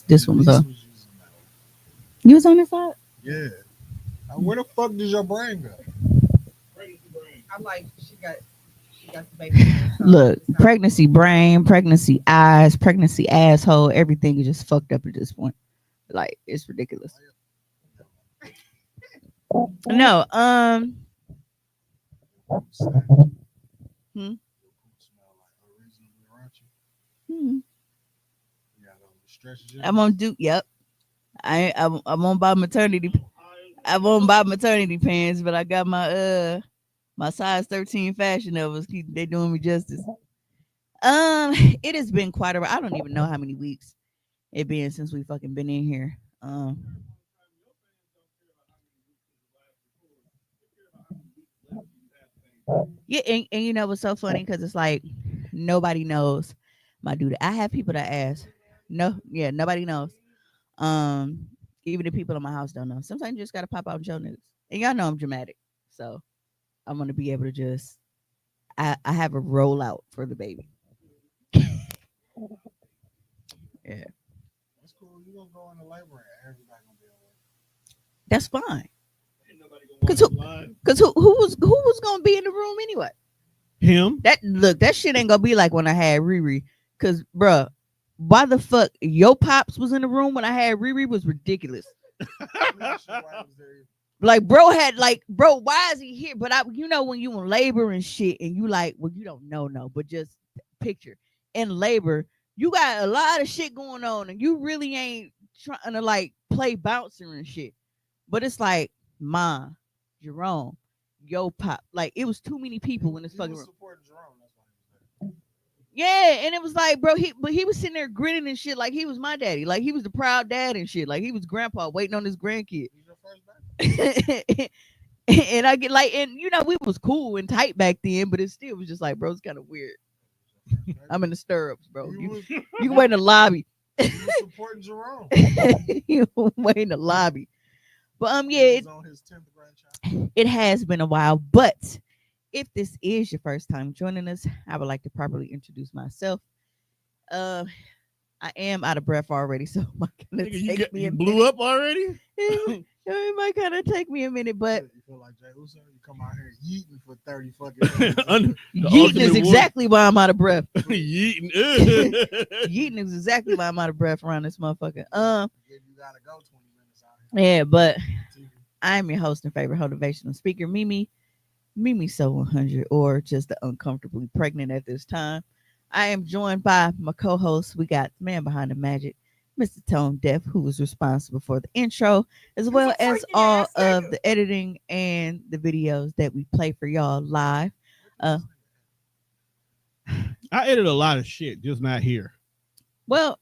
This one was on. You was on this side? Yeah. Where the fuck did your brain go? I'm like, she got the baby. Look, pregnancy brain, pregnancy eyes, pregnancy asshole, everything is just fucked up at this point. Like, it's ridiculous. No, hmm, hmm. I'm gonna do. Yep, I won't buy maternity. I won't buy maternity pants, but I got my size 13 fashion novels. They doing me justice. It has been quite a. I don't even know how many weeks it been since we fucking been in here. Yeah, and you know what's so funny because it's like nobody knows my dude. I have people that ask. No, yeah, nobody knows. Even the people in my house don't know. Sometimes you just gotta pop out and show niggas. And y'all know I'm dramatic, so I'm gonna be able to just. I have a rollout for the baby. Yeah, That's cool. You gonna go into labor and everybody gonna be away. that's fine. Ain't nobody gonna Cause watch it live. who was gonna be in the room anyway? Him. That shit ain't gonna be like when I had Riri. Cause bruh, why the fuck your pops was in the room when I had Riri was ridiculous. I'm not sure why I was there. Like bro, why is he here? But when you in labor and shit, and you like, well, you don't know, no, but just picture in labor, you got a lot of shit going on, and you really ain't trying to like play bouncer and shit. But it's like, Ma, Jerome, yo pop, like it was too many people in this fucking room. Jerome, that's why he was there. Yeah, and it was like, bro, he was sitting there grinning and shit like he was my daddy, like he was the proud dad and shit, like he was grandpa waiting on his grandkid. He's your first baby? And I get like, and we was cool and tight back then, but it still was just like, bro, it's kind of weird. I'm in the stirrups, bro. You can wait in the lobby. You was supporting Jerome. You wait in the lobby. But He yeah, was on his 10th grandchild. it has been a while. But if this is your first time joining us, I would like to properly introduce myself. I am out of breath already, so it might kind of take me you a blew minute. up already? It might kind of take me a minute, but You feel like Jay Uso? You come out here yeeting for 30 fucking minutes. yeeting is exactly why I'm out of breath. Yeeting. Yeeting is exactly why I'm out of breath around this motherfucker. You gotta go 20 minutes out here. Yeah, but I'm your host and favorite motivational speaker, Mimi So 100, or just the uncomfortably pregnant at this time. I am joined by my co-host. We got the man behind the magic, Mr. Tone Deaf, who was responsible for the intro, as well as all of the editing and the videos that we play for y'all live. I edit a lot of shit, just not here. Well,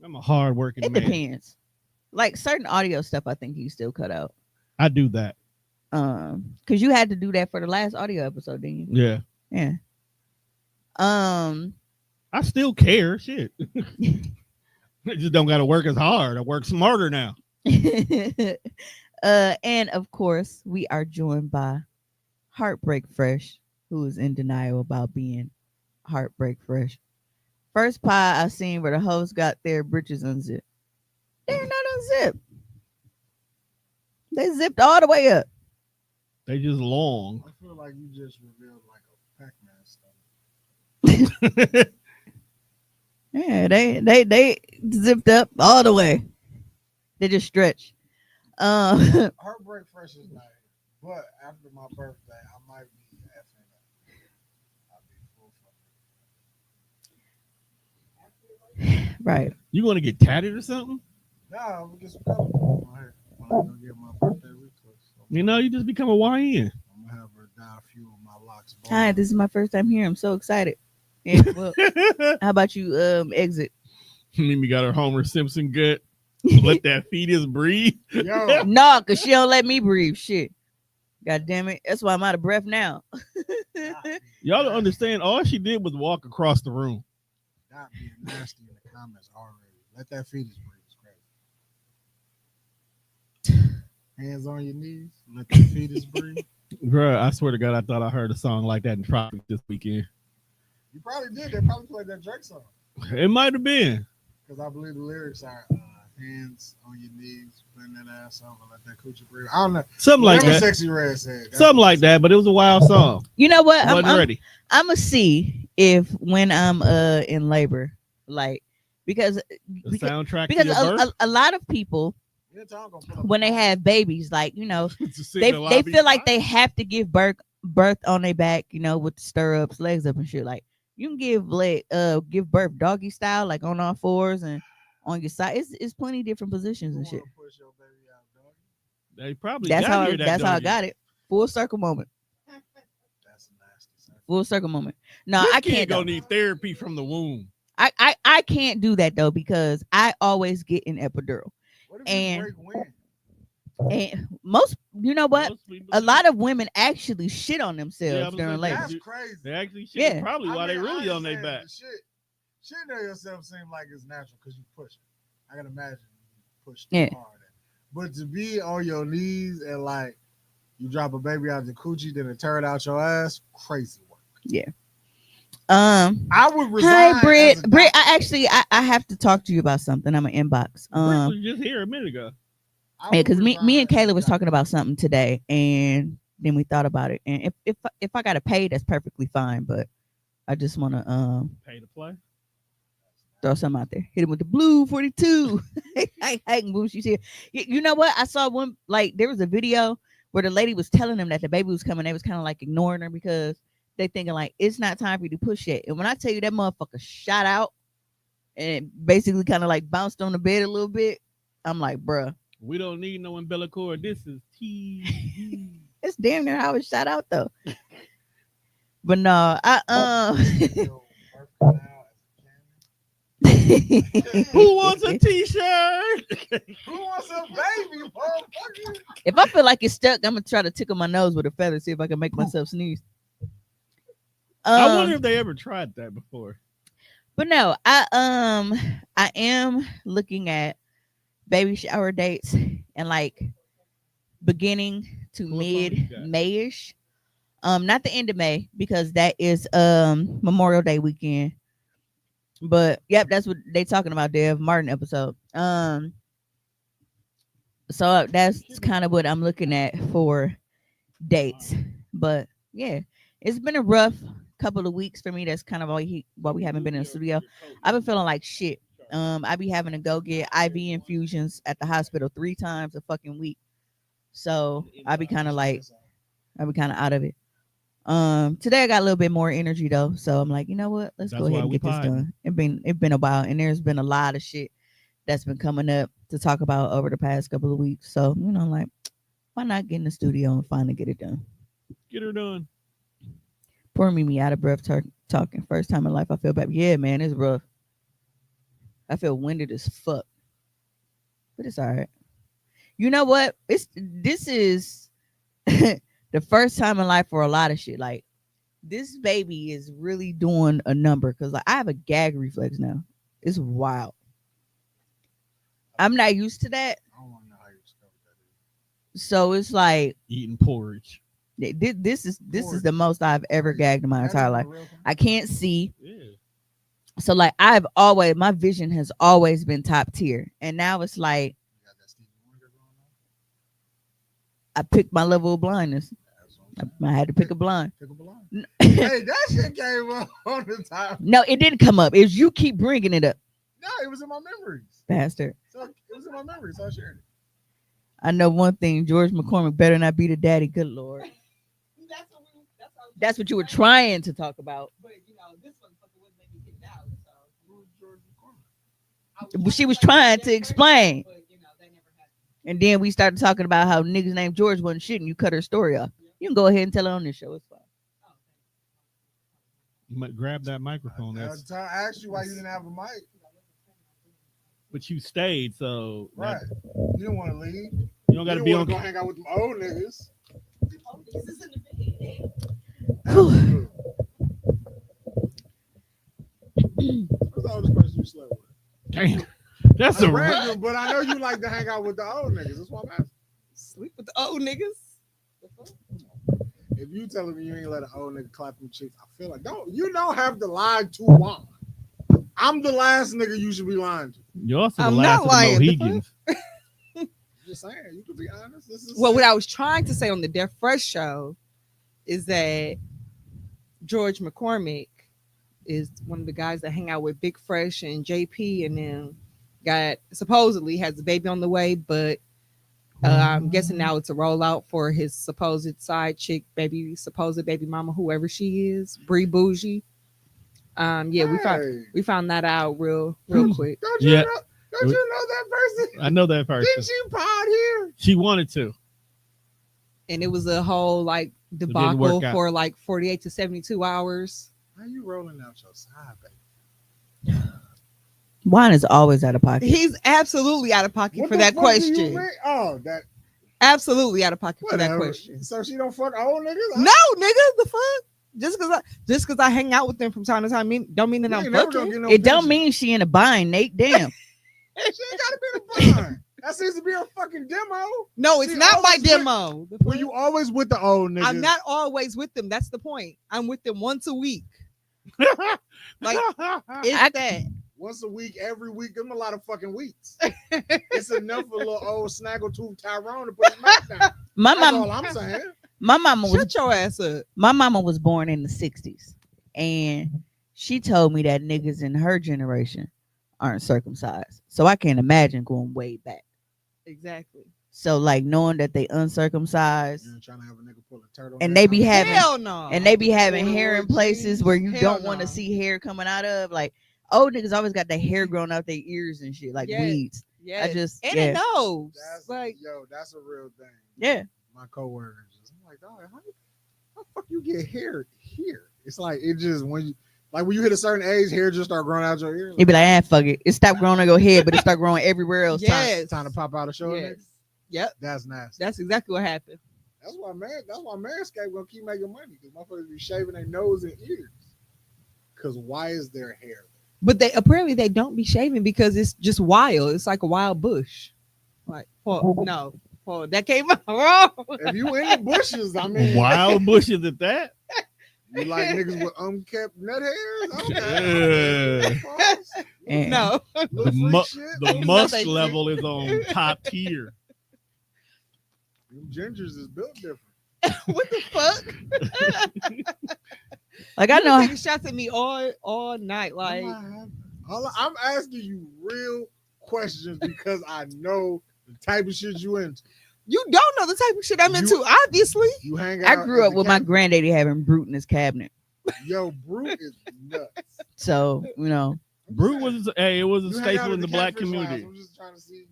I'm a hard working it man. depends. Like certain audio stuff, I think you still cut out. I do that. Because you had to do that for the last audio episode, didn't you? Yeah. Yeah. I still care. Shit. I just don't got to work as hard. I work smarter now. And of course, we are joined by Heartbreak Fresh, who is in denial about being Heartbreak Fresh. First pie I seen where the host got their britches unzipped. They're not unzipped. They zipped all the way up. They just long. I feel like you just revealed like a Pac-Man stuff. Yeah, they zipped up all the way. They just stretch. Heartbreak Fresh is nice, but after my birthday, I might be effing up. I'll be full fucking. Right. You want to get tatted or something? Nah, we get some color on here when I go get my birthday retouch. So You just become a YN. I'm gonna have her dye a few of my locks. Hi, this is my first time here. I'm so excited. Yeah, well, how about you exit? Mimi got her Homer Simpson gut. Let that fetus breathe. Yo, No, because she don't let me breathe. Shit. God damn it. That's why I'm out of breath now. Y'all don't understand. All she did was walk across the room. not being nasty in the comments already. Let that fetus breathe. It's crazy. Hands on your knees. Let that fetus breathe. Bruh, I swear to God, I thought I heard a song like that in Tropic this weekend. You probably did. They probably played that Drake song. It might have been. Because I believe the lyrics are hands on your knees, bend that ass over, let that coochie breathe. I don't know. Something like Whatever that. Sexy Red said. That's Something what like that. But it was a wild song. You know what? I wasn't ready. I'm gonna see if when I'm in labor, like because The because soundtrack to because your birth. a lot of people Yeah, Tom gonna pull up when the they phone. have babies, like To sit they in the they lobby. feel like they have to give birth on their back, with the stirrups, legs up and shit. Like you can give birth doggy style, like on all fours and on your side. It's plenty of different positions You and shit. wanna push your baby out, dog? They probably That's got how here that that's how I doggy. got it. Full circle moment. That's a nasty sentence. Full circle moment. No, This I kid can't gonna though. need therapy from the womb. I can't do that though because I always get an epidural. What if you And break wind? most, you know what? Most people A do. lot of women actually shit on Yeah, I themselves was during gonna say, labor. That's you- crazy. They actually shit. Yeah. Probably why they really I on their understand back. the shit on yourself seem like it's natural because you push it. I can imagine you push too Yeah. hard. But to be on your knees and like you drop a baby out the coochie, then it turn out your ass, crazy work. Yeah. I would Hi, resign Britt. as a Britt, doctor. I have to talk to you about something. I'm an inbox. Britt was just here a minute ago. I Yeah, would because me resign and as a Kayla was talking doctor. about something today, and then we thought about it. And if I gotta pay, that's perfectly fine. But I just want to Pay to play. throw something out there. Hit him with the blue 42. I can move. She's here. You know what? I saw one, like, there was a video where the lady was telling them that the baby was coming. They was kind of like ignoring her because they thinking like it's not time for you to push yet. And when I tell you that motherfucker shot out and basically kind of like bounced on the bed a little bit, I'm like, bruh, We don't need no umbilical cord. This is TV. it's damn near how it shot out though. But no, I Yo, birth canal Who wants a T-shirt? Who wants a baby, motherfucker? if I feel like it's stuck, I'm gonna try to tickle my nose with a feather, see if I can make myself sneeze. I wonder if they ever tried that before. But no, I am looking at baby shower dates and like beginning to What phone you mid got? Mayish. Not the end of May because that is Memorial Day weekend. But yep, that's what they talking about, Dev Martin episode. So that's kind of what I'm looking at for dates. But yeah, it's been a rough couple of weeks for me. That's kind of why we haven't been in the studio. I've been feeling like shit. I be having to go get IV infusions at the hospital 3 times a fucking week. So I be kind of out of it. Today I got a little bit more energy though, so I'm like, you know what? Let's That's go ahead why and we get this podding. done. It's been a while, and there's been a lot of shit that's been coming up to talk about over the past couple of weeks. So like, why not get in the studio and finally get it done? Get her done. Poor Mimi out of breath talking. First time in life I feel bad. Yeah, man, it's rough. I feel winded as fuck, but it's all right. You know what? This is the first time in life for a lot of shit. Like this baby is really doing a number because like I have a gag reflex now. It's wild. I'm not used to that, I don't want to know how you discovered that. so it's like Eating porridge. this is the most I've ever gagged in my That entire is a life. real thing? I can't see, Yeah. so like my vision has always been top tier, and now it's like You got that Stevie Wonder going I on? picked my level of blindness. That's what I'm I had to pick a blind. saying. Pick a blind. no, Hey, that shit came up on the time. it didn't come up. It was you keep bringing it up, No, it was in my memories. bastard. So it was in my memories. So I shared it. I know one thing: George McCormick better not be the daddy. Good lord, that's what you were trying to talk about. But this motherfucker wouldn't let me get it out. So Who was George McCormick? She was trying to explain. But that never happened. And then we started talking about how niggas named George wasn't shit, and you cut her story off. You can go ahead and tell it on this show. It's fine. Grab that microphone. That's I asked you why you didn't have a mic. but you stayed, so Right. You didn't want to leave. you don't got to You be want on. to go hang out with them old niggas. Oh, this is in the bed. That was good. Who's the oldest person you slept with? Damn, that's I'm a random, but I know you like to hang out with the old niggas. That's why I'm asking. Sleep with the old niggas. If you telling me you ain't let an old nigga clap your cheeks, I feel like you don't have to lie to Juan. I'm the last nigga you should be lying to. You're also the I'm last not of the lying. The Mohegans. Just saying, you can be honest. This is Well, what I was trying to say on the Death Fresh show is that George McCormick is one of the guys that hang out with Big Fresh and JP, and then got supposedly has a baby on the way, but I'm guessing now it's a rollout for his supposed side chick, supposed baby mama, whoever she is, Bree Bougie. Yeah, Hey, we found that out real quick. don't you Yeah. know? Don't you know that person? I know that person. Didn't she pod here? She wanted to. And it was a whole like didn't debacle work out. for like 48 to 72 hours. How you rolling out your side, baby? Wine is always out of pocket. He's absolutely out of pocket What for the that fuck do you question. mean? Oh, that Absolutely out of pocket for that whatever. question. So she don't fuck old niggas? No, nigga, the fuck. Just cause I hang out with them from time to time don't mean that You I'm ain't never gonna fucking. get no It don't bitches. mean she in a bind, Nate. Damn. She ain't gotta be in a bind. That seems to be a fucking demo. No, it's She not my always with- demo. The Well, fuck? you always with the old niggas. I'm not always with them. That's the point. I'm with them once a week. Like it's that. Once a week, every week. Them a lot of fucking weeks. It's enough for a little old snaggletooth Tyrone to put his mouth down. My That's mom, all I'm saying. my mama was Shut your ass up. my mama was born in the 60s, and she told me that niggas in her generation aren't circumcised. So I can't imagine going way back. Exactly. So like knowing that they uncircumcised You ain't trying to have a nigga pull a turtle. and they be having Hell no. and they be having Corduroy hair in places jeans? where you Hell don't want to no. see hair coming out of. Like old niggas always got their hair growing out their ears and shit, like Yes. weeds. Yes. I just and yeah. it knows. That's Like that's a real thing. Yeah. My coworkers just I'm like, dog, how the fuck you get hair here? It's like it just when you hit a certain age, hair just start growing out your ears. You be like, ah, fuck it. It stopped growing on your head, but it start growing everywhere else. yes. time to pop out a show. Yes. Yep. That's nasty. That's exactly what happened. That's why Manscaped gonna keep making money because motherfuckers be shaving their nose and ears. Cause why is their hair? But they apparently they don't be shaving because it's just wild. It's like a wild bush. Like Paul, no, Paul, that came out wrong. If you in the bushes, I mean, Wild bushes at that. you like niggas with unkept nut hairs? Okay. And No. The, the musk level is on top tier. Them gingers is built different. What the fuck? like You I been know taking shots at me all night. Like I'm asking you real questions because I know the type of shit you into. you don't know the type of shit I'm You- into, obviously. You hang out. I grew at up the with my camp- granddaddy having Brute in his cabinet. Yo, Brute is nuts. So, you know, Brute was it was a You hang out staple at in the black Catfish Lounge, community. I'm just trying to see.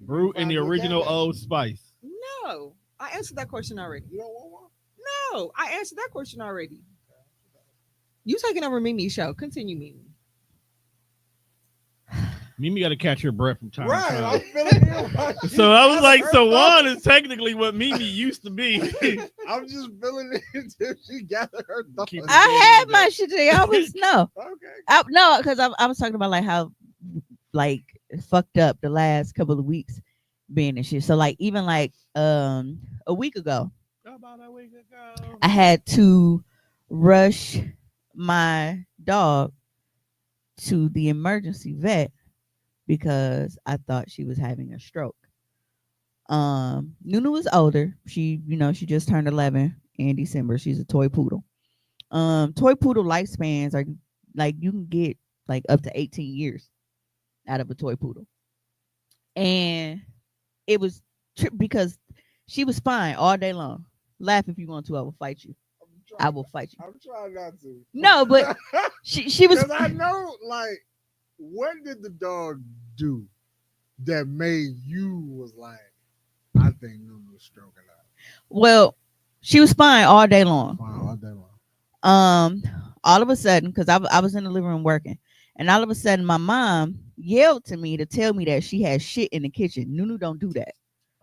Brute and the Find what original that is. Old Spice. No, I answered that question already. You don't want one? No, I answered that question already. You taking over Mimi's show. Continue, Mimi. Mimi got to catch her breath from time to Right, I'm time. feeling it. Right. So I was like, Her so thoughts. Juan is technically what Mimi used to be. I'm just feeling it until she gathered her thoughts. Keep it I had my shit today. I always know. Okay. No, because I was talking about like how like fucked up the last couple of weeks being and shit. So like even like a week ago, About a week ago. I had to rush my dog to the emergency vet because I thought she was having a stroke. Nunu is older. She just turned 11 in December. She's a toy poodle. Toy poodle lifespans are like you can get like up to 18 years out of a toy poodle. And it was because she was fine all day long. Laugh if you want to, I will fight you. I will fight you. I'm trying not to. No, but she was Because I know, like, what did the dog do that made you was like, I think Nunu's stroking out. well, she was fine all day long. Fine, all day long. All of a sudden, because I was in the living room working, and all of a sudden my mom yelled to me to tell me that she had shit in the kitchen. Nunu don't do that.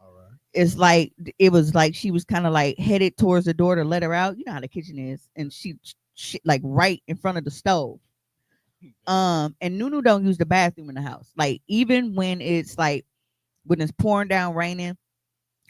All right. It's like it was like she was kind of like headed towards the door to let her out. You know how the kitchen is, and she like right in front of the stove. And Nunu don't use the bathroom in the house. Like even when it's pouring down raining,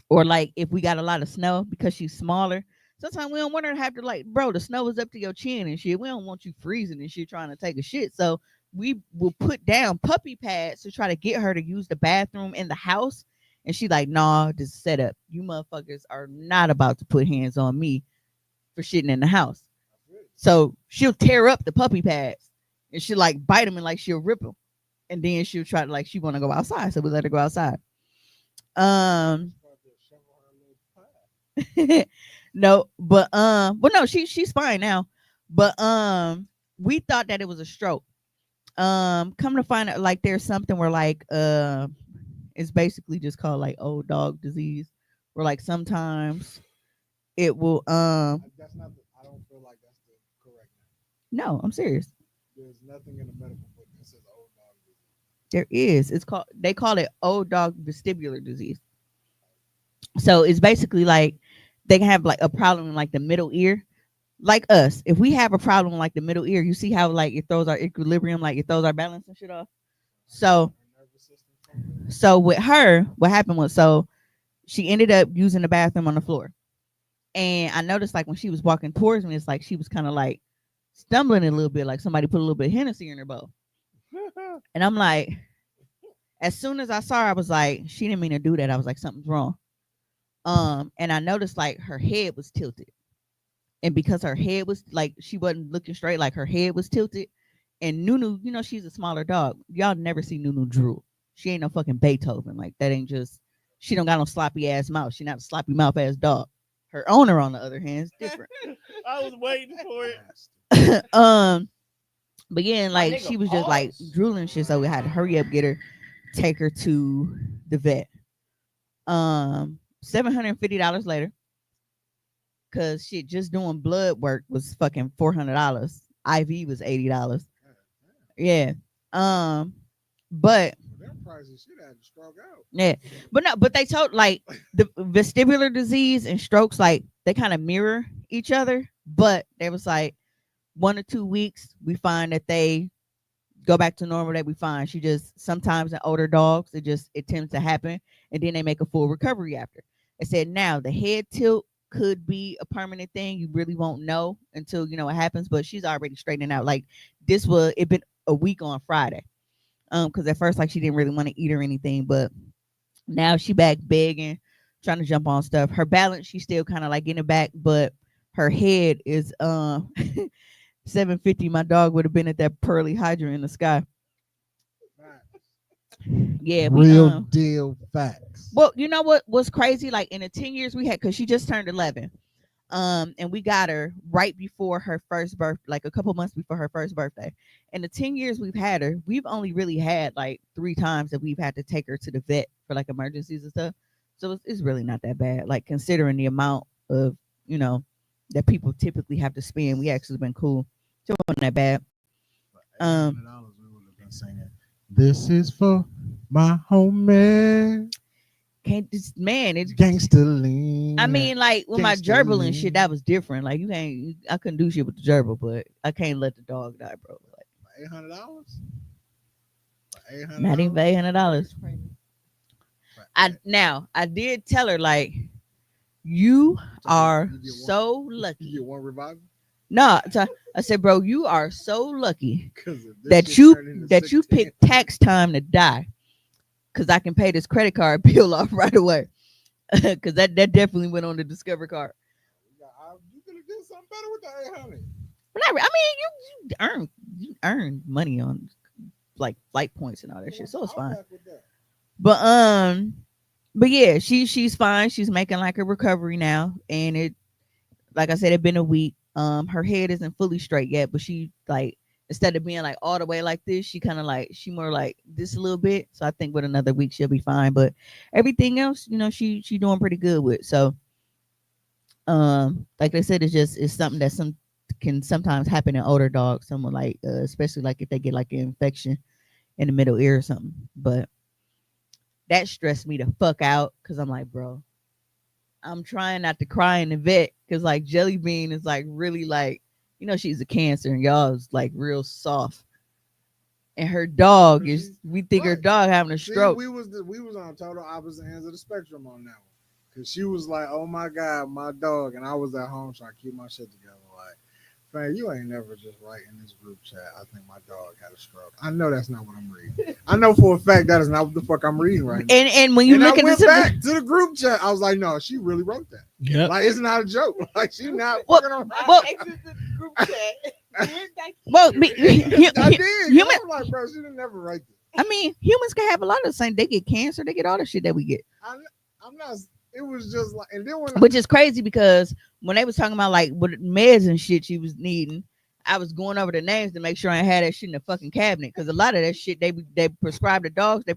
or like if we got a lot of snow, because she's smaller, Sometimes we don't want her to have to like, bro, the snow is up to your chin and shit. We don't want you freezing and shit trying to take a shit. So we will put down puppy pads to try to get her to use the bathroom in the house. And she like, nah, this is set up. You motherfuckers are not about to put hands on me for shitting in the house. So she'll tear up the puppy pads and she'll like bite them and like she'll rip them. And then she'll try to like she want to go outside. So we let her go outside. Um no, but no, she's fine now. But we thought that it was a stroke. Come to find out like there's something where like it's basically just called like old dog disease. Where like sometimes it will That's not. I don't feel like that's the correct no, I'm serious. name. There's nothing in the medical book that says old dog disease. There is. It's called they call it old dog vestibular disease. So it's basically like they can have like a problem in like the middle ear. Like us, if we have a problem in like the middle ear, you see how like it throws our equilibrium, like it throws our balance and shit off. So Our nervous system fucked up. so with her, what happened was so she ended up using the bathroom on the floor. And I noticed like when she was walking towards me, it's like she was kind of like stumbling a little bit, like somebody put a little bit of Hennessy in her bowl. And I'm like, as soon as I saw her, I was like, she didn't mean to do that. I was like, something's wrong. And I noticed like her head was tilted. And because her head was like she wasn't looking straight, like her head was tilted. And Nunu, you know, she's a smaller dog. Y'all never see Nunu drool. She ain't no fucking Beethoven. Like that ain't just she don't got no sloppy ass mouth. She not a sloppy mouth ass dog. Her owner, on the other hand, is different. I was waiting for it. But yeah, and like she was just like drooling and shit, so we had to hurry up, get her, take her to the vet. $750 later, cause shit, just doing blood work was fucking $400. IV was $80. Yeah. But For them prices, she'd have to stroke out. yeah, but no, but they told like the vestibular disease and strokes, like they kind of mirror each other. But there was like 1 or 2 weeks, we find that they go back to normal. That we find she just sometimes in older dogs, it tends to happen, and then they make a full recovery after. It said now the head tilt could be a permanent thing. You really won't know until you know what happens. But she's already straightening out. Like this was it been a week on Friday. Because at first like she didn't really want to eat or anything, but now she back begging, trying to jump on stuff. Her balance, she's still kind of like getting it back, but her head is 750. My dog would have been at that pearly hydra in the sky. Yeah, we Real deal facts. well, you know what was crazy? Like in the 10 years we had, because she just turned 11. And we got her right before her first birth, like a couple months before her first birthday. In the 10 years we've had her, we've only really had like 3 times that we've had to take her to the vet for like emergencies and stuff. So it's really not that bad. Like considering the amount of, you know, that people typically have to spend, we actually been cool. So it wasn't that bad. $800, we would have been singing. This is for my homie, Can't this man, it's gangsta lean. I mean, like with my Gangsta gerbil and lean. shit, that was different. Like you can't, I couldn't do shit with the gerbil, but I can't let the dog die, bro. Like $800. not even $800. Crazy. I did tell her like you are You get one- so You lucky. get one revival No, I said, bro, you are so lucky because that you picked tax time to die, because I can pay this credit card bill off right away. Because that definitely went on the Discover card. You could have did something better with the 800. But I mean, you earn money on like flight points and all that shit, so it's fine. But but yeah, she's fine. She's making like a recovery now, and it, like I said, it been a week. Her head isn't fully straight yet, but she like instead of being like all the way like this, she kind of like she more like this a little bit. So I think with another week she'll be fine. But everything else, you know, she doing pretty good with. So like I said, it's something that can sometimes happen in older dogs. Someone like especially like if they get like an infection in the middle ear or something. But that stressed me the fuck out because I'm like, bro, I'm trying not to cry in the vet because like Jelly Bean is like really like, you know, she's a cancer and y'all is like real soft. And her dog is, we think her Right. dog having a See, stroke. we was on total opposite ends of the spectrum on that one. Cause she was like, "Oh my god, my dog," and I was at home trying to keep my shit together. Like, fam, you ain't never just write in this group chat. I think my dog had a stroke. I know that's not what I'm reading. I know for a fact that is not what the fuck I'm reading right now. And when you And I look at went the back to the group chat. I was like, "No, she really wrote that. Yep. Like, it's not a joke. Like, she not Well, fucking around." well, exited the group chat. Went back well, in. I did. human. I'm like, bro, she didn't never write this. I mean, humans can have a lot of the same. They get cancer. They get all the shit that we get, I'm not. It was just like, and then when which is crazy because when they was talking about like what meds and shit she was needing, I was going over the names to make sure I had that shit in the fucking cabinet because a lot of that shit they prescribe the dogs. They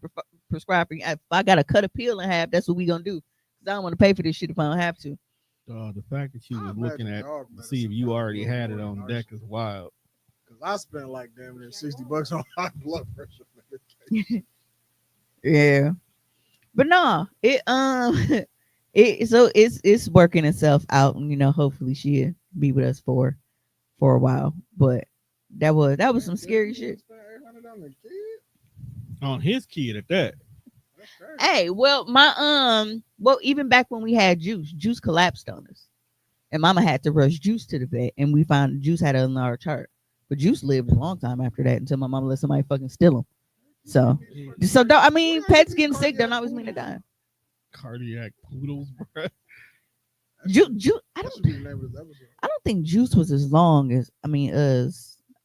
prescribe for. If I gotta cut a pill in half, that's what we gonna do. Cause I don't want to pay for this shit if I don't have to. The fact that you I was looking imagine at dog to see if medicine you probably already a had little it more on than deck ours. is wild. Cause I spent like damn near $60 on high blood pressure medication. Yeah, but no, it it so it's working itself out, and hopefully she'll be with us for a while. But that was some scary shit. Spent 800 on the kid. On his kid at that. That's crazy. Hey, well, even back when we had Juice collapsed on us, and Mama had to rush Juice to the vet, and we found Juice had a large heart, but Juice lived a long time after that until my mama let somebody fucking steal him. So, I mean, pets getting sick don't always mean they're dying. Cardiac poodles, bro. Juice, That should be the name of this episode. I don't think Juice was as long as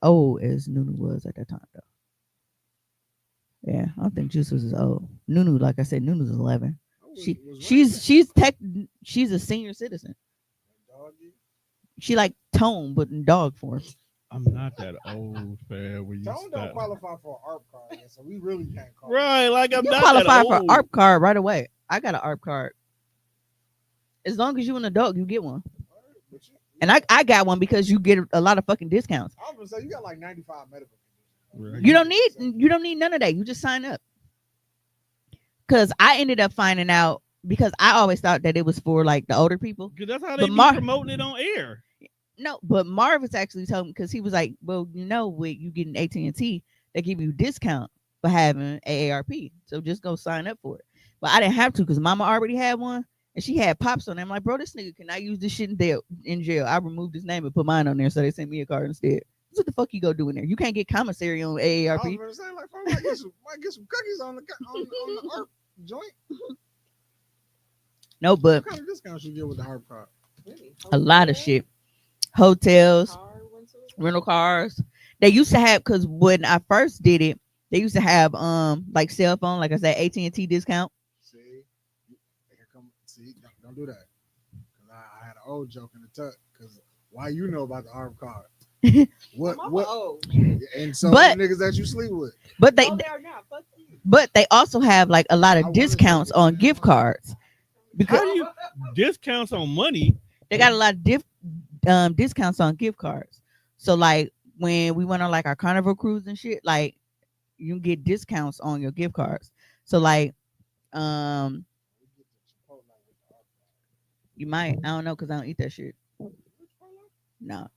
old as Nunu was at that time though. Yeah, I don't think Juice was as old. Nunu, like I said, Nunu's 11. She's a senior citizen. Doggy. She like Tone, but in dog form. I'm not that old, fam. When you Tone don't stop. qualify for an ARP card, yet, so we really can't call. Right, like I'm You not qualify that for old. ARP card right away. I got an ARP card. As long as you an adult, you get one. But And I got one because you get a lot of fucking discounts. I was gonna say you got like 95 medical conditions. Right. You don't need none of that. You just sign up. Cause I ended up finding out because I always thought that it was for like the older people. Because that's how But they be Mar- promoting it on air. No, but Marvis actually told me because he was like, well, with you getting AT&T, they give you a discount for having AARP. So just go sign up for it. But I didn't have to because Mama already had one and she had pops on there. I'm like, bro, this nigga cannot use this shit in jail. I removed his name and put mine on there, so they sent me a card instead. What the fuck you go do in there? You can't get commissary on I was AARP. gonna say like, I might get some cookies on the ARP joint. No, but What kind of discounts you get with the ARP card? a lot of shit. Hotels, Car rental. rental cars. They used to have because when I first did it, they used to have like cell phone, like I said, AT&T discount. See, here come. See, don't do that. Cause I had an old joke in the tuck. Cause why you know about the ARP card? What? Mama What? old. And so But- the niggas that you sleep with. But they Oh, they are now. Fuck you. but they also have like a lot I of wanted to discounts get on that. gift cards because How do you discounts on money? they got a lot of discounts on gift cards. So like when we went on like our carnival cruise and shit, like you can get discounts on your gift cards. So like you might, I don't know, because I don't eat that shit. No.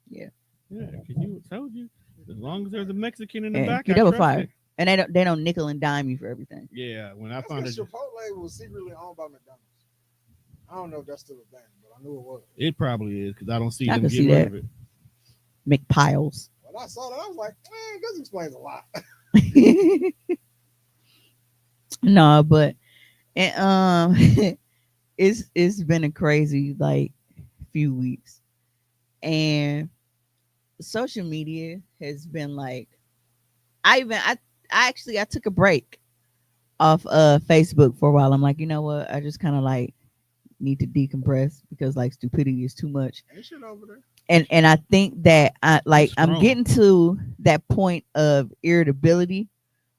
Yeah, because you told you. As long as there's a Mexican in the Yeah, back, you I double trust fire. it. And they don't nickel and dime you for everything. Yeah, when I That's found because it, Chipotle was secretly owned by McDonald's. I don't know if that's still a thing, but I knew it was. it probably is because I don't see I them can get see rid that. of it. McPiles. When I saw that, I was like, man, this explains a lot. No, but and it's been a crazy like few weeks. And social media has been like I took a break off Facebook for a while. I'm like, you know what? I just kind of like need to decompress because like stupidity is too much. Ain't shit over there. And I think that I'm Strong. getting to that point of irritability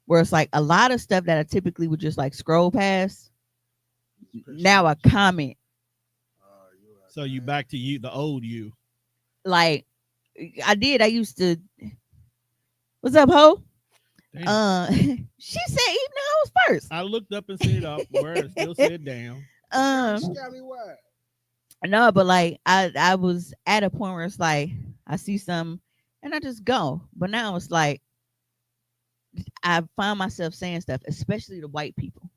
where it's like a lot of stuff that I typically would just like scroll past. Now I comment. So you back to you, the old you. Like I used to. What's up, ho? Damn. She said eating the hoes first. I looked up and said up where it still said down. Scallywag. No, but like I was at a point where it's like I see some and I just go. But now it's like I find myself saying stuff, especially to white people.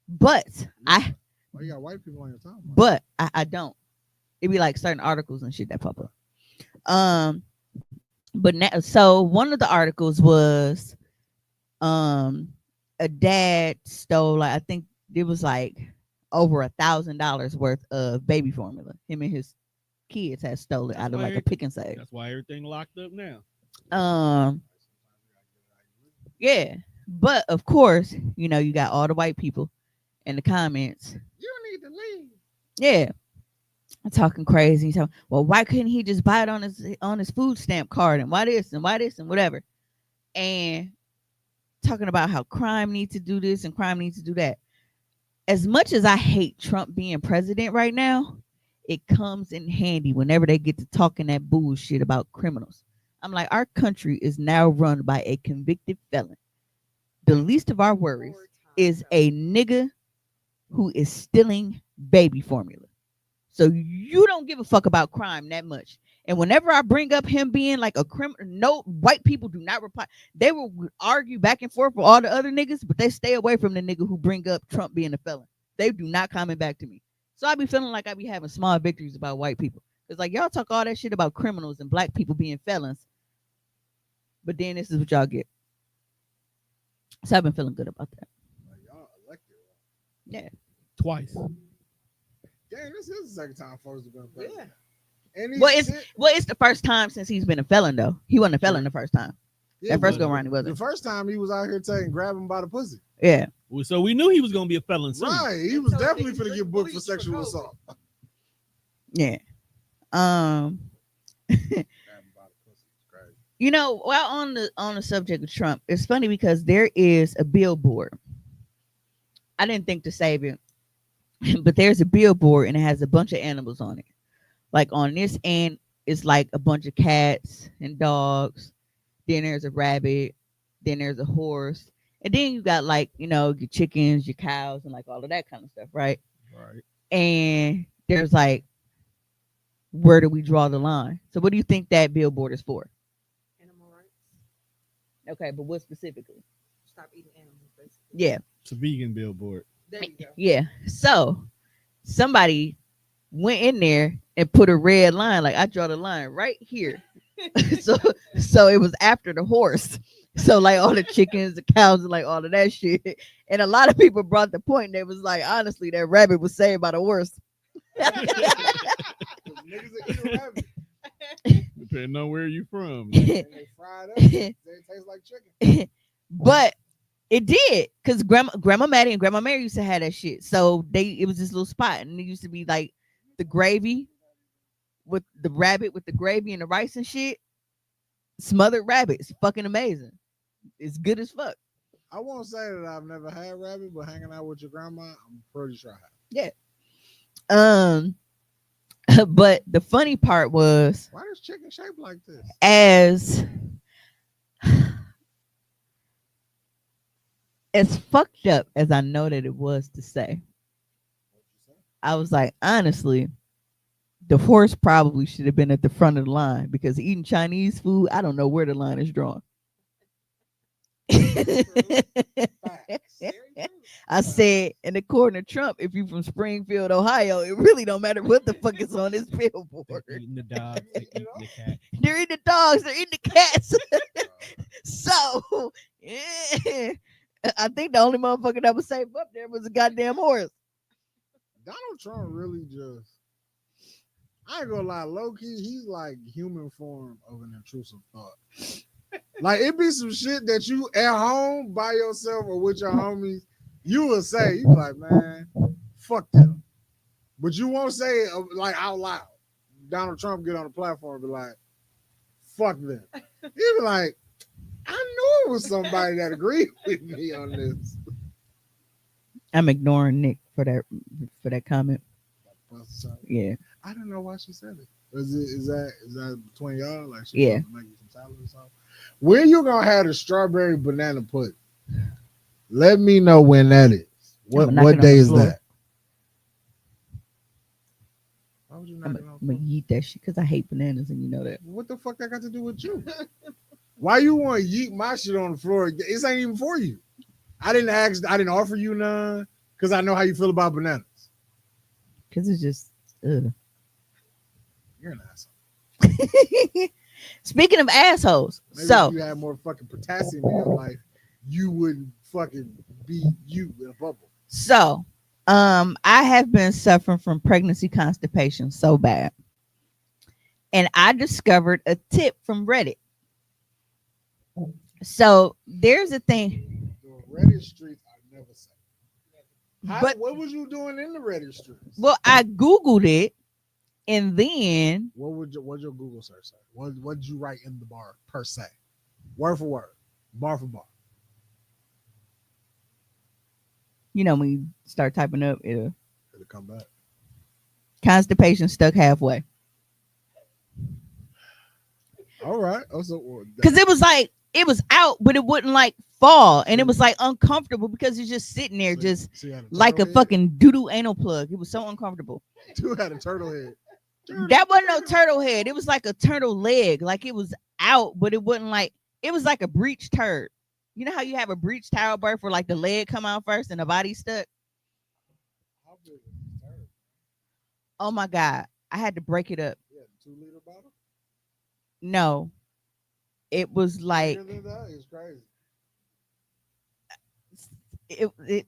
But I Why you got white people on your timeline? but I don't. It'd be like certain articles and shit that pop up. But now, so one of the articles was um a dad stole like I think it was like over $1,000 worth of baby formula. Him and his kids had stolen That's out of why like a pick and save. That's why everything locked up now. Um, yeah, but of course, you got all the white people in the comments. You need to leave. Yeah, talking crazy. So, well, why couldn't he just buy it on his food stamp card and why this and whatever, and talking about how crime needs to do this and crime needs to do that. As much as I hate Trump being president right now, it comes in handy whenever they get to talking that bullshit about criminals. I'm like, our country is now run by a convicted felon. The least of our worries is a nigga who is stealing baby formula. So you don't give a fuck about crime that much. And whenever I bring up him being like a criminal, no white people do not reply. They will argue back and forth with all the other niggas, but they stay away from the nigga who bring up Trump being a felon. They do not comment back to me. So I be feeling like I be having small victories about white people. It's like y'all talk all that shit about criminals and black people being felons, but then this is what y'all get. So I've been feeling good about that. Like, y'all elected. Yeah. Twice. Damn, this is the second time folks have been president. Yeah. And It's the first time since he's been a felon though. He wasn't a felon the first time. That first but go around he the wasn't. first time he was out here grabbing him by the pussy. Yeah. So we knew he was gonna be a felon soon. Right. He was So definitely niggas finna get drink booked for bleach sexual for assault. Yeah. Grabbing by the pussy. It's crazy. While on the subject of Trump, it's funny because there is a billboard. I didn't think to save it, but there's a billboard and it has a bunch of animals on it. Like on this end, it's like a bunch of cats and dogs. Then there's a rabbit. Then there's a horse. And then you got like, your chickens, your cows, and like all of that kind of stuff, right? Right. And there's like, where do we draw the line? So what do you think that billboard is for? Animal rights. Okay, but what specifically? Stop eating animals, basically. Yeah. It's a vegan billboard. There you go. Yeah. So somebody went in there and put a red line. Like I draw the line right here. so it was after the horse. So like all the chickens, the cows, and like all of that shit. And a lot of people brought the point. They was like, honestly, that rabbit was saved by the horse. Niggas that eat a rabbit Depending on where you from. and they fried up. They taste like chicken. But it did, because Grandma Maddie and Grandma Mary used to have that shit. So it was this little spot, and it used to be like the gravy with the rabbit with the gravy and the rice and shit. Smothered rabbit. It's fucking amazing. It's good as fuck. I won't say that I've never had rabbit, but hanging out with your grandma, I'm pretty sure I have. Yeah. But the funny part was, Why is chicken shaped like this? as fucked up as I know that it was to say, I was like, honestly, the horse probably should have been at the front of the line, because eating Chinese food, I don't know where the line is drawn. I said, and according to Trump, if you from Springfield, Ohio, it really don't matter what the fuck is on this billboard. They're eating the dogs, they're eating the cat. They're eating the dogs, they're eating the cats. So, yeah, I think the only motherfucker that was safe up there was a goddamn horse. Donald Trump really just, I ain't gonna lie, low key, he's like human form of an intrusive thought. Like it be some shit that you at home by yourself or with your homies, you will say, you be like, man, fuck them. But you won't say it like out loud. Donald Trump get on the platform and be like, fuck them. You be like, I knew it was somebody that agreed with me on this. I'm ignoring Nick for that comment. Yeah. I don't know why she said it. Is that between y'all? Like she Yeah. make you some salad or something? When you gonna have the strawberry banana pudding? Let me know when that is. What day is that? Why would you I'm knock it on? gonna eat that shit because I hate bananas, and you know that. What the fuck that got to do with you? Why you want to yeet my shit on the floor? This ain't even for you. I didn't ask. I didn't offer you none. Because I know how you feel about bananas. Because it's just, ugh. You're an asshole. Speaking of assholes, Maybe so if you had more fucking potassium in your life, you wouldn't fucking be you in a bubble. so I have been suffering from pregnancy constipation so bad. And I discovered a tip from Reddit. So there's a thing, The Reddit streets are never safe. but What was you doing in the Reddit streets? well, I Googled it and then What'd your Google search say? What did you write in the bar per se? Word for word. Bar for bar. when you start typing up, it'll It'll come back. constipation stuck halfway. All right. Oh, so Because it was out, but it wouldn't like fall. And it was like uncomfortable because it's just sitting there, just so you had like a turtle head? fucking doo-doo anal plug. It was so uncomfortable. Dude had a turtle head. That wasn't no turtle head. It was like a turtle leg. Like it was out, but it wasn't like, it was like a breech turd. You know how you have a breech childbirth where like the leg come out first and the body stuck? How big is this turtle? Oh my God. I had to break it up. Yeah, 2-liter bottle. No. It was like, Bigger than that? It's crazy. it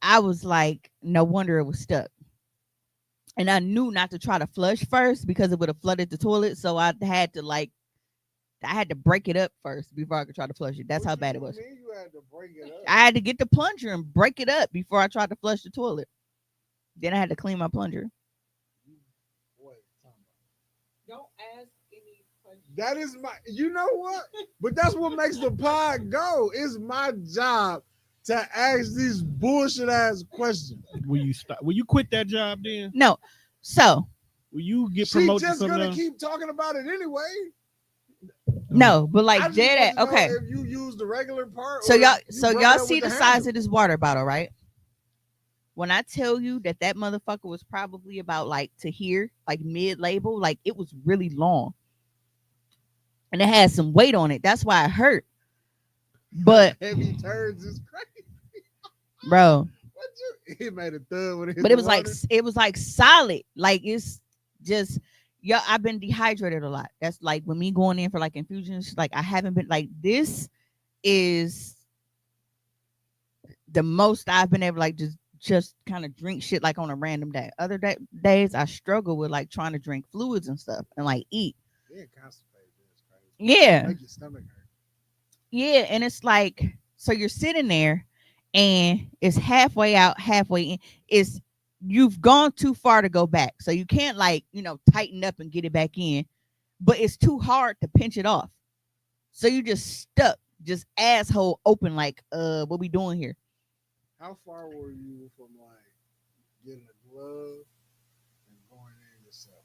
I was like, no wonder it was stuck. And I knew not to try to flush first because it would have flooded the toilet. So I had to break it up first before I could try to flush it. That's What how you bad it was. mean you had to break it up? I had to get the plunger and break it up before I tried to flush the toilet. Then I had to clean my plunger. Wait, time out. Don't ask any questions. That is my. You know what? But that's what makes the pod go. It's my job to ask these bullshit ass questions. Will you stop? Will you quit that job then? No. So, Will you get She promoted to just something gonna else? keep talking about it anyway. no, but I like just dead want at, to know okay. if you use the regular part. So or y'all you so broke y'all it up see with the size handle. of this water bottle, right? When I tell you that motherfucker was probably about like to here, like mid label, like it was really long. And it had some weight on it. That's why it hurt. But Heavy turds is crazy. bro, What you? It made a thud when it hit but the it was like solid. Like it's just yeah, I've been dehydrated a lot. That's like when me going in for like infusions, like I haven't been like this is the most I've been able to like just kind of drink shit like on a random day. Other days I struggle with like trying to drink fluids and stuff and like eat. Yeah, constipated. It's crazy. Yeah. Make your stomach hurt. Yeah, and it's like so you're sitting there and it's halfway out, halfway in. It's you've gone too far to go back. So you can't like, tighten up and get it back in, but it's too hard to pinch it off. So you just stuck, just asshole open like what we doing here? How far were you from like getting a glove and going in yourself?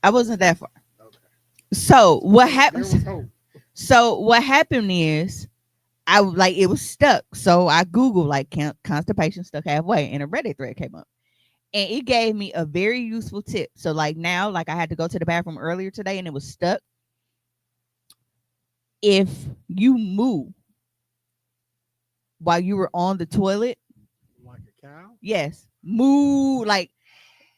I wasn't that far. Okay. So what There happens? was hope. So what happened is I like it was stuck. So I Googled like constipation stuck halfway and a Reddit thread came up. And it gave me a very useful tip. So like now, like I had to go to the bathroom earlier today and it was stuck. If you move while you were on the toilet, Like a cow? yes, move. Like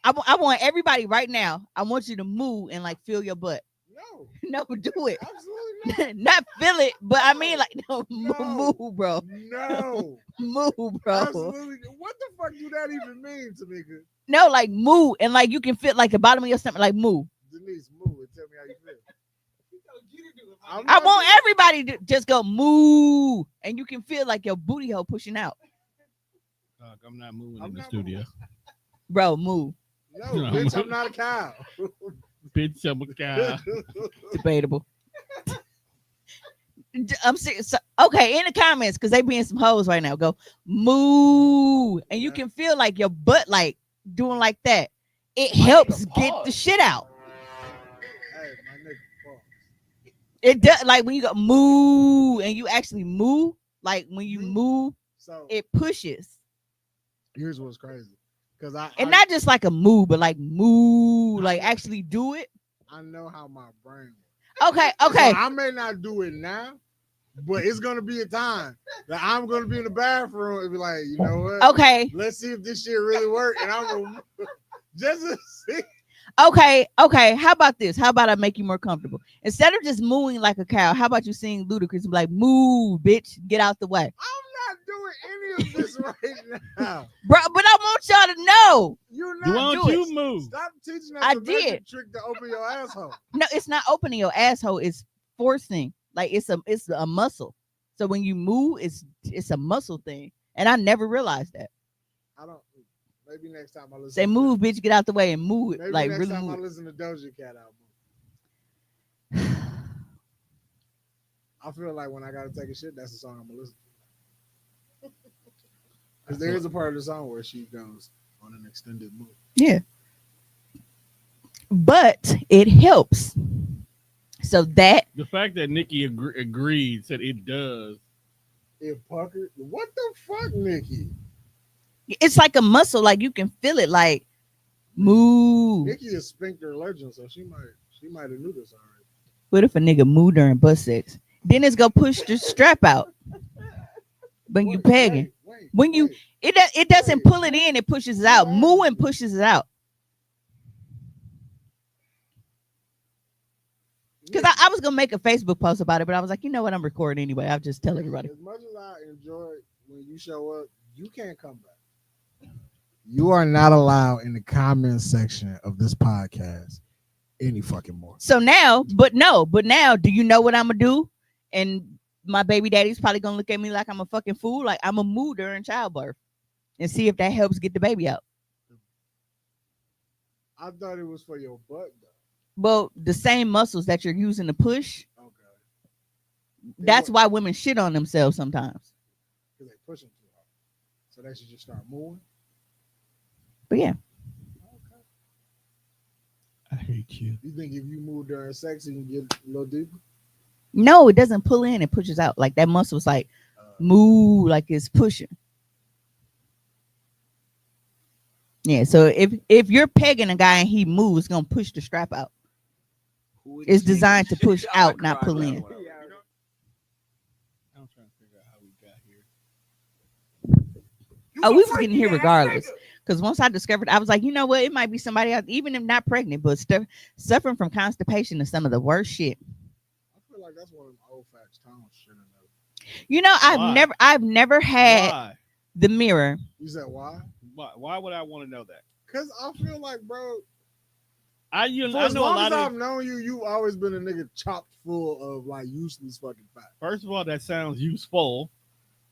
I want everybody right now. I want you to move and like feel your butt. No, No, do it. absolutely not. Not feel it, but I mean like no, No. move, bro. No, Move, bro. absolutely. What the fuck do that even mean, Tamika? No, like move, and like you can feel like the bottom of your stomach, like move. Denise, move and tell me how you feel. I'm I not want doing- everybody to just go move, and you can feel like your booty hole pushing out, I'm not moving I'm in the not studio. bro. Move. No, bitch, I'm not a cow. Bitch, I'm a guy. Debatable. I'm serious. So, okay, in the comments, because they being some hoes right now. Go moo, and you can feel like your butt like doing like that. It helps get the shit out. Hey, my nigga, pause. It does like when you go moo and you actually move. Like when you move, So it pushes, here's what's crazy, because and not just like a moo, but like moo, like actually do it. I know how my brain works. Okay, So okay. I may not do it now, But it's gonna be a time that I'm gonna be in the bathroom and be like, you know what? Okay. Let's see if this shit really work. And I'm gonna just to see. Okay. How about this? How about I make you more comfortable? Instead of just mooing like a cow, how about you sing Ludacris and be like, move, bitch, get out the way. I'm not doing any of this right now. Bro, but I want y'all to know. You're Why not don't do you it. move? Stop teaching us I a did. magic trick to open your asshole. No, it's not opening your asshole, it's forcing. Like it's a muscle. So when you move, it's a muscle thing. And I never realized that. I don't. Maybe next time I listen. Say move, bitch, get out the way and move it. Maybe Like next really time I move. listen to Doja Cat album. I feel like when I gotta take a shit, that's the song I'm gonna listen to. Because there is a part of the song where she goes on an extended move. Yeah. But it helps. So that The fact that Nikki agreed, said it does. If puckered, what the fuck, Nikki? it's like a muscle, like you can feel it, like move. Nikki is sphincter legend, so she might have knew this already. What if a nigga move during butt sex? Then it's gonna push the strap out. When you pegging. When you it doesn't pull it in, it pushes it out. Moving pushes it out. Because I was gonna make a Facebook post about it, but I was like, you know what, I'm recording anyway. I'll just tell everybody. As much as I enjoy when you show up, you can't come back. You are not allowed in the comments section of this podcast any fucking more. So now, but now, do you know what I'm gonna do? And my baby daddy's probably gonna look at me like I'm a fucking fool. Like I'm a move during childbirth and see if that helps get the baby out. I thought it was for your butt though. Well, the same muscles that you're using to push, Okay. that's why women shit on themselves sometimes. Because they pushing too hard. So they should just start moving. But yeah. Okay. I hate you. You think if you move during sex, you can get a little deeper? No, it doesn't pull in, it pushes out. Like that muscle's like move, like it's pushing. Yeah, so if you're pegging a guy and he moves, it's gonna push the strap out. It's designed to push out, not pull in. I'm trying to figure out how we got here. Oh, we was getting here regardless. Because once I discovered, I was like, you know what? It might be somebody else, even if not pregnant, but suffering from constipation is some of the worst shit. I feel like that's one of them old facts Tom should have known. You know, Why? I've never had Why? the mirror. You said why? Why would I want to know that? Because I feel like, bro, For I know as a long lot as I've of. known you, you've always been a nigga chopped full of like useless fucking facts. First of all, that sounds useful,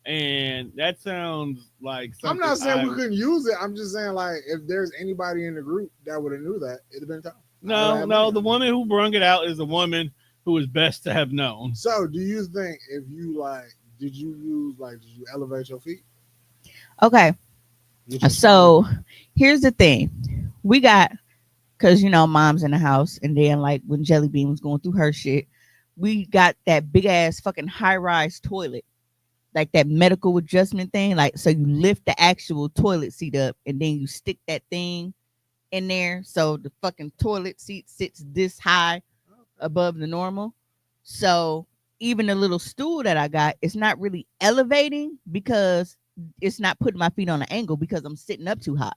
and that sounds like I'm something. not saying we couldn't use it. I'm just saying like if there's anybody in the group that would have knew that, it'd have been Tom. No. The woman who brung it out is a woman who is best to have known. So, do you think if you did you elevate your feet? Okay. So here's the thing. We got, because, mom's in the house. And then, like, when Jelly Bean was going through her shit, we got that big ass fucking high rise toilet. Like that medical adjustment thing. Like, so you lift the actual toilet seat up and then you stick that thing in there. So the fucking toilet seat sits this high above the normal. So even the little stool that I got, it's not really elevating because it's not putting my feet on an angle because I'm sitting up too high.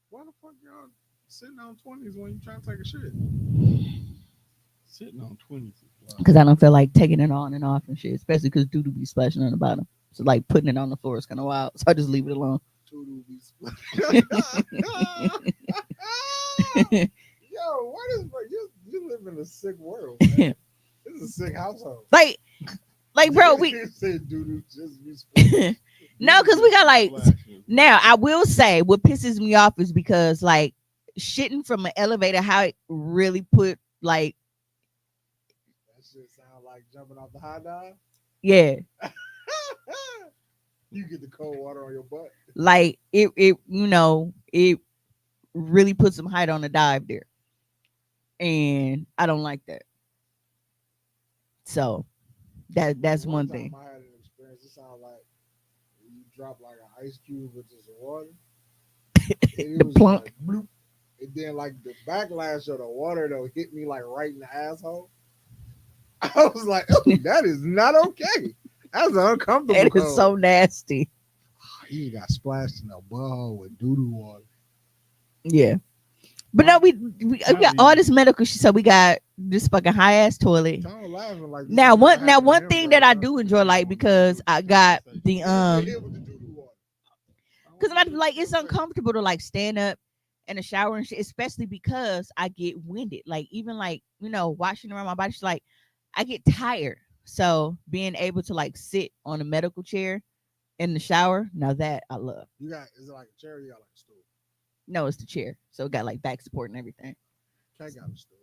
Why the fuck y'all sitting on 20s when you trying to take a shit? Sitting on 20s. Because I don't feel like taking it on and off and shit, especially because doo-doo be splashing on the bottom. So like putting it on the floor is kind of wild. So I just leave it alone. Yo, what is you live in a sick world, man. This is a sick household. Like bro, we said doo-doo just be no, because we got like now. I will say what pisses me off is because like shitting from an elevator, how it really put like that shit sound like jumping off the high dive. Yeah. You get the cold water on your butt. Like it really put some height on the dive there. And I don't like that. So that's one thing. I had an experience. It sounded like you drop like an ice cube into some water. And it was plunk. like bloop. And then like the backlash of the water though hit me like right in the asshole. I was like, oh, that is not okay. That's uncomfortable That is cold. so nasty. He got splashed in a butthole with doo doo water. Yeah. But no, we got all this medical shit. So we got this fucking high ass toilet. Tom laughing like this Now ain't never happened to one him, thing bro. that I do enjoy, like, because I got the He was hit with the doo doo water. because I like it's uncomfortable to like stand up in the shower and shit, especially because I get winded. Like even like washing around my body, she's like I get tired. So being able to like sit on a medical chair in the shower, now that I love. You got is it like a chair? Or you got like a stool. No, it's the chair, so it got like back support and everything. Cat got a stool.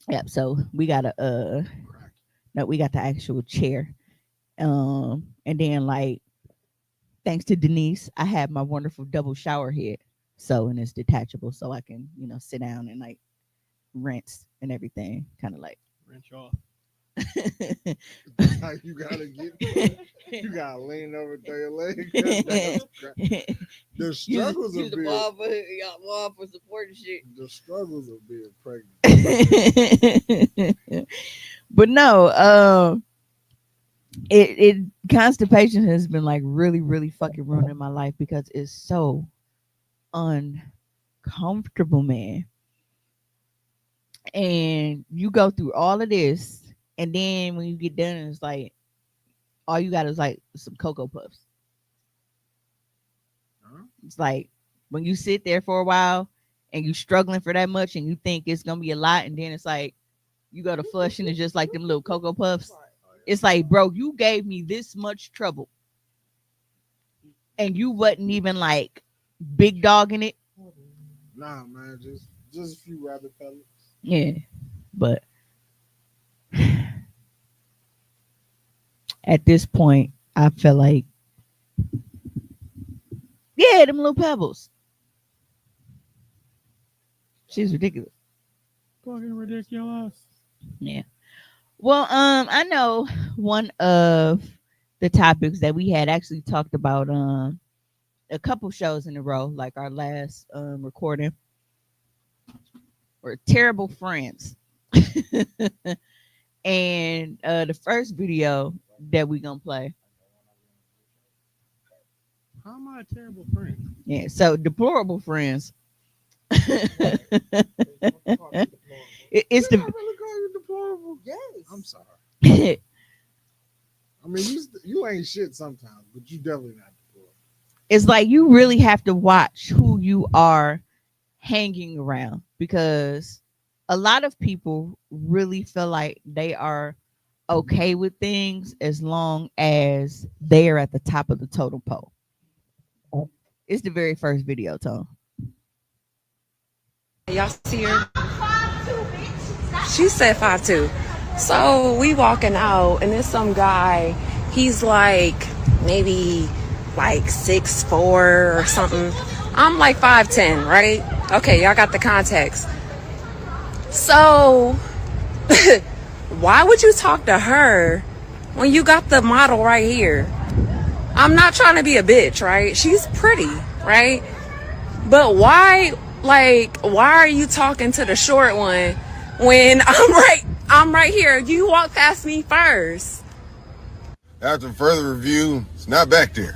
Yep. So we got a Crack. no, we got the actual chair. And then like thanks to Denise, I have my wonderful double shower head. So and it's detachable, so I can sit down and like rinse and everything, kind of like. Wrench off. That's how you gotta get. You gotta lean over, throw your leg. That's crack. The struggles of being. Wall for support and shit. The struggles of being pregnant. But no, it constipation has been like really, really fucking ruining my life because it's so uncomfortable, man. And you go through all of this, and then when you get done, it's like all you got is like some Cocoa Puffs. Huh? It's like when you sit there for a while and you struggling for that much, and you think it's gonna be a lot, and then it's like you go to flush and it's just like them little Cocoa Puffs. It's like, bro, you gave me this much trouble, and you wasn't even like big dogging it. Nah, man, just a few rabbit pellets. Yeah, but at this point, I feel like, yeah, them little pebbles. She's ridiculous. Fucking ridiculous. Yeah. Well, I know one of the topics that we had actually talked about a couple shows in a row, like our last recording, were terrible friends. And the first video that we gonna play. How am I a terrible friend? Yeah, so deplorable friends. It's Did the I really call you deplorable? Yes. I'm sorry. I mean, you ain't shit sometimes, but you definitely not deplorable. it's like you really have to watch who you are hanging around, because a lot of people really feel like they are okay with things as long as they are at the top of the totem pole. It's the very first video, Tom. Y'all see her? She said 5'2". So we walking out, and there's some guy. He's like maybe like 6'4" or something. I'm like 5'10", right? Okay, y'all got the context. So why would you talk to her when you got the model right here? I'm not trying to be a bitch, right? She's pretty, right? But why are you talking to the short one when I'm right here? You walk past me first. After further review, it's not back there.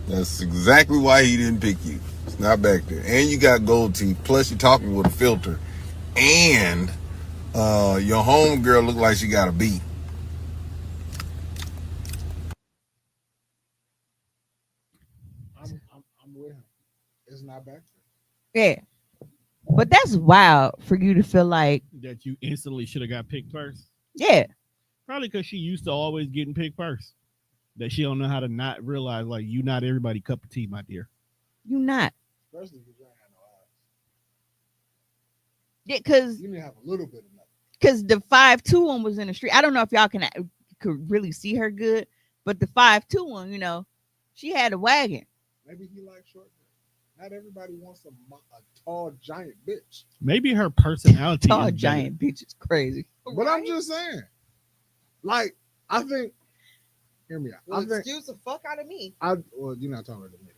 That's exactly why he didn't pick you. It's not back there. And you got gold teeth, plus you're talking with a filter. And your homegirl look like she got a beat. I'm with him. It's not back Yeah. But that's wild for you to feel like, That you instantly should have got picked first. yeah, Probably because she used to always getting picked first. That she don't know how to not realize, like, you not everybody cup of tea, my dear. you not. there. Especially because you ain't had no eyes. Yeah, because You need to have a little bit of nothing. the 5'2" one was in the street. I don't know if y'all could really see her good, but the 5'2" one, she had a wagon. Maybe he likes short girls. Not everybody wants a tall giant bitch. Maybe her personality Tall is giant bitch is crazy. But I'm just saying. Like, I think. Hear me out. Well, I think. excuse the fuck out of me. Well, you're not taller than me.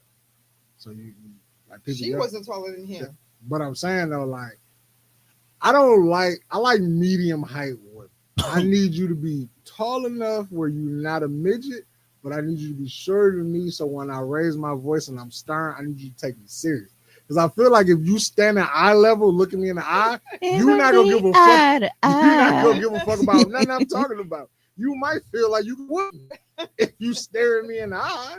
So you like people. She wasn't taller than him. But I'm saying though, like, I like medium height with I need you to be tall enough where you're not a midget, but I need you to be shorter than me. So when I raise my voice and I'm stern, I need you to take me serious. Because I feel like if you stand at eye level, looking me in the eye, you're not gonna give a fuck. eye to You're not gonna eye. give a fuck about nothing I'm talking about. You might feel like you can whoop me if you stare at me in the eye.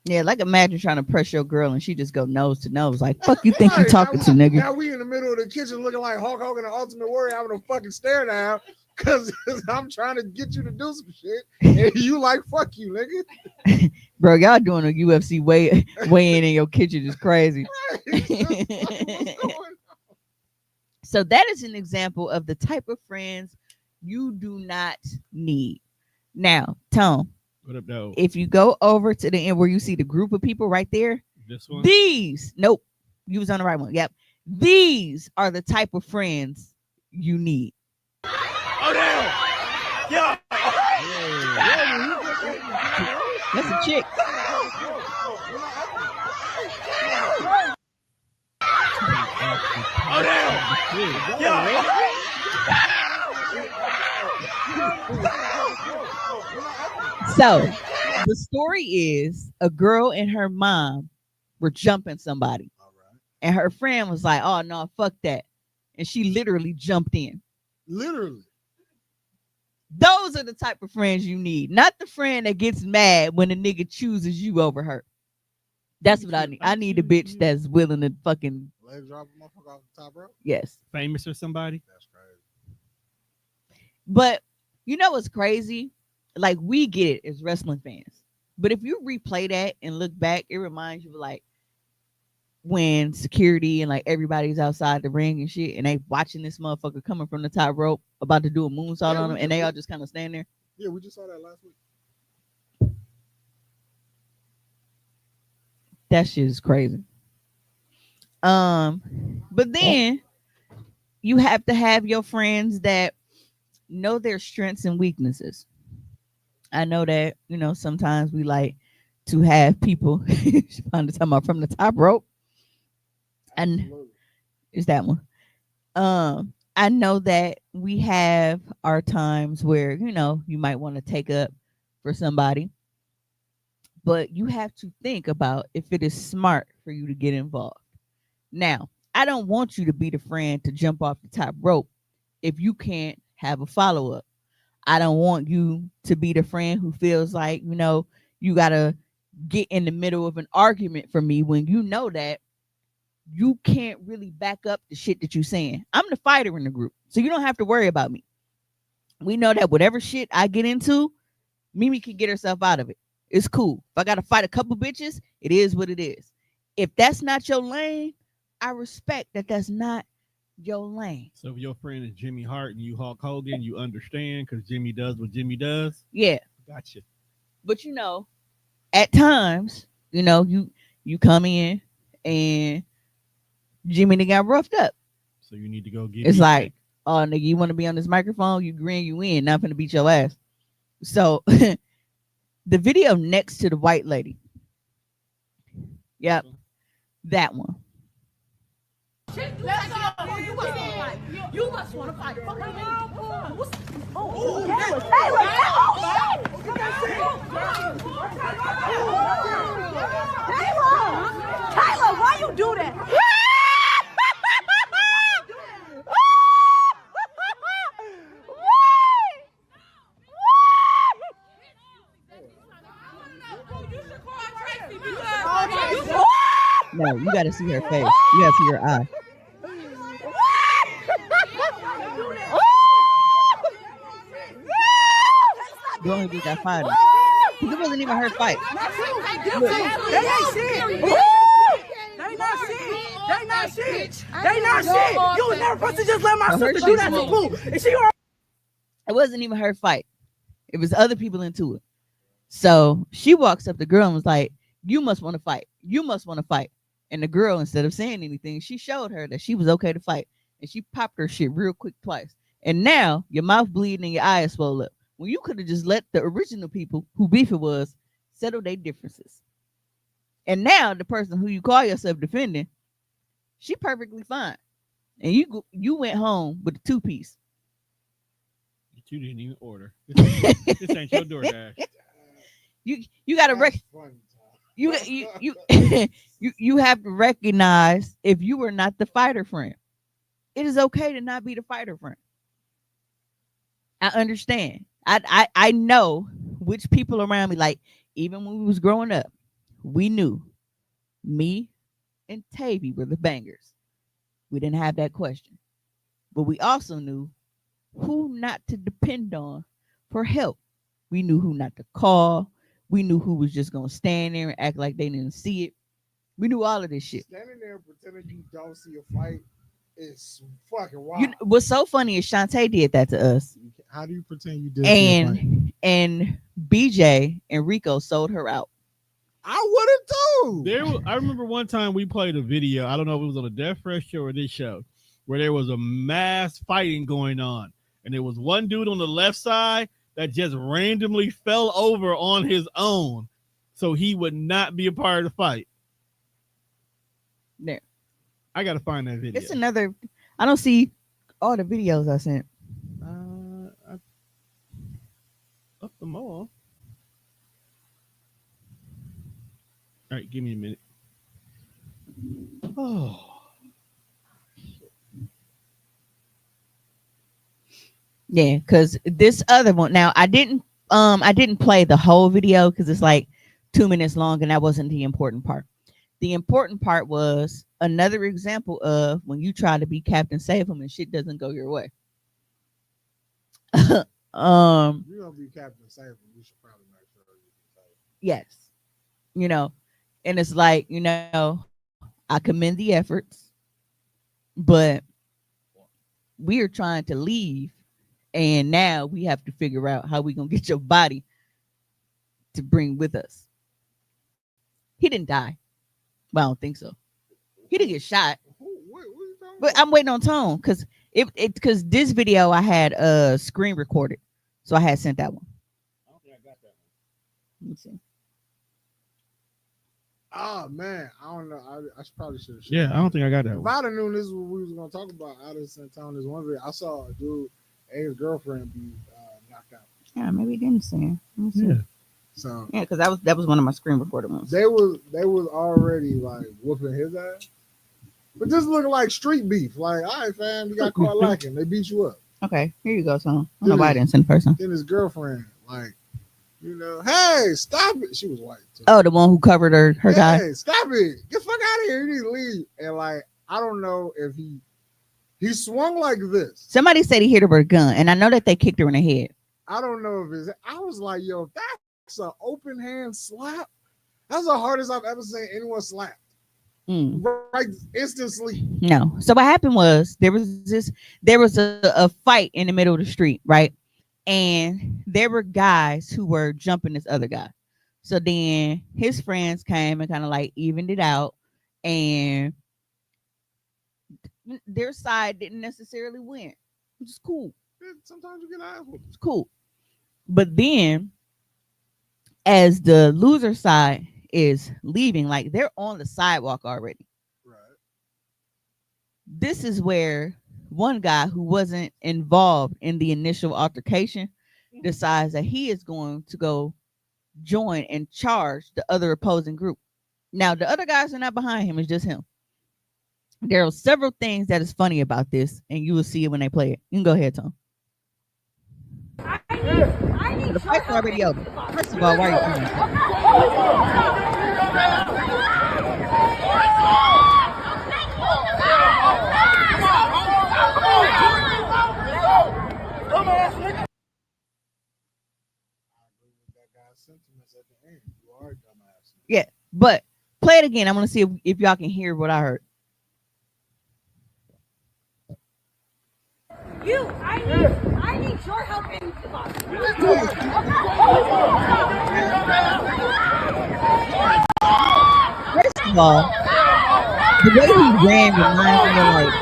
Yeah, like imagine trying to press your girl and she just go nose to nose. Like, fuck you think you Right, talking to, nigga? now we in the middle of the kitchen looking like Hulk Hogan and Ultimate Warrior having a fucking stare down because I'm trying to get you to do some shit and you like fuck you, nigga. Bro, y'all doing a UFC weigh in your kitchen is crazy. What's going on? So that is an example of the type of friends you do not need. Now, Tom, What up, though? if you go over to the end where you see the group of people right there, This one? nope, you was on the right one. Yep. These are the type of friends you need. Oh, damn. Yeah. That's a chick. Oh, damn. Yeah. So the story is a girl and her mom were jumping somebody. All right. And her friend was like, oh no, fuck that. And she literally jumped in. Literally. Those are the type of friends you need, not the friend that gets mad when a nigga chooses you over her. That's what I need. I need a bitch that's willing to fucking Leg drop a motherfucker off the top rope. yes. Famous or somebody? That's crazy. But you know what's crazy? Like we get it as wrestling fans. But if you replay that and look back, it reminds you of like when security and like everybody's outside the ring and shit, and they watching this motherfucker coming from the top rope about to do a moonsault Yeah, on we him, and just- they all just kind of stand there. Yeah, we just saw that last week. That shit is crazy. But then you have to have your friends that know their strengths and weaknesses. I know that, you know, sometimes we like to have people on the talking about from the top rope. And Absolutely. is that one. I know that we have our times where, you know, you might want to take up for somebody, but you have to think about if it is smart for you to get involved. Now, I don't want you to be the friend to jump off the top rope if you can't have a follow up. I don't want you to be the friend who feels like, you know, you got to get in the middle of an argument for me when you know that you can't really back up the shit that you're saying. I'm the fighter in the group, so you don't have to worry about me. We know that whatever shit I get into, Mimi can get herself out of it. It's cool. If I got to fight a couple bitches, it is what it is. If that's not your lane, I respect that that's not your lane. So if your friend is Jimmy Hart and you Hulk Hogan, you understand because Jimmy does what Jimmy does. Yeah. Gotcha. But you know, at times, you know, you come in and Jimmy done got roughed up. So you need to go get. It's like, oh nigga, you want to be on this microphone? You grin, you in. Not gonna beat your ass. So the video next to the white lady. Yep, that one. Let's go. You must want to fight. Oh, Taylor. Taylor, why you do that? No, you gotta see her face. You gotta see her eye. You only did that fighting. It wasn't even her fight. They ain't shit. They not shit. They not shit. They not shit. You was never supposed to just let my Her sister do that to shit Pooh. And she It wasn't even her fight. It was other people into it. So she walks up to the girl and was like, you must want to fight. You must want to fight. And the girl, instead of saying anything, she showed her that she was okay to fight. And she popped her shit real quick twice. And now your mouth bleeding and your eyes swell up. When you could have just let the original people who beef it was settle their differences. And now the person who you call yourself defending, she perfectly fine. And you went home with a 2-piece. you didn't even order. This ain't your DoorDash. You got to That's funny, Tom. you have to recognize if you were not the fighter friend. It is okay to not be the fighter friend. I understand. I know which people around me, like even when we was growing up, we knew me and Tavy were the bangers. We didn't have that question. But we also knew who not to depend on for help. We knew who not to call. We knew who was just gonna stand there and act like they didn't see it. We knew all of this shit. Standing there pretending you don't see a fight is fucking wild. What's so funny is Shantae did that to us, How do you pretend you did see a fight? and BJ and Rico sold her out. I would have too. I remember one time we played a video. I don't know if it was on a Death Fresh show or this show, where there was a mass fighting going on, and there was one dude on the left side that just randomly fell over on his own, so he would not be a part of the fight. There, I gotta find that video. it's another. I don't see all the videos I sent. Up the mall. All right, give me a minute. Oh. Yeah, because this other one. Now I didn't play the whole video because it's like 2 minutes long, and that wasn't the important part. The important part was another example of when you try to be Captain Save 'em and shit doesn't go your way. You're gonna be Captain Safe. You should probably make sure you can save. Yes, and it's like, I commend the efforts, but we are trying to leave, and now we have to figure out how we gonna get your body to bring with us. He didn't die. Well, I don't think so. He didn't get shot. What you talking But about? I'm waiting on Tone because because this video I had screen recorded, so I had sent that one. I don't think I got that one. Let me see. Oh man, I don't know. I probably should have. Yeah, I don't think I got that If one. I'd have known this is what we was gonna talk about, I'd have sent Tom this one video. I saw a dude and his girlfriend be knocked out. Yeah, maybe he didn't see it. Let me see. Yeah. So Yeah, because that was one of my screen recorded ones. they was already like whooping his ass, but this looking like street beef. Like, all right, fam, you got caught lacking. They beat you up. Okay, here you go, Tone. I don't know why I didn't send the first one. Then his girlfriend, like, hey, stop it. She was white too. Oh, the one who covered her guy. Hey, stop it. Get the fuck out of here. You need to leave. And like, I don't know if he swung like this. Somebody said he hit her with a gun, and I know that they kicked her in the head. I don't know if it's. I was like, yo, if that's an open hand slap, that's the hardest I've ever seen anyone slap. Right, instant sleep. No. So what happened was there was a fight in the middle of the street, right? And there were guys who were jumping this other guy. So then his friends came and kind of like evened it out, and their side didn't necessarily win, which is cool. Sometimes you get eyes with It's cool. But then as the loser side is leaving, like they're on the sidewalk already. Right. This is where one guy who wasn't involved in the initial altercation decides that he is going to go join and charge the other opposing group. Now, the other guys are not behind him, it's just him. There are several things that is funny about this, and you will see it when they play it. You can go ahead, Tom. The fight's already over. First of all, why are you doing that? that guy's sentiments at the end. You are a dumbass. Yeah, but play it again. I want to see if y'all can hear what I heard. I need your help in First of all, the way he ran reminds me of like,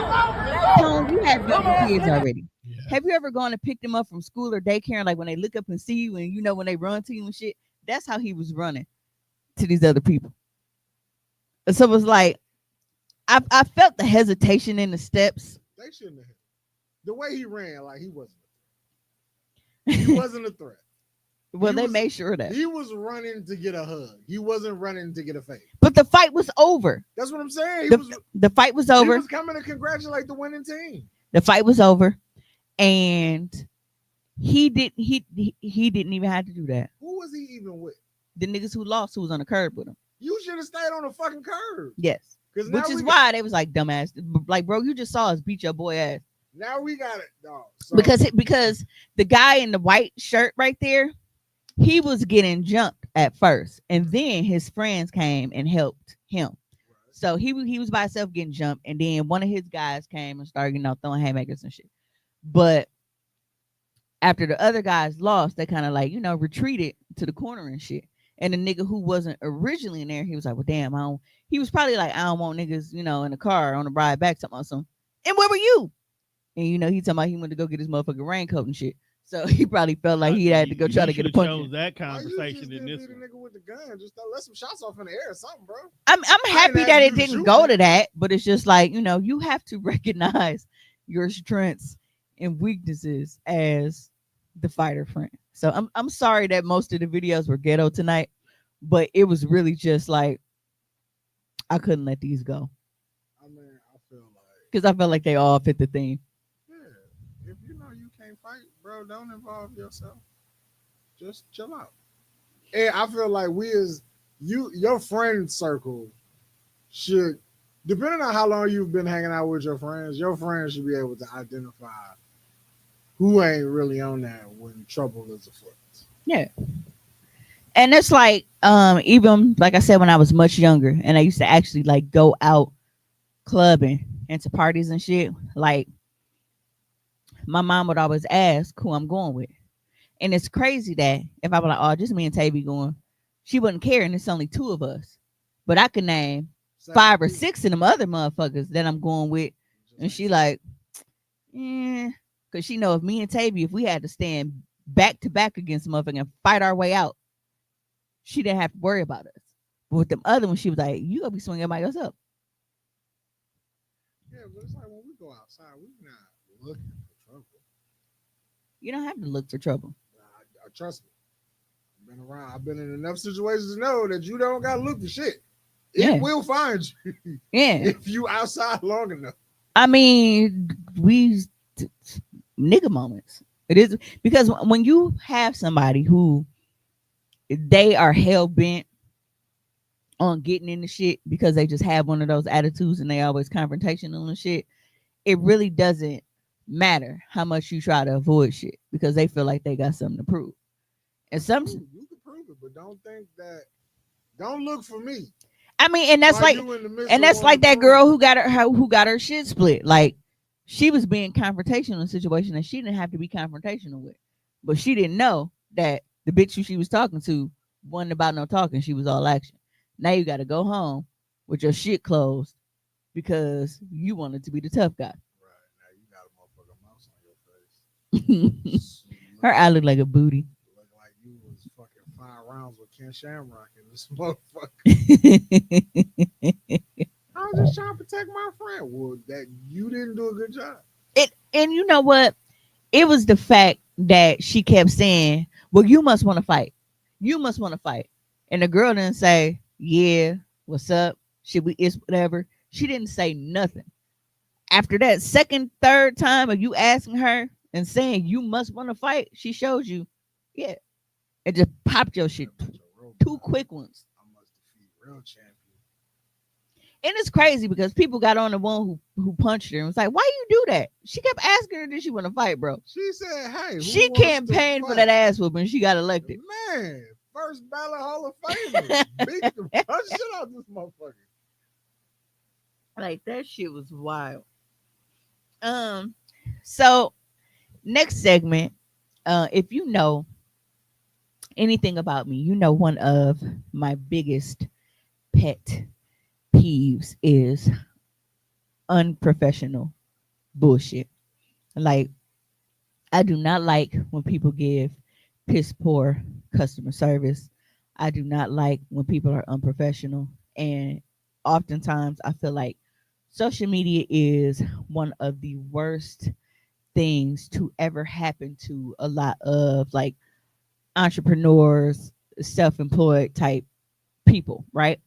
Tone, you have young kids already. Yeah. Have you ever gone to pick them up from school or daycare, and like when they look up and see you, and when they run to you and shit? That's how he was running to these other people. So it was like, I felt the hesitation in the steps. They shouldn't have hit him. The way he ran, like he wasn't. He wasn't a threat. Well, He they was made sure of that. he was running to get a hug. He wasn't running to get a fade. But the fight was over. That's what I'm saying. The fight was He over. was coming to congratulate the winning team. The fight was over, and he didn't even have to do that. Who was he even with? The niggas who lost, who was on the curb with him. You should have stayed on the fucking curb. Yes, Because which is why they was like, dumbass. Like, bro, you just saw us beat your boy ass. Now we got it, dog. So, Because the guy in the white shirt right there, he was getting jumped at first, and then his friends came and helped him. So he was by himself getting jumped, and then one of his guys came and started, throwing haymakers and shit. But after the other guys lost, they kind of like, retreated to the corner and shit. And the nigga who wasn't originally in there, he was like, well, damn, I don't. He was probably like, I don't want niggas, in the car on the ride back, something or something. And where were you? And he talking about he went to go get his motherfucking raincoat and shit. So he probably felt like he had to go try to get a punch. Chose that why you conversation just in didn't this leave the one. nigga with the gun? Just let some shots off in the air or something, bro. I'm happy ain't that asked it you to didn't shoot go me. to that, but it's just like, you have to recognize your strengths and weaknesses as the fighter friend. So I'm sorry that most of the videos were ghetto tonight, but it was really just like I couldn't let these go I mean, I feel like, because I felt like they all fit the theme. yeah, if you know you can't fight, bro, don't involve yourself. Just chill out. And I feel like your friend circle should, depending on how long you've been hanging out with your friends should be able to identify who ain't really on that when trouble is afoot. Yeah. And it's like, even like I said, when I was much younger and I used to actually like go out clubbing and to parties and shit, like my mom would always ask who I'm going with. And it's crazy that if I was like, oh, just me and Tavy going, she wouldn't care. And it's only two of us. But I could name 5 or 6 of them other motherfuckers that I'm going with. And she like, because she know if me and Tavy, if we had to stand back to back against motherfucker and fight our way out, she didn't have to worry about us. But with them other ones, she was like, you gonna be swinging by yourself. Yeah, but it's like when we go outside, we're not looking for trouble. You don't have to look for trouble. Trust me. I've been in enough situations to know that you don't gotta look for shit. Yeah. It will find you Yeah. if you outside long enough. I mean, nigga moments. It is because when you have somebody who they are hell bent on getting into shit because they just have one of those attitudes and they always confrontational and shit, it really doesn't matter how much you try to avoid shit because they feel like they got something to prove. And some, you can prove it, but don't think that. Don't look for me. I mean, and that's While like, you in the midst and of that's like wanting to that prove girl it. who got her shit split. Like she was being confrontational in a situation that she didn't have to be confrontational with, but she didn't know that the bitch who she was talking to wasn't about no talking. She was all action. Now you got to go home with your shit closed because you wanted to be the tough guy. Right now, you got a motherfucking mouse on your face. Her eye looked like a booty. Look like you was fucking 5 rounds with Ken Shamrock in this motherfucker. I was just trying to protect my friend. Well, that you didn't do a good job. And you know what? It was the fact that she kept saying, well, you must want to fight. You must want to fight. And the girl didn't say, yeah, what's up? Should we, it's whatever. She didn't say nothing. After that second, third time of you asking her and saying you must want to fight, she shows you, yeah. It just popped your shit. Two quick ones. I must defeat real champion. And it's crazy because people got on the one who punched her and was like, why you do that? She kept asking her, did she want to fight, bro? She said, hey, who She wants to campaigned for fight? that ass whooping. She got elected. Man, first ballot Hall of Famer. Big punch shit out this motherfucker. Like that shit was wild. So next segment, if you know anything about me, you know one of my biggest pet peeves is unprofessional bullshit. Like I do not like when people give piss poor customer service. I do not like when people are unprofessional. And oftentimes I feel like social media is one of the worst things to ever happen to a lot of like entrepreneurs, self-employed type people, right?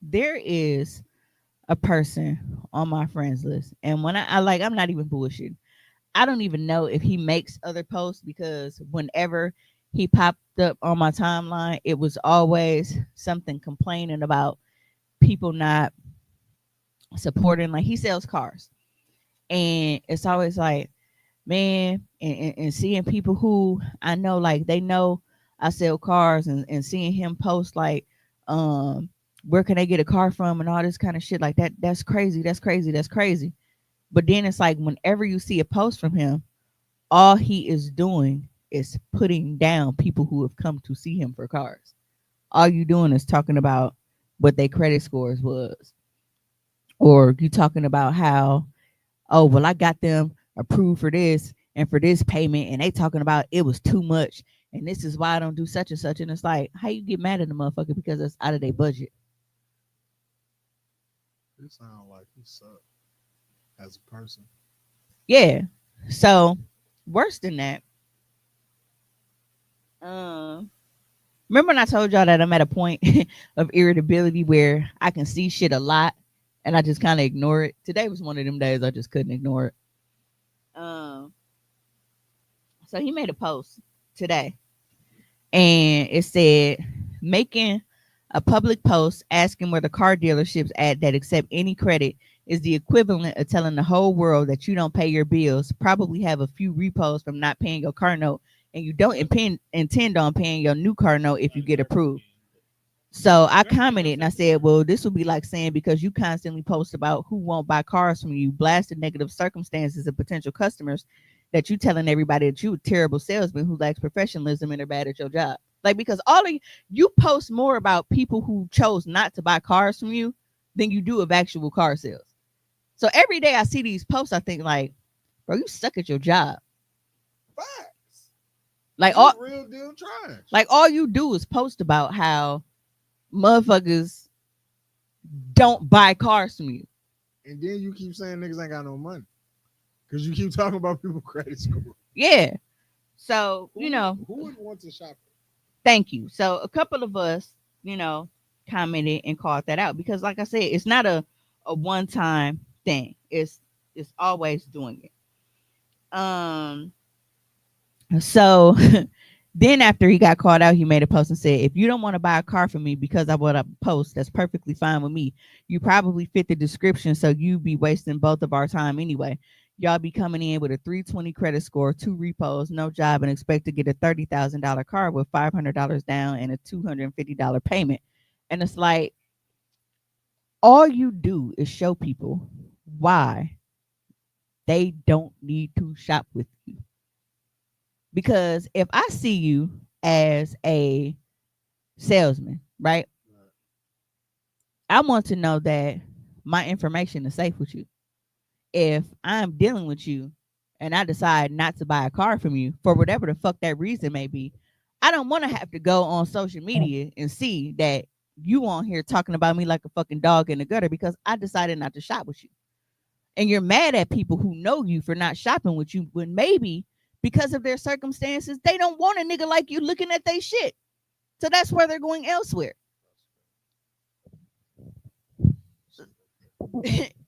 There is a person on my friends list, and when I like, I'm not even bullshitting. I don't even know if he makes other posts because whenever he popped up on my timeline, it was always something complaining about people not supporting. Like he sells cars, and it's always like, man, and seeing people who I know, like they know I sell cars, and seeing him post like, um, where can they get a car from and all this kind of shit like that. That's crazy. That's crazy. That's crazy. But then it's like whenever you see a post from him, all he is doing is putting down people who have come to see him for cars. All you doing is talking about what their credit scores was, or you talking about how, oh well, I got them approved for this and for this payment, and they talking about it was too much, and this is why I don't do such and such. And it's like, how you get mad at the motherfucker because it's out of their budget? It sounds like he sucked as a person. Yeah. So worse than that, um, remember when I told y'all that I'm at a point of irritability where I can see shit a lot and I just kind of ignore it. Today was one of them days I just couldn't ignore it. Um, so he made a post today, and it said, making a public post asking where the car dealerships at that accept any credit is the equivalent of telling the whole world that you don't pay your bills, probably have a few repos from not paying your car note, and you don't intend on paying your new car note if you get approved. So I commented and I said, well, this would be like saying because you constantly post about who won't buy cars from you, blasted negative circumstances of potential customers, that you telling everybody that you a terrible salesman who lacks professionalism and are bad at your job. Like, because all of you post more about people who chose not to buy cars from you than you do of actual car sales. So every day I see these posts, I think like, bro, you suck at your job. Facts. Like You all real deal trash. like all you do is post about how motherfuckers don't buy cars from you. And then you keep saying niggas ain't got no money. Because you keep talking about people credit score. Yeah. So, Who, who would want to shop? thank you. So a couple of us, commented and called that out because like I said, it's not a one time thing. It's always doing it. So then after he got called out, he made a post and said, if you don't want to buy a car from me because I bought a post, that's perfectly fine with me. You probably fit the description, so you be wasting both of our time anyway. Y'all be coming in with a 320 credit score, 2 repos, no job, and expect to get a $30,000 car with $500 down and a $250 payment. And it's like, all you do is show people why they don't need to shop with you. Because if I see you as a salesman, right? I want to know that my information is safe with you. If I'm dealing with you and I decide not to buy a car from you for whatever the fuck that reason may be, I don't want to have to go on social media and see that you on here talking about me like a fucking dog in the gutter because I decided not to shop with you. And you're mad at people who know you for not shopping with you when maybe because of their circumstances, they don't want a nigga like you looking at their shit. So that's where they're going elsewhere.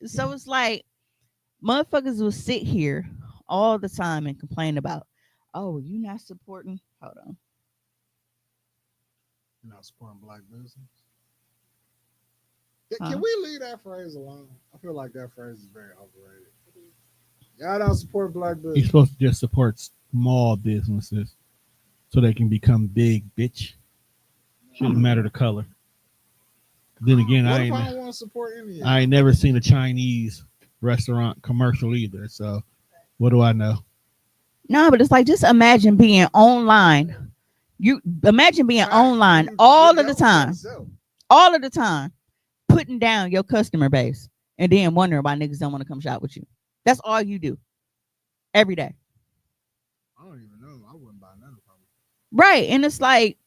So it's like motherfuckers will sit here all the time and complain about, oh, you not supporting. Hold on. You're not supporting black business. Huh? Can we leave that phrase alone? I feel like that phrase is very overrated. Y'all don't support black You're business. supposed to just support small businesses so they can become big, bitch. Shouldn't matter the color. Then again, What if I don't want to support any of it? I ain't never seen a Chinese restaurant commercial either. So what do I know? No, but it's like just imagine being online. You imagine being online all of the time, putting down your customer base, and then wondering why niggas don't want to come shop with you. That's all you do every day. I don't even know. I wouldn't buy nothing from it. Right. And it's like,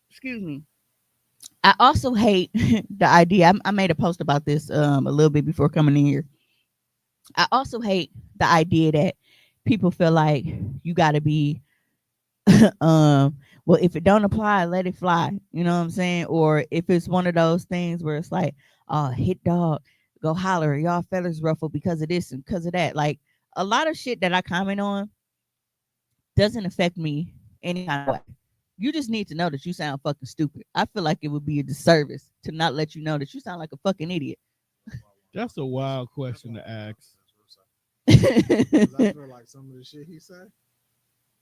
excuse me. I also hate the idea. I made a post about this a little bit before coming in here. I also hate the idea that people feel like you got to be well, if it don't apply, let it fly. You know what I'm saying? Or if it's one of those things where it's like, hit dog, go holler, y'all feathers ruffle because of this and because of that. Like a lot of shit that I comment on doesn't affect me any kind of way. You just need to know that you sound fucking stupid. I feel like it would be a disservice to not let you know that you sound like a fucking idiot. That's a wild question to ask. Because I feel like some of the shit he said,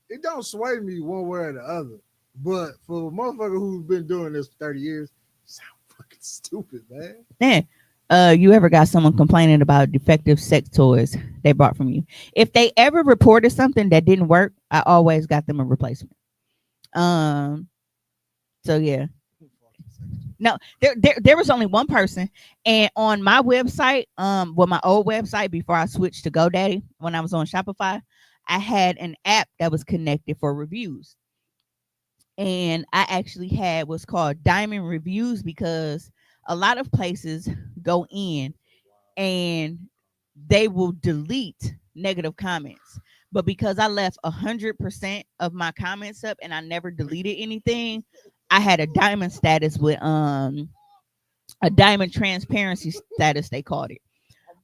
it don't sway me one way or the other. But for a motherfucker who's been doing this for 30 years, you sound fucking stupid, man. Man, you ever got someone complaining about defective sex toys they bought from you? If they ever reported something that didn't work, I always got them a replacement. Um, so yeah. No, there was only one person, and on my website, well, my old website before I switched to GoDaddy when I was on Shopify, I had an app that was connected for reviews, and I actually had what's called diamond reviews because a lot of places go in and they will delete negative comments. But because I left 100% of my comments up and I never deleted anything, I had a diamond status with a diamond transparency status they called it.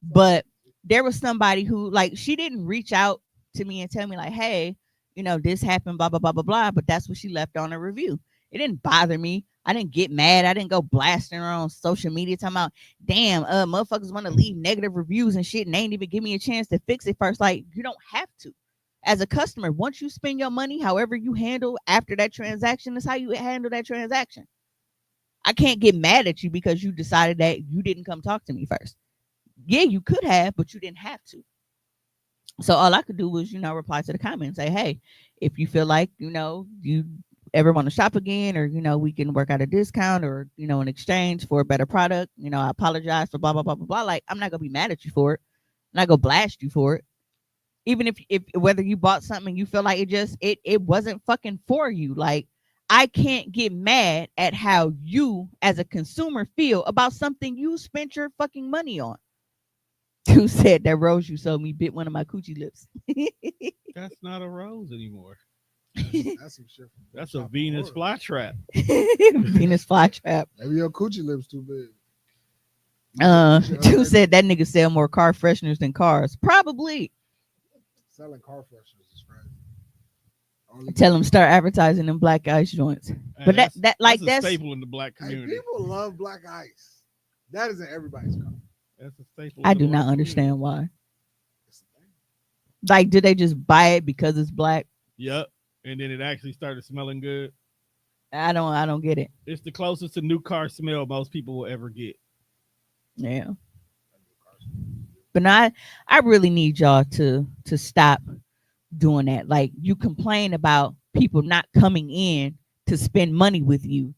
But there was somebody who like she didn't reach out to me and tell me like, hey, this happened, blah blah blah blah blah. But that's what she left on a review. It didn't bother me. I didn't get mad. I didn't go blasting her on social media talking about, damn, motherfuckers want to leave negative reviews and shit and they ain't even give me a chance to fix it first. Like, you don't have to. As a customer, once you spend your money, however you handle after that transaction is how you handle that transaction. I can't get mad at you because you decided that you didn't come talk to me first. Yeah, you could have, but you didn't have to. So all I could do was, reply to the comment and say, hey, if you feel like, you ever want to shop again, or, we can work out a discount or, an exchange for a better product, I apologize for blah, blah, blah, blah, blah. Like, I'm not going to be mad at you for it. I'm not going to blast you for it. Even if whether you bought something and you feel like it wasn't fucking for you. Like, I can't get mad at how you as a consumer feel about something you spent your fucking money on. Who said that rose you sold me bit one of my coochie lips? That's not a rose anymore. That's some shit. That's a Venus flytrap. Venus flytrap. Maybe your coochie lips too big. Who said that nigga sell more car fresheners than cars? Probably. Selling car fresheners is crazy. Tell them start advertising them black ice joints. Hey, But that's a staple in the black community. Hey, people love black ice. That isn't everybody's car. That's a staple. I do not understand why. Like, do they just buy it because it's black? Yep. And then it actually started smelling good. I don't get it. It's the closest to new car smell most people will ever get. Yeah. But I really need y'all to stop doing that. Like, you complain about people not coming in to spend money with you,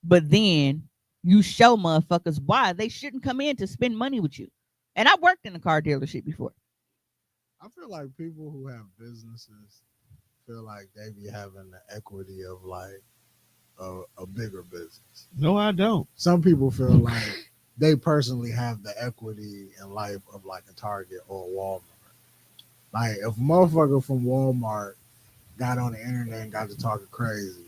but then you show motherfuckers why they shouldn't come in to spend money with you. And I worked in a car dealership before. I feel like people who have businesses feel like they be having the equity of like a bigger business. No, I don't. Some people feel like they personally have the equity in life of like a Target or a Walmart. Like, if a motherfucker from Walmart got on the internet and got to talking crazy,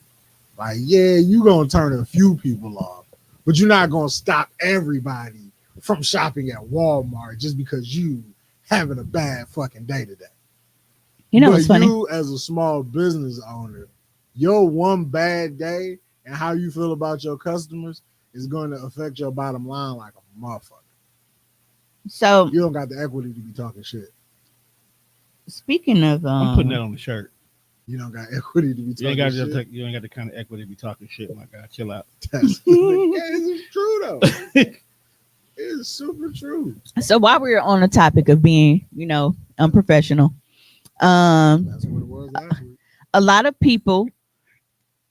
like, yeah, you gonna turn a few people off, but you're not gonna stop everybody from shopping at Walmart just because you having a bad fucking day today. What's funny? You as a small business owner, your one bad day and how you feel about your customers is going to affect your bottom line like a motherfucker. So you don't got the equity to be talking shit. Speaking of, I'm putting that on the shirt. You don't got equity to be talking shit. You ain't got the kind of equity to be talking shit, my guy. Chill out. It's true though. It's super true. So while we're on the topic of being, unprofessional, that's what it was last week. A lot of people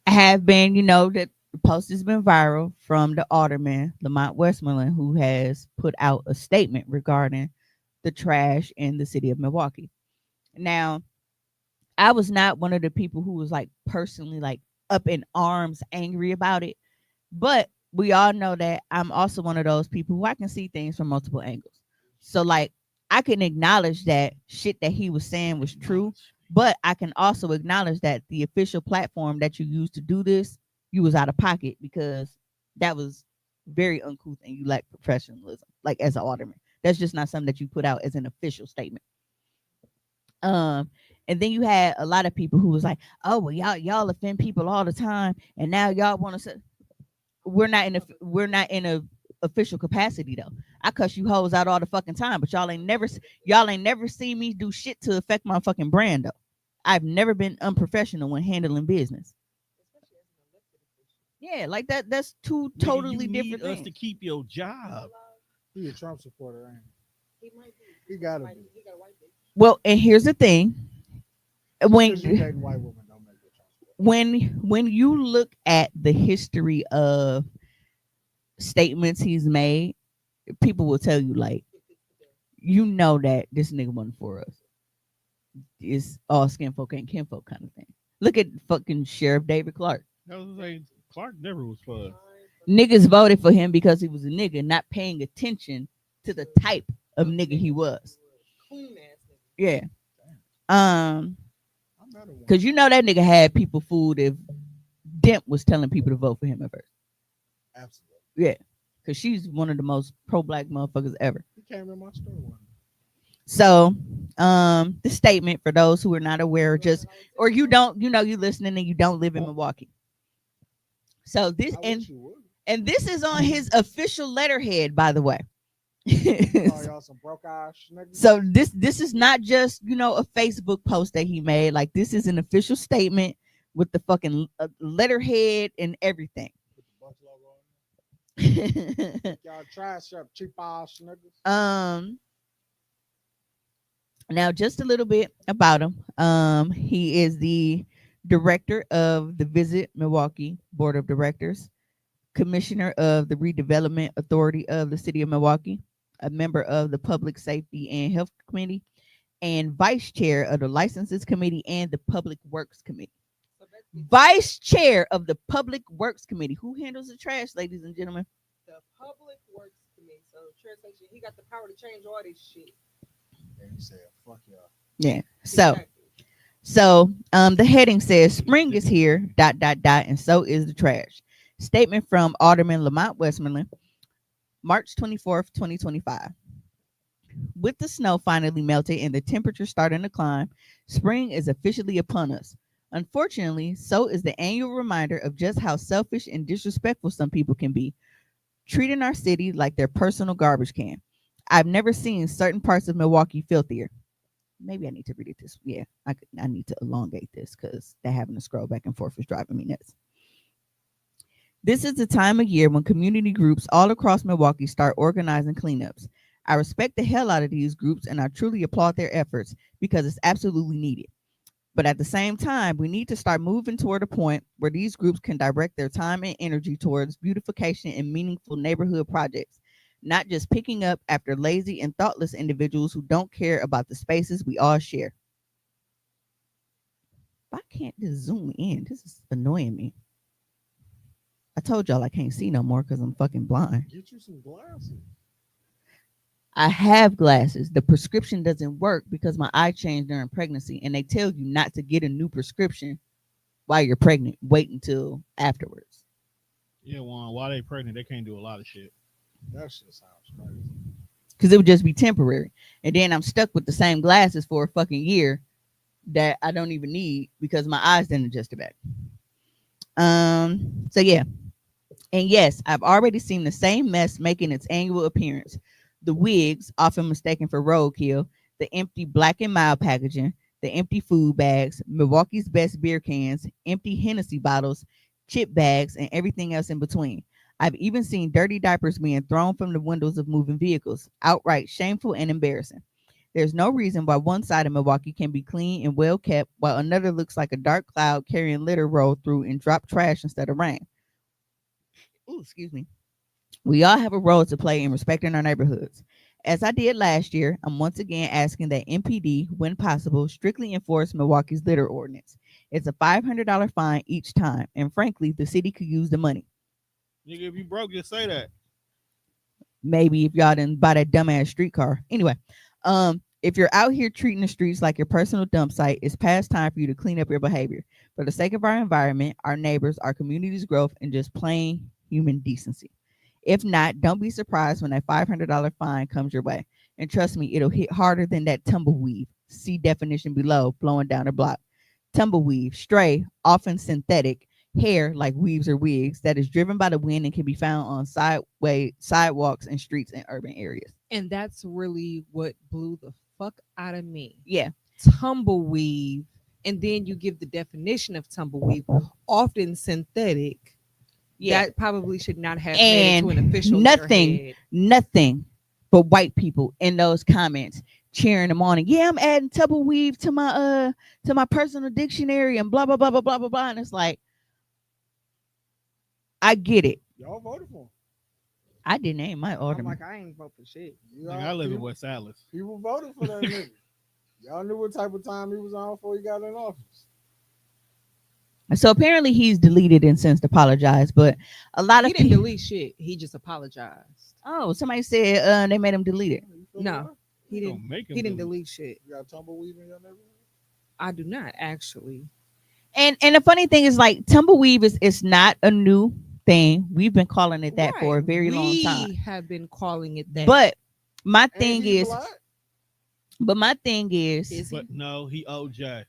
have been, that the post has been viral from the alderman, Lamont Westmoreland, who has put out a statement regarding the trash in the city of Milwaukee. Now, I was not one of the people who was like personally like up in arms angry about it, but we all know that I'm also one of those people who I can see things from multiple angles. So like, I can acknowledge that shit that he was saying was true, Acknowledge. but I can also acknowledge that the official platform that you used to do this, you was out of pocket because that was very uncouth and you lack professionalism, like as an alderman. That's just not something that you put out as an official statement. Um, and then you had a lot of people who was like, "Oh well, y'all offend people all the time, and now y'all want to say we're not in a official capacity though. I cuss you hoes out all the fucking time, but y'all ain't never seen me do shit to affect my fucking brand though. I've never been unprofessional when handling business. Yeah, like that. That's two Nigga, totally you need different us things. to keep your job. He a Trump supporter, ain't he? He gotta be. Well, and here's the thing: Because you when dating white women don't make you a Trump supporter. when you look at the history of statements he's made, people will tell you like, you know that this nigga wasn't for us. It's all skin folk ain't kinfolk kind of thing. Look at fucking Sheriff David Clark. I was like, Clark never was fun. Niggas voted for him because he was a nigga, not paying attention to the type of nigga he was. Yeah. I met him Cause you know that nigga had people fooled if Demp was telling people to vote for him at first. Absolutely. Yeah. Cause she's one of the most pro black motherfuckers ever. He came in my store one day. So, the statement for those who are not aware, just or you don't, you listening and you don't live in Milwaukee. So this I wish you would. and this is on his official letterhead, by the way. Call y'all some broke ass niggas. So this is not just a Facebook post that he made. Like this is an official statement with the fucking letterhead and everything. Put the Bucks logo on um, it. Y'all trash up cheap ass niggas. Now just a little bit about him. He is the director of the Visit Milwaukee Board of Directors, commissioner of the Redevelopment Authority of the City of Milwaukee, a member of the Public Safety and Health Committee, and vice chair of the Licenses Committee and the Public Works Committee. Vice chair of the Public Works Committee. Who handles the trash, ladies and gentlemen? The Public Works Committee. So translation, he got the power to change all this shit. And he said, "Fuck y'all." Yeah. So the heading says spring is here, dot, dot, dot, and so is the trash. Statement from Alderman Lamont Westmoreland, March 24th, 2025. With the snow finally melted and the temperature starting to climb, spring is officially upon us. Unfortunately, so is the annual reminder of just how selfish and disrespectful some people can be, treating our city like their personal garbage can. I've never seen certain parts of Milwaukee filthier. Maybe I need to read it this. Yeah, I need to elongate this because that having to scroll back and forth is driving me nuts. This is the time of year when community groups all across Milwaukee start organizing cleanups. I respect the hell out of these groups and I truly applaud their efforts because it's absolutely needed. But at the same time, we need to start moving toward a point where these groups can direct their time and energy towards beautification and meaningful neighborhood projects, not just picking up after lazy and thoughtless individuals who don't care about the spaces we all share. Why can't this zoom in? This is annoying me. I told y'all I can't see no more because I'm fucking blind. Get you some glasses. I have glasses. The prescription doesn't work because my eye changed during pregnancy, and they tell you not to get a new prescription while you're pregnant. Wait until afterwards. Yeah, Juan, while they pregnant, they can't do a lot of shit. That shit sounds crazy. Because it would just be temporary. And then I'm stuck with the same glasses for a fucking year that I don't even need because my eyes didn't adjust it back. So yeah. And yes, I've already seen the same mess making its annual appearance. The wigs, often mistaken for roadkill, the empty Black and Mild packaging, the empty food bags, Milwaukee's best beer cans, empty Hennessy bottles, chip bags, and everything else in between. I've even seen dirty diapers being thrown from the windows of moving vehicles. Outright shameful and embarrassing. There's no reason why one side of Milwaukee can be clean and well kept while another looks like a dark cloud carrying litter rolled through and drop trash instead of rain. Ooh, excuse me. We all have a role to play in respecting our neighborhoods. As I did last year, I'm once again asking that MPD, when possible, strictly enforce Milwaukee's litter ordinance. It's a $500 fine each time, and frankly, the city could use the money. Nigga, if you broke, just say that. Maybe if y'all didn't buy that dumbass streetcar. Anyway, If you're out here treating the streets like your personal dump site, it's past time for you to clean up your behavior for the sake of our environment, our neighbors, our community's growth, and just plain human decency. If not, don't be surprised when that $500 fine comes your way. And trust me, it'll hit harder than that tumbleweed. See definition below, blowing down the block. Tumbleweed, stray, often synthetic, hair like weaves or wigs that is driven by the wind and can be found on sidewalks and streets in urban areas. And that's really what blew the fuck out of me. Yeah. Tumbleweave. And then you give the definition of tumbleweave, often synthetic. Yeah. That probably should not have made it to an And official nothing, letterhead. nothing but white people in those comments cheering them on. And yeah, I'm adding tumbleweave to my personal dictionary and blah blah blah blah blah blah blah. And it's like, I get it. Y'all voted for him. I didn't name my I'm alderman. like, I ain't vote for shit. Like, I live in West Allis. People voted for that nigga. Y'all knew what type of time he was on before he got in office. So apparently he's deleted and since apologized, but a lot He of didn't people. delete shit. He just apologized. Oh, somebody said they made him delete it. You feel No. alright? He Don't didn't. make him He didn't do it. delete shit. You got tumbleweed in your neighborhood? I do not actually. And the funny thing is, like, tumbleweave is not a new thing. We've been calling it that for a Right. very long time. We have been calling it that. But my And thing he is, black? Is he? But no, he OJ.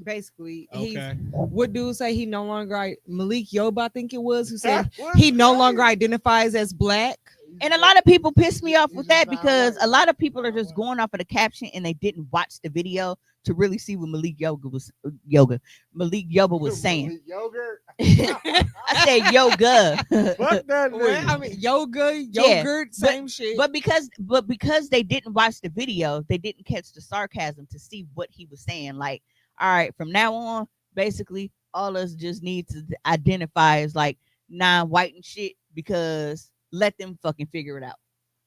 Basically, Okay. what dude say he no longer Malik Yoba, I think it was, who said What? he no longer identifies as black. and a lot of people piss me off He's with just that not because white. a lot of people are Not just white. going off of the caption and they didn't watch the video to really see what Malik Yoga was saying. Malik Yogurt. I said yoga. Fuck that Well, nigga. I mean, yoga, Yeah, yogurt, same shit. But because they didn't watch the video, they didn't catch the sarcasm to see what he was saying. Like, all right, from now on, basically, all us just need to identify as like non-white and shit because let them fucking figure it out.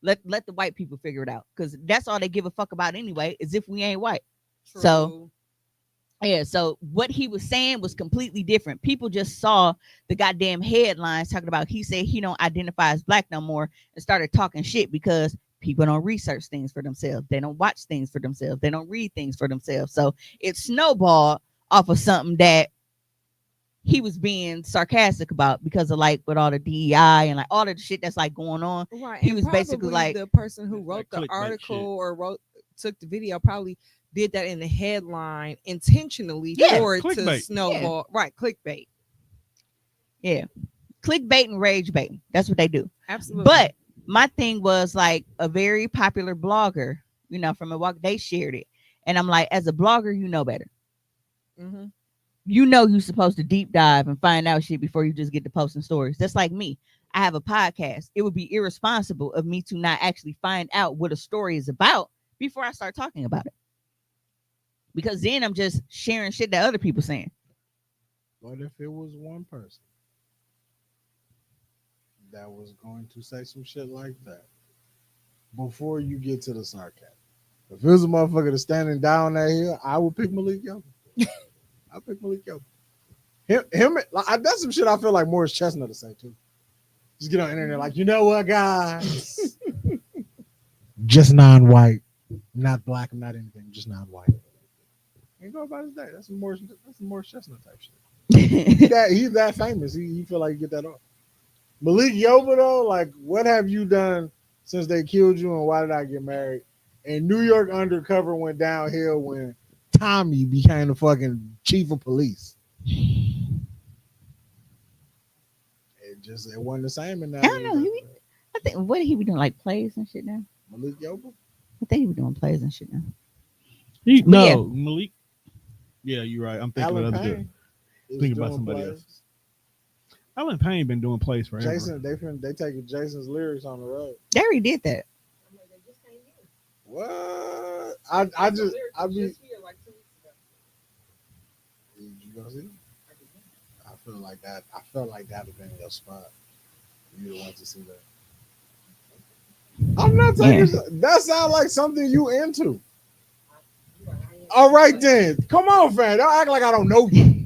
Let the white people figure it out because that's all they give a fuck about anyway. Is if we ain't white. So True. yeah, so what he was saying was completely different. People just saw the goddamn headlines talking about he said he don't identify as black no more and started talking shit because people don't research things for themselves. They don't watch things for themselves. They don't read things for themselves. So it snowballed off of something that he was being sarcastic about because of like with all the DEI and like all of the shit that's like going on. Right. He and was basically probably like- the person who It's wrote like the clickbait article shit. or took the video probably did that in the headline intentionally Yeah, for it to clickbait. snowball. Right, clickbait. Yeah. Clickbait and rage baiting. That's what they do. Absolutely. But my thing was like a very popular blogger, from Milwaukee, they shared it. And I'm like, as a blogger, you know better. Mhm. You're supposed to deep dive and find out shit before you just get to posting stories. That's like me. I have a podcast. It would be irresponsible of me to not actually find out what a story is about before I start talking about it. Because then I'm just sharing shit that other people saying. What if it was one person that was going to say some shit like that before you get to the sarcasm? If it was a motherfucker that's standing down that hill, I would pick Malik Yoga. I pick Malik Yoga. Him, like, that's some shit I feel like Morris Chestnut to say too. Just get on the internet like, you know what, guys? Just non-white, not black, I'm not anything, just non-white. And go about his day. That's some Morris Chestnut type shit. He's that famous. He feel like he get that off. Malik Yoba though, like, what have you done since they killed you, and why did I get married? And New York Undercover went downhill when Tommy became the fucking chief of police. It wasn't the same in that. I don't know. I think what did he be doing? Like plays and shit now? Malik Yoba. I think he be doing plays and shit now. No, Yeah. Malik. Yeah, you're right. I'm thinking Alan of other dude. Payne. is Thinking about doing somebody plays. else. Alan Payne been doing plays forever. Jason, they taking Jason's lyrics on the road. They already did that. What? I be. Did you go see? I feel like that. I felt like that would have been your spot. You want to see that. I'm not taking. That sounds like something you into. All right then, come on, fam. Don't act like I don't know you.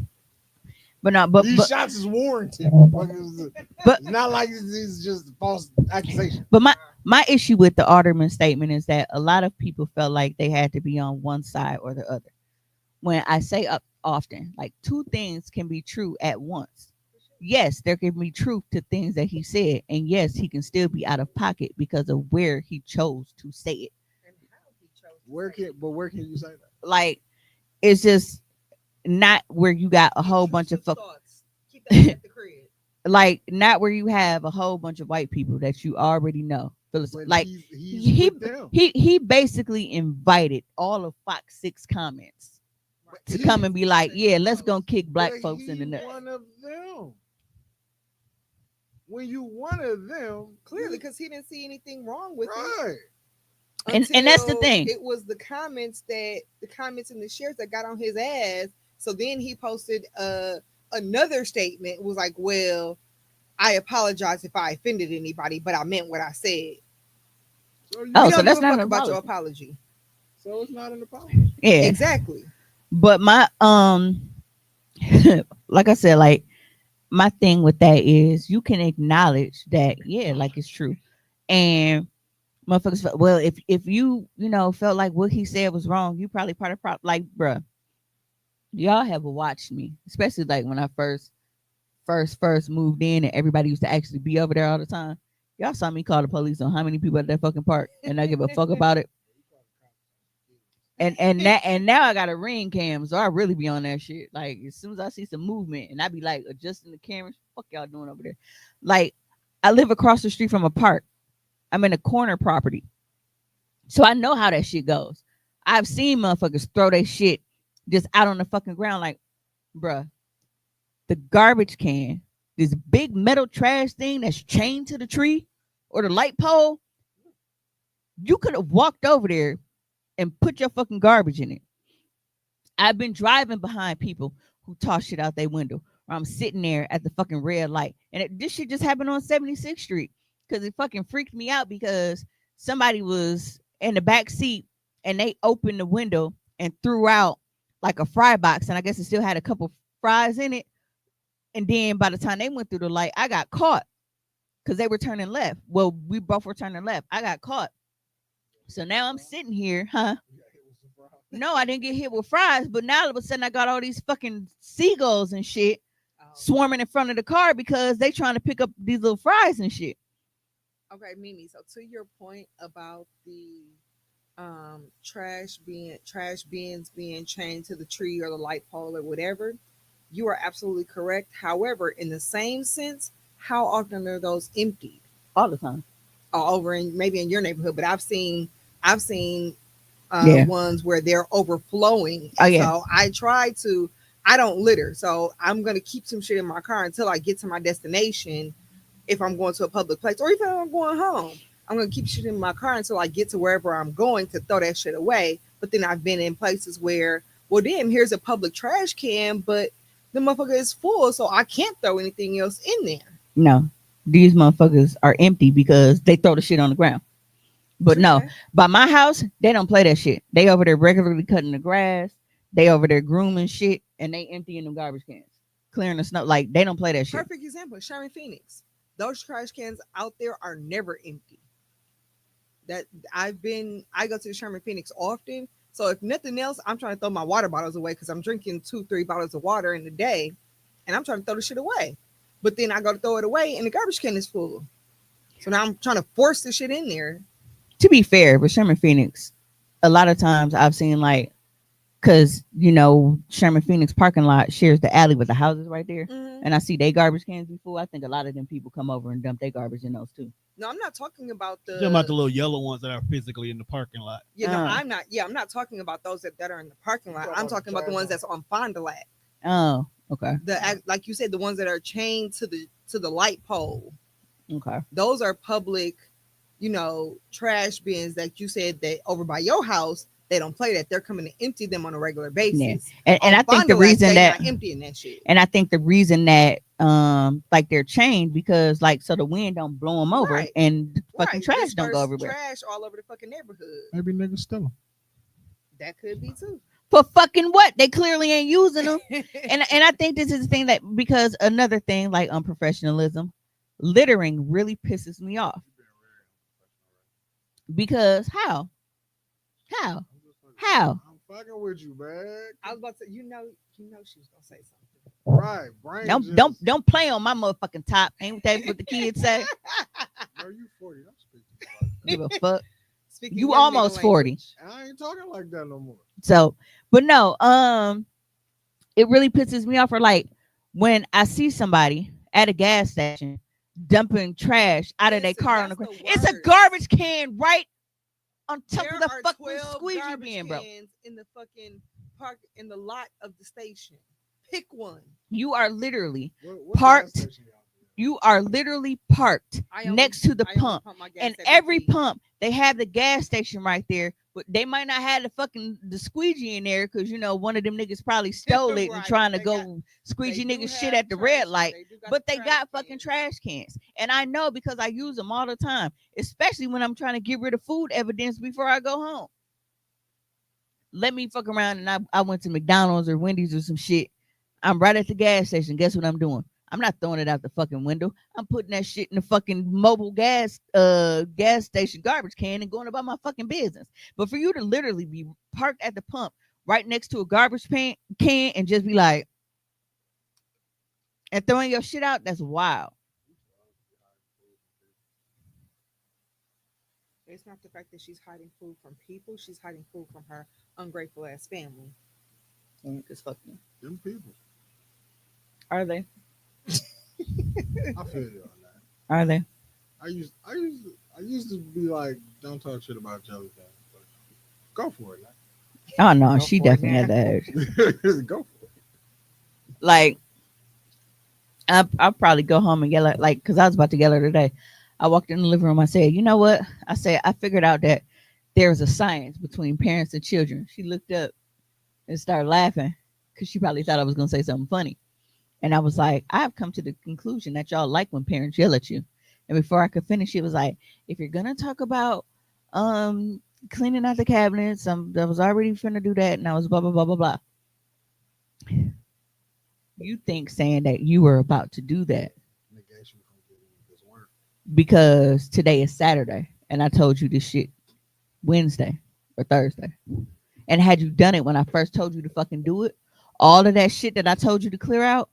But no, but These but, shots is warranted. But- It's not like it's just false accusation. but my My issue with the Alderman statement is that a lot of people felt like they had to be on one side or the other. When I say up often, like two things can be true at once. Yes, there can be truth to things that he said, and yes, he can still be out of pocket because of where he chose to say it. And how he chose to Where say can but where can you say that? Like it's just not where you got a it. whole bunch of Intrusive thoughts. Keep that shit at the crib. like not where you have a whole bunch of white people that you already know. But Like he's he with them. he basically invited all of Fox 6 comments Right. to He- come and be like, yeah, let's go kick black but folks in the he nuts. one of them. When you one of them, Clearly, because he didn't see anything wrong with it. right? And that's the Until thing. It was the comments and the shares that got on his ass. So then he posted another statement. Was like, well, I apologize if I offended anybody, but I meant what I said. So you, Oh, We so don't that's give a not fuck an about your apology. apology. so it's not an apology. Yeah. Exactly. But my like I said, like my thing with that is you can acknowledge that, yeah, like it's true. And motherfuckers well, if you know felt like what he said was wrong, you probably part of like bruh, y'all have watched me, especially like when I first moved in and everybody used to actually be over there all the time. Y'all saw me call the police on how many people at that fucking park and I give a fuck about it. And now I got a ring cam, so I really be on that shit. Like as soon as I see some movement, and I be like adjusting the cameras. Fuck y'all doing over there? Like I live across the street from a park. I'm in a corner property, so I know how that shit goes. I've seen motherfuckers throw their shit just out on the fucking ground. Like, bruh, the garbage can, this big metal trash thing that's chained to the tree or the light pole. You could have walked over there and put your fucking garbage in it. I've been driving behind people who toss shit out their window, or I'm sitting there at the fucking red light. And this shit just happened on 76th Street because it fucking freaked me out because somebody was in the back seat and they opened the window and threw out like a fry box. And I guess it still had a couple fries in it. And then by the time they went through the light, I got caught because they were turning left. Well, we both were turning left. I got caught. So now I'm sitting here, huh? No, I didn't get hit with fries, but now all of a sudden I got all these fucking seagulls and shit swarming in front of the car because they trying to pick up these little fries and shit. Okay, Mimi. So to your point about the trash bins being chained to the tree or the light pole or whatever, you are absolutely correct. However, in the same sense, how often are those emptied? All the time. Over in maybe in your neighborhood, but I've seen Yeah. ones where they're overflowing. Oh, And yeah. So I don't litter. So I'm going to keep some shit in my car until I get to my destination. If I'm going to a public place or even if I'm going home, I'm going to keep shit in my car until I get to wherever I'm going to throw that shit away. But then I've been in places where, well, damn, here's a public trash can, but the motherfucker is full. So I can't throw anything else in there. No, these motherfuckers are empty because they throw the shit on the ground. But no, Touche. by my house, they don't play that shit. They over there regularly cutting the grass. They over there grooming shit, and they emptying them garbage cans, clearing the snow. Like they don't play that shit. Perfect example, Sherman Phoenix. Those trash cans out there are never empty. That I go to the Sherman Phoenix often. So if nothing else, I'm trying to throw my water bottles away because I'm drinking 2-3 bottles of water in a day, and I'm trying to throw the shit away. But then I go to throw it away, and the garbage can is full. So now I'm trying to force the shit in there. To be fair, with Sherman Phoenix, a lot of times I've seen like, because Sherman Phoenix parking lot shares the alley with the houses right there, and I see they garbage cans be full. I think a lot of them people come over and dump their garbage in those too. No, I'm not talking about the. You're talking about the little yellow ones that are physically in the parking lot. Yeah, no, I'm not. Yeah, I'm not talking about those that are in the parking lot. I'm talking about the ones that's on Fond du Lac. Oh, okay. Like you said, the ones that are chained to the light pole. Okay. Those are public, trash bins that you said that over by your house they don't play that. They're coming to empty them on a regular basis. Yeah. And I think the reason that not emptying that shit. And I think the reason that like they're chained because like so the wind don't blow them over Right. and the fucking Right. trash don't go Disperse everywhere. Trash all over the fucking neighborhood. Maybe niggas steal them. That could be too. For fucking what? They clearly ain't using them. and I think this is the thing that because another thing like unprofessionalism, littering really pisses me off. Because how? How? I'm just fucking. How? I'm fucking with you, man. I was about to, you know, she was gonna say something. Right, brain Don't just. don't don't play on my motherfucking top. Ain't that what the kids say? Bro, you 40. Don't speak to me like that. Give a fuck. Speaking You young nigga almost 40. language. And I ain't talking like that no more. So, but no, it really pisses me off. Or like when I see somebody at a gas station dumping trash out of their Listen, car on the that's ground. the It's a worst. garbage can right on top There of the are fucking 12 squeegee garbage bin, bro. cans in the fucking park in the lot of the station. Pick one. You are literally What gas parked. station y'all be at? You are literally parked next to the I only pump. pump my gas And at every BP. pump, they have the gas station right there, but they might not have the squeegee in there because one of them niggas probably stole it and Right, trying to but they got- go squeegee they do niggas shit have at the trash- red light. they do got But the they trash got fucking cans. trash cans, and I know because I use them all the time, especially when I'm trying to get rid of food evidence before I go home. Let me fuck around and I went to McDonald's or Wendy's or some shit. I'm right at the gas station. Guess what I'm doing? I'm not throwing it out the fucking window. I'm putting that shit in the fucking mobile gas station garbage can and going about my fucking business. But for you to literally be parked at the pump right next to a can and just be like and throwing your shit out, that's wild. It's not the fact that she's hiding food from people. She's hiding food from her ungrateful ass family. Cause fuck you. Them people. Are they? I feel you on that. Are they? I used to be like, don't talk shit about Jelly Bean. But go for it, Oh no, Go she for it definitely had now. that age. like. Go for it. Like I'll probably go home and yell at like because I was about to yell at her today. I walked in the living room. I said, you know what? I said I figured out that there's a science between parents and children. She looked up and started laughing because she probably thought I was gonna say something funny. And I was like, I've come to the conclusion that y'all like when parents yell at you. And before I could finish, she was like, if you're gonna talk about cleaning out the cabinets, I was already finna do that, and I was blah blah blah blah blah. You think saying that you were about to do that Negation from getting this work. because today is Saturday and I told you this shit Wednesday or Thursday. And had you done it when I first told you to fucking do it, all of that shit that I told you to clear out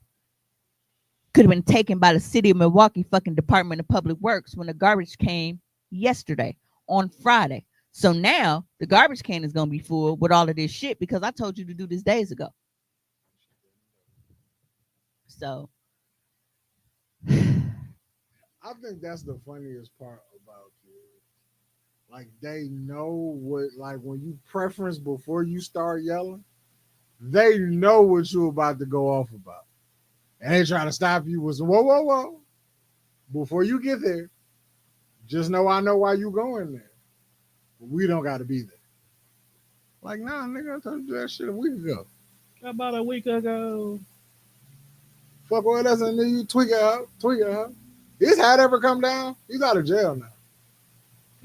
could have been taken by the city of Milwaukee fucking Department of Public Works when the garbage came yesterday on Friday. So now the garbage can is gonna be full with all of this shit because I told you to do this days ago. So I think that's the funniest part about kids. Like they know what, like when you preference before you start yelling, they know what you're about to go off about, and they try to stop you with some, whoa, whoa, whoa. Before you get there, just know I know why you going there. But we don't got to be there. Like, nah, nigga, I told you that shit a week ago. About a week ago. Fuck what else, and then you tweak it out, tweak it out. His hat ever come down? He's out of jail now.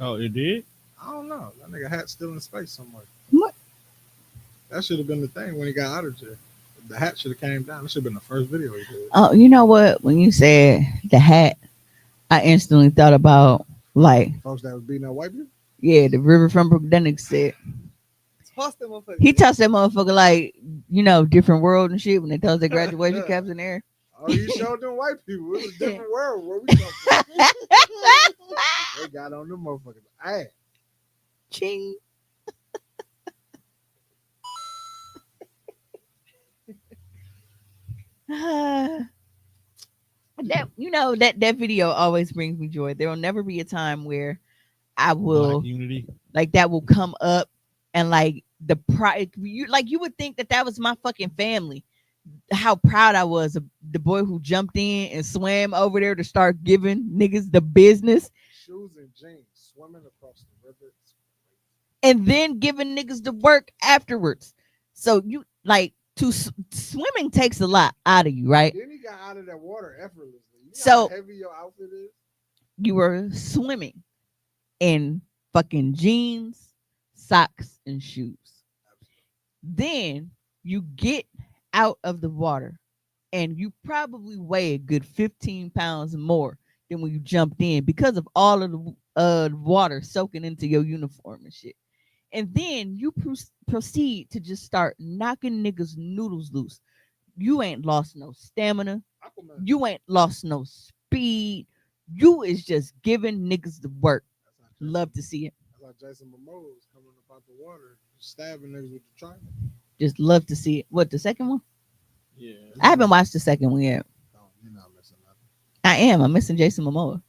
Oh, it did? I don't know. That nigga hat still in space somewhere. what? That should have been the thing when he got out of jail. The hat should have came down. That should have been the first video he did. Oh, you know what? When you said the hat, I instantly thought about like, Folks that was beating up white people. yeah, the river from Brookdenick said Toss them motherfuckers. he tossed that motherfucker like, different world and shit when they toss their graduation caps in there. Oh, he showed them white people. It was a different world where we come from. They got on them motherfuckers. Ass. Ching. that video always brings me joy. There will never be a time where I will Black unity. like that will come up and like the pride you would think that was my fucking family. How proud I was of the boy who jumped in and swam over there to start giving niggas the business Shoes and jeans swimming across the river. and then giving niggas the work afterwards. So you like swimming takes a lot out of you, right? Then he got out of that water effortlessly. You know So- how heavy your outfit is? You were swimming in fucking jeans, socks, and shoes. Then you get out of the water and you probably weigh a good 15 pounds more than when you jumped in because of all of the water soaking into your uniform and shit. And then you proceed to just start knocking niggas' noodles loose. You ain't lost no stamina. Aquaman. You ain't lost no speed. You is just giving niggas the work. Love to see it. That's like Jason Momoa was coming up out the water, stabbing niggas with the triangle. Just love to see it. What, the second one? Yeah. I haven't watched the second one yet. Oh, you're not missing nothing. I am. I'm missing Jason Momoa.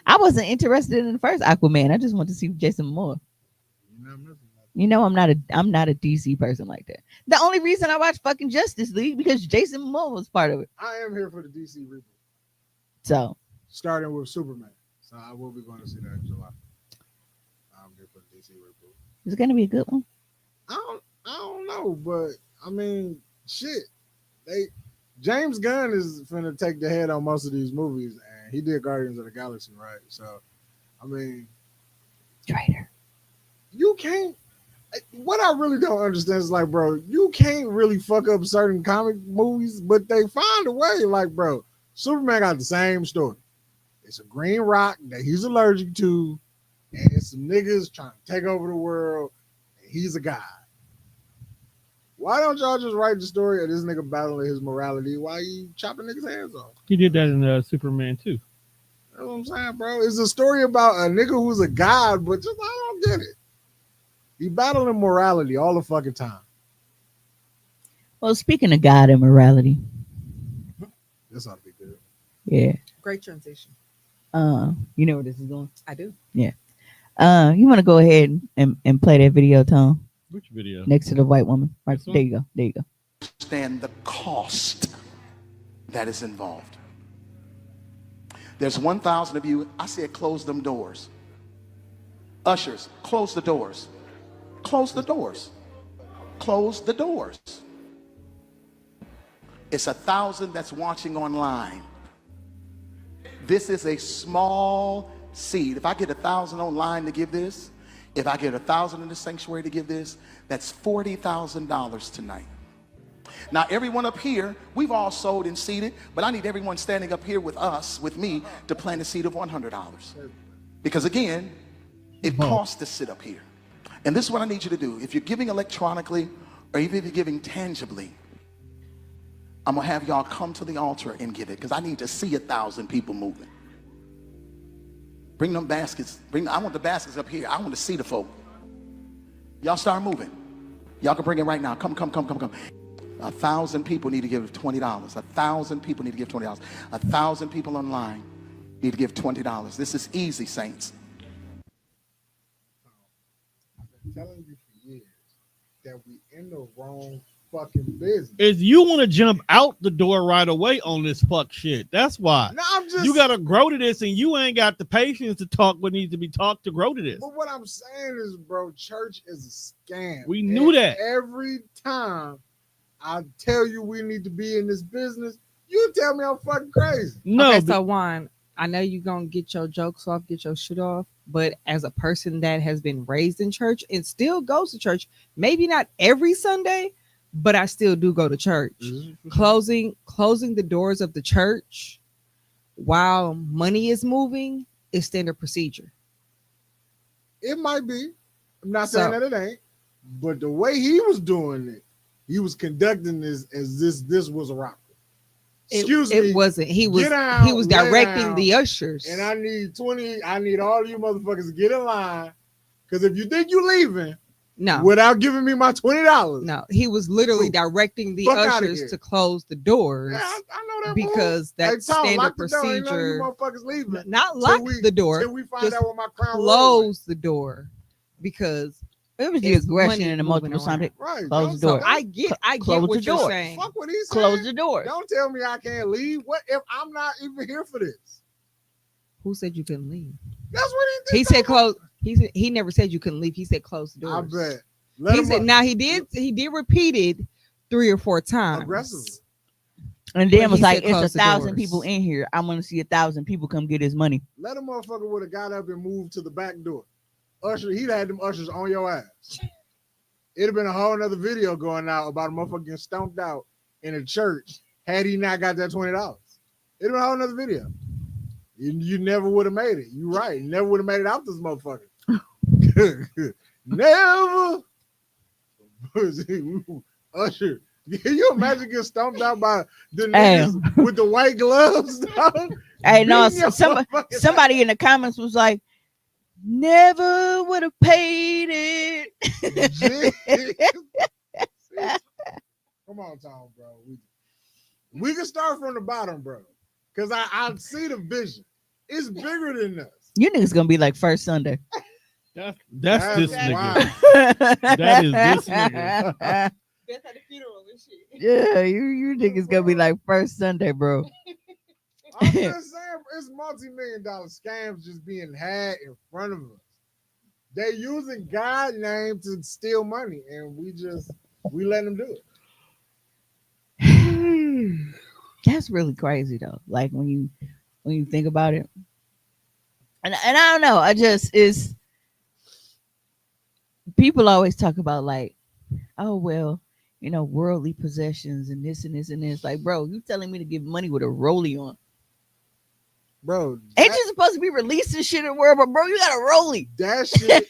I wasn't interested in the first Aquaman. I just want to see Jason Momoa. You're not missing nothing. You know, I'm not a DC person like that. The only reason I watched fucking Justice League because Jason Momoa was part of it. I am here for the DC reboot, So starting with Superman. So I will be going to see that in July. I'm here for the DC reboot. it's gonna be a good one. I don't know, but I mean, shit. James Gunn is finna take the head on most of these movies, and he did Guardians of the Galaxy, right? So, I mean, Traitor. you can't. What I really don't understand is like, bro, you can't really fuck up certain comic movies, but they find a way. Like, bro, Superman got the same story. It's a green rock that he's allergic to, and it's some niggas trying to take over the world, and he's a god. Why don't y'all just write the story of this nigga battling his morality while you chopping niggas' heads off? He did that in Superman too. That's what I'm saying, bro. It's a story about a nigga who's a god, but just I don't get it. He battling morality all the fucking time. Well, speaking of God and morality, This ought to be good. yeah. Great transition. You know where this is going. I do. You want to go ahead and play that video, Tom, Which video? next to the white woman. Right This one? there you go. There you go. Understand the cost that is involved. There's 1,000 of you. I said, close them doors. Ushers, close the doors. Close the doors. Close the doors. It's 1,000 that's watching online. This is a small seed. If I get 1,000 online to give this, if I get 1,000 in the sanctuary to give this, that's $40,000 tonight. Now, everyone up here, we've all sold and seeded, but I need everyone standing up here with us, with me, to plant a seed of $100. Because again, it costs to sit up here. And this is what I need you to do. If you're giving electronically, or even if you're giving tangibly, I'm gonna have y'all come to the altar and give it, because I need to see 1,000 people moving. Bring them baskets. I want the baskets up here. I want to see the folk. Y'all start moving. Y'all can bring it right now. Come. 1,000 people need to give $20. 1,000 people need to give $20. 1,000 people online need to give $20. This is easy, saints. I've been telling you for years that we in the wrong fucking business. Is you want to jump out the door right away on this fuck shit. That's why. No, I'm just. You got to grow to this, and you ain't got the patience to talk what needs to be talked to grow to this. But what I'm saying is, bro, church is a scam. We knew that. Every time I tell you we need to be in this business, you tell me I'm fucking crazy. No, Okay, but- so Juan, I know you're gonna get your jokes off, get your shit off, but as a person that has been raised in church and still goes to church, maybe not every Sunday, but I still do go to church. Closing the doors of the church while money is moving is standard procedure. It might be. I'm not saying that it ain't. But the way he was doing it, he was conducting this as this was a robbery. Excuse me. It wasn't. He was directing the ushers. And I need all you motherfuckers to get in line. Because if you think you leaving without giving me my $20. No, he was literally directing the ushers to close the doors. Yeah, I know that because that's standard procedure. You motherfuckers leaving. Not lock the door. Till we find out what my crown close the door because it was the aggression and the multiple times. Right. Close the door. I get what you're saying. Fuck what he's saying. Close the door. Don't tell me I can't leave. What if I'm not even here for this? Who said you couldn't leave? That's what he did. He said close. He never said you couldn't leave. He said close the doors. I bet. He said now he did repeat it 3 or 4 times. Aggressively. And then was like, it's 1,000 people in here. I want to see 1,000 people come get his money. Let a motherfucker would have got up and moved to the back door. Usher, he'd had them ushers on your ass. It'd have been a whole nother video going out about a motherfucker getting stomped out in a church had he not got that $20. It'd have been a whole nother video. You never would have made it. You right. You never would have made it out this motherfucker. Never. Usher. Can you imagine getting stomped out by the niggas with the white gloves? Dog? Hey, no, Beating your motherfucking somebody in the comments was like, never would have paid it. Come on, Tom, bro. We can start from the bottom, bro. Because I see the vision. It's bigger than us. You niggas gonna be like first Sunday. That's this nigga. Wild. That is this nigga. Beth at the funeral and shit. Yeah, you niggas gonna be like first Sunday, bro. I'm just saying, it's multi-million-dollar scams just being had in front of us. They using God name to steal money, and we let them do it. That's really crazy though. Like when you think about it, and I don't know. I just is people always talk about like, oh well, worldly possessions and this and this and this. Like, bro, you telling me to give money with a rollie on? Bro, Ain't you supposed to be releasing shit in the world? But bro, you got a rollie. That shit,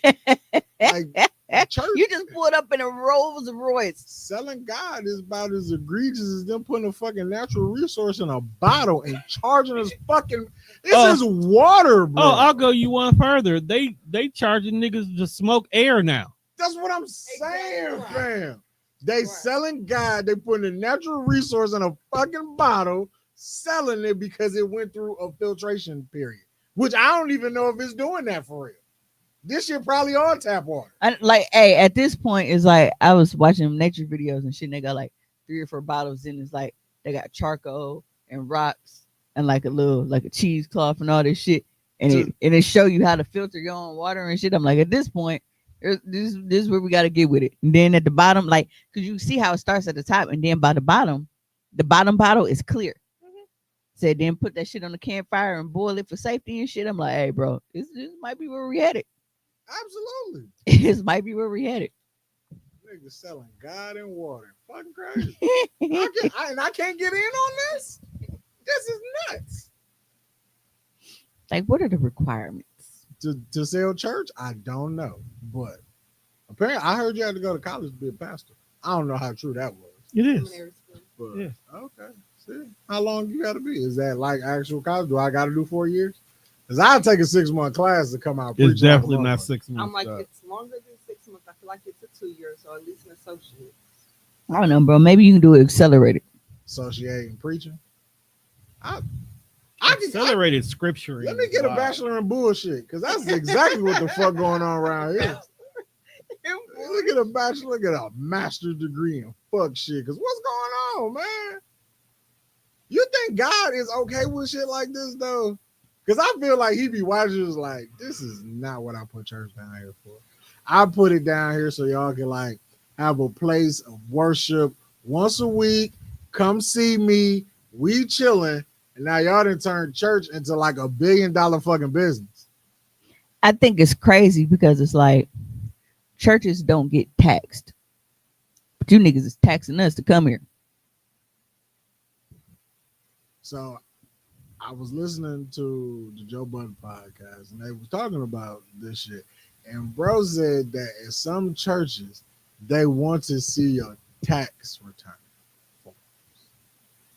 like church. You just pulled up in a Rolls Royce. Selling God is about as egregious as them putting a fucking natural resource in a bottle and charging us fucking. This is water, bro. Oh, I'll go you one further. They charging niggas to smoke air now. That's what I'm saying, fam. They selling God. They putting a natural resource in a fucking bottle, selling it because it went through a filtration period, which I don't even know if it's doing that for real. This shit probably all tap water. Hey, at this point, it's like I was watching nature videos and shit. And they got like 3 or 4 bottles in. It's like they got charcoal and rocks and like a cheesecloth and all this shit. And it show you how to filter your own water and shit. I'm like, at this point, this is where we got to get with it. And then at the bottom, like, because you see how it starts at the top, and then by the bottom bottle is clear. Said then put that shit on the campfire and boil it for safety and shit. I'm like, hey, bro, this might be where we headed. Absolutely. This might be where we headed. Niggas selling God and water. Fucking crazy. I can't get in on this. This is nuts. Like, what are the requirements? To sell church? I don't know. But apparently, I heard you had to go to college to be a pastor. I don't know how true that was. It is. But, Yeah. Okay. See, how long you got to be? Is that like actual college? Do I got to do 4 years? Because I'll take a 6-month class to come out. It's definitely not 6 months. I'm like, it's longer than 6 months. I feel like it's a 2 years, so at least an associate. I don't know, bro. Maybe you can do it accelerated. Associating preaching. Accelerated scripture. Let me get a bachelor in bullshit, because that's exactly what the fuck going on around here. Look at a bachelor, look at a master's degree in fuck shit. Because what's going on, man? You think God is okay with shit like this, though? Because I feel like he be watching us like, this is not what I put church down here for. I put it down here so y'all can like have a place of worship once a week. Come see me. We chilling. And now y'all done turned church into like $1 billion fucking business. I think it's crazy because it's like churches don't get taxed. But you niggas is taxing us to come here. So I was listening to the Joe Budden podcast and they was talking about this shit. And bro said that in some churches, they want to see your tax return.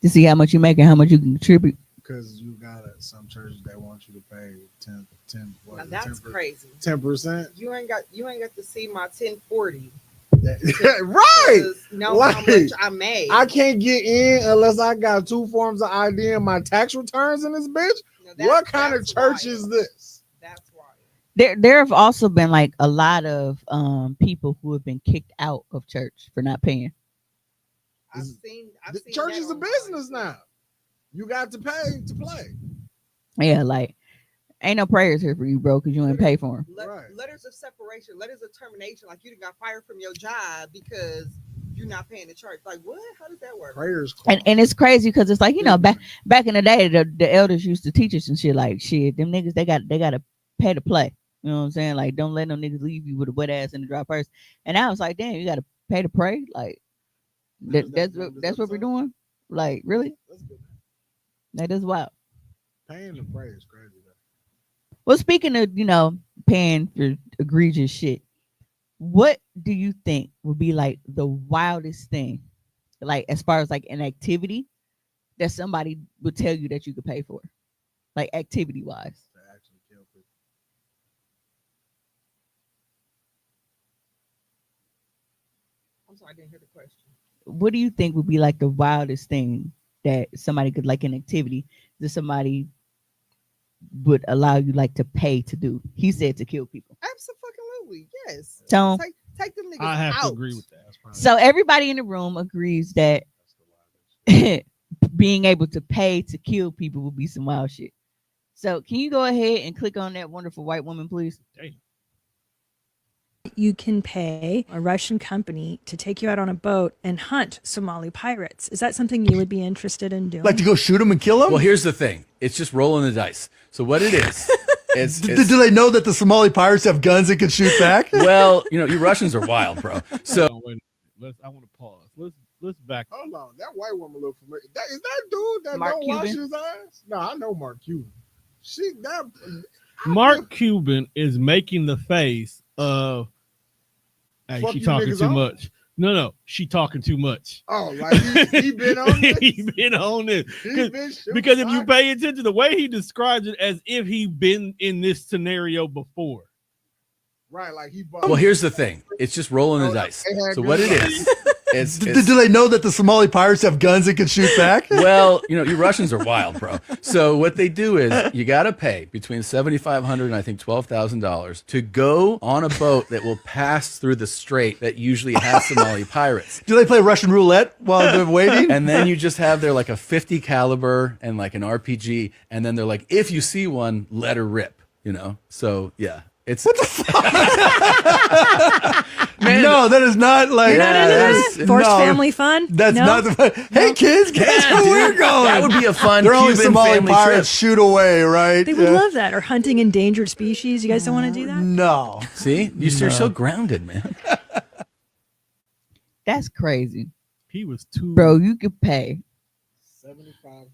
To see how much you make and how much you can contribute. Because you got some churches that want you to pay 10. Now that's crazy. 10%. You ain't got to see my 1040. Right. Know how much I made. I can't get in unless I got 2 forms of ID and my tax returns in this bitch. What kind of church is this? That's why. There have also been like a lot of people who have been kicked out of church for not paying. I've seen church is a business now. You got to pay to play. Yeah, like ain't no prayers here for you, bro, because you ain't pay for them. Letters of separation, letters of termination, like you got fired from your job because you're not paying the church. Like what? How does that work? Prayers, and it's crazy because it's like, you know, back in the day, the elders used to teach us and shit like shit. Them niggas they got to pay to play. You know what I'm saying? Like don't let them niggas leave you with a wet ass in the dry purse. And I was like, damn, you got to pay to pray. Like that's what we're doing. Like really? That is wild. Paying to pray is crazy though. Well, speaking of, paying for egregious shit, what do you think would be like the wildest thing, like as far as like an activity that somebody would tell you that you could pay for, like activity wise? To actually kill people. I'm sorry, I didn't hear the question. What do you think would be like the wildest thing that somebody could, like an activity that somebody would allow you like to pay to do? He said to kill people. Absolutely, yes. So Take them niggas I have out. to agree with that. So everybody in the room agrees that being able to pay to kill people would be some wild shit. So can you go ahead and click on that wonderful white woman, please? Damn. You can pay a Russian company to take you out on a boat and hunt Somali pirates. Is that something you would be interested in doing? Like to go shoot them and kill them? Well, here's the thing. It's just rolling the dice. So what it is, do they know that the Somali pirates have guns and can shoot back? Well, you Russians are wild, bro. So I want to pause. Let's back. Hold on, that white woman look familiar. Is that dude that Mark don't wash Cuban? his eyes? No, I know Mark Cuban. Mark Cuban is making the face of, hey, Fuck she you talking niggas too on? much. No, she talking too much. Oh, like he been on this? He been on this. He been shooting Because if you shots? pay attention, the way he describes it as if he been in this scenario before. Right, like he. well, here's the thing. It's just rolling the dice. they had So what it good is, Do they know that the Somali pirates have guns and can shoot back? well, you Russians are wild, bro. So what they do is you got to pay between $7,500 and I think $12,000 to go on a boat that will pass through the strait that usually has Somali pirates. Do they play Russian roulette while they're waiting? And then you just have there like a 50 caliber and like an RPG, and then they're like, if you see one, let her rip. So yeah. It's what the fuck? Man, no, that is not like You're not into that? Forced family fun? That's No? not the fun. Hey kids, guess where we're going? That would be a fun They're only Cuban Somali family pirates trip. shoot away, right? They would love that. Or hunting endangered species. You guys don't want to do that? No. See, you're so grounded, man. That's crazy, He was too. bro. You could pay 7,500.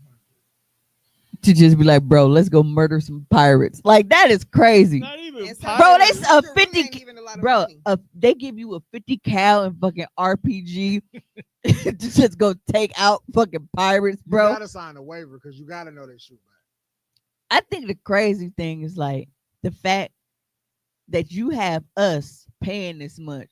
to just be like, bro, let's go murder some pirates. Like that is crazy, Not even And bro. They pirates a really 50, ain't even a lot of bro. money. They give you a 50 cal and fucking RPG to just go take out fucking pirates, You bro. gotta sign a waiver because you gotta know they shoot back. I think the crazy thing is like the fact that you have us paying this much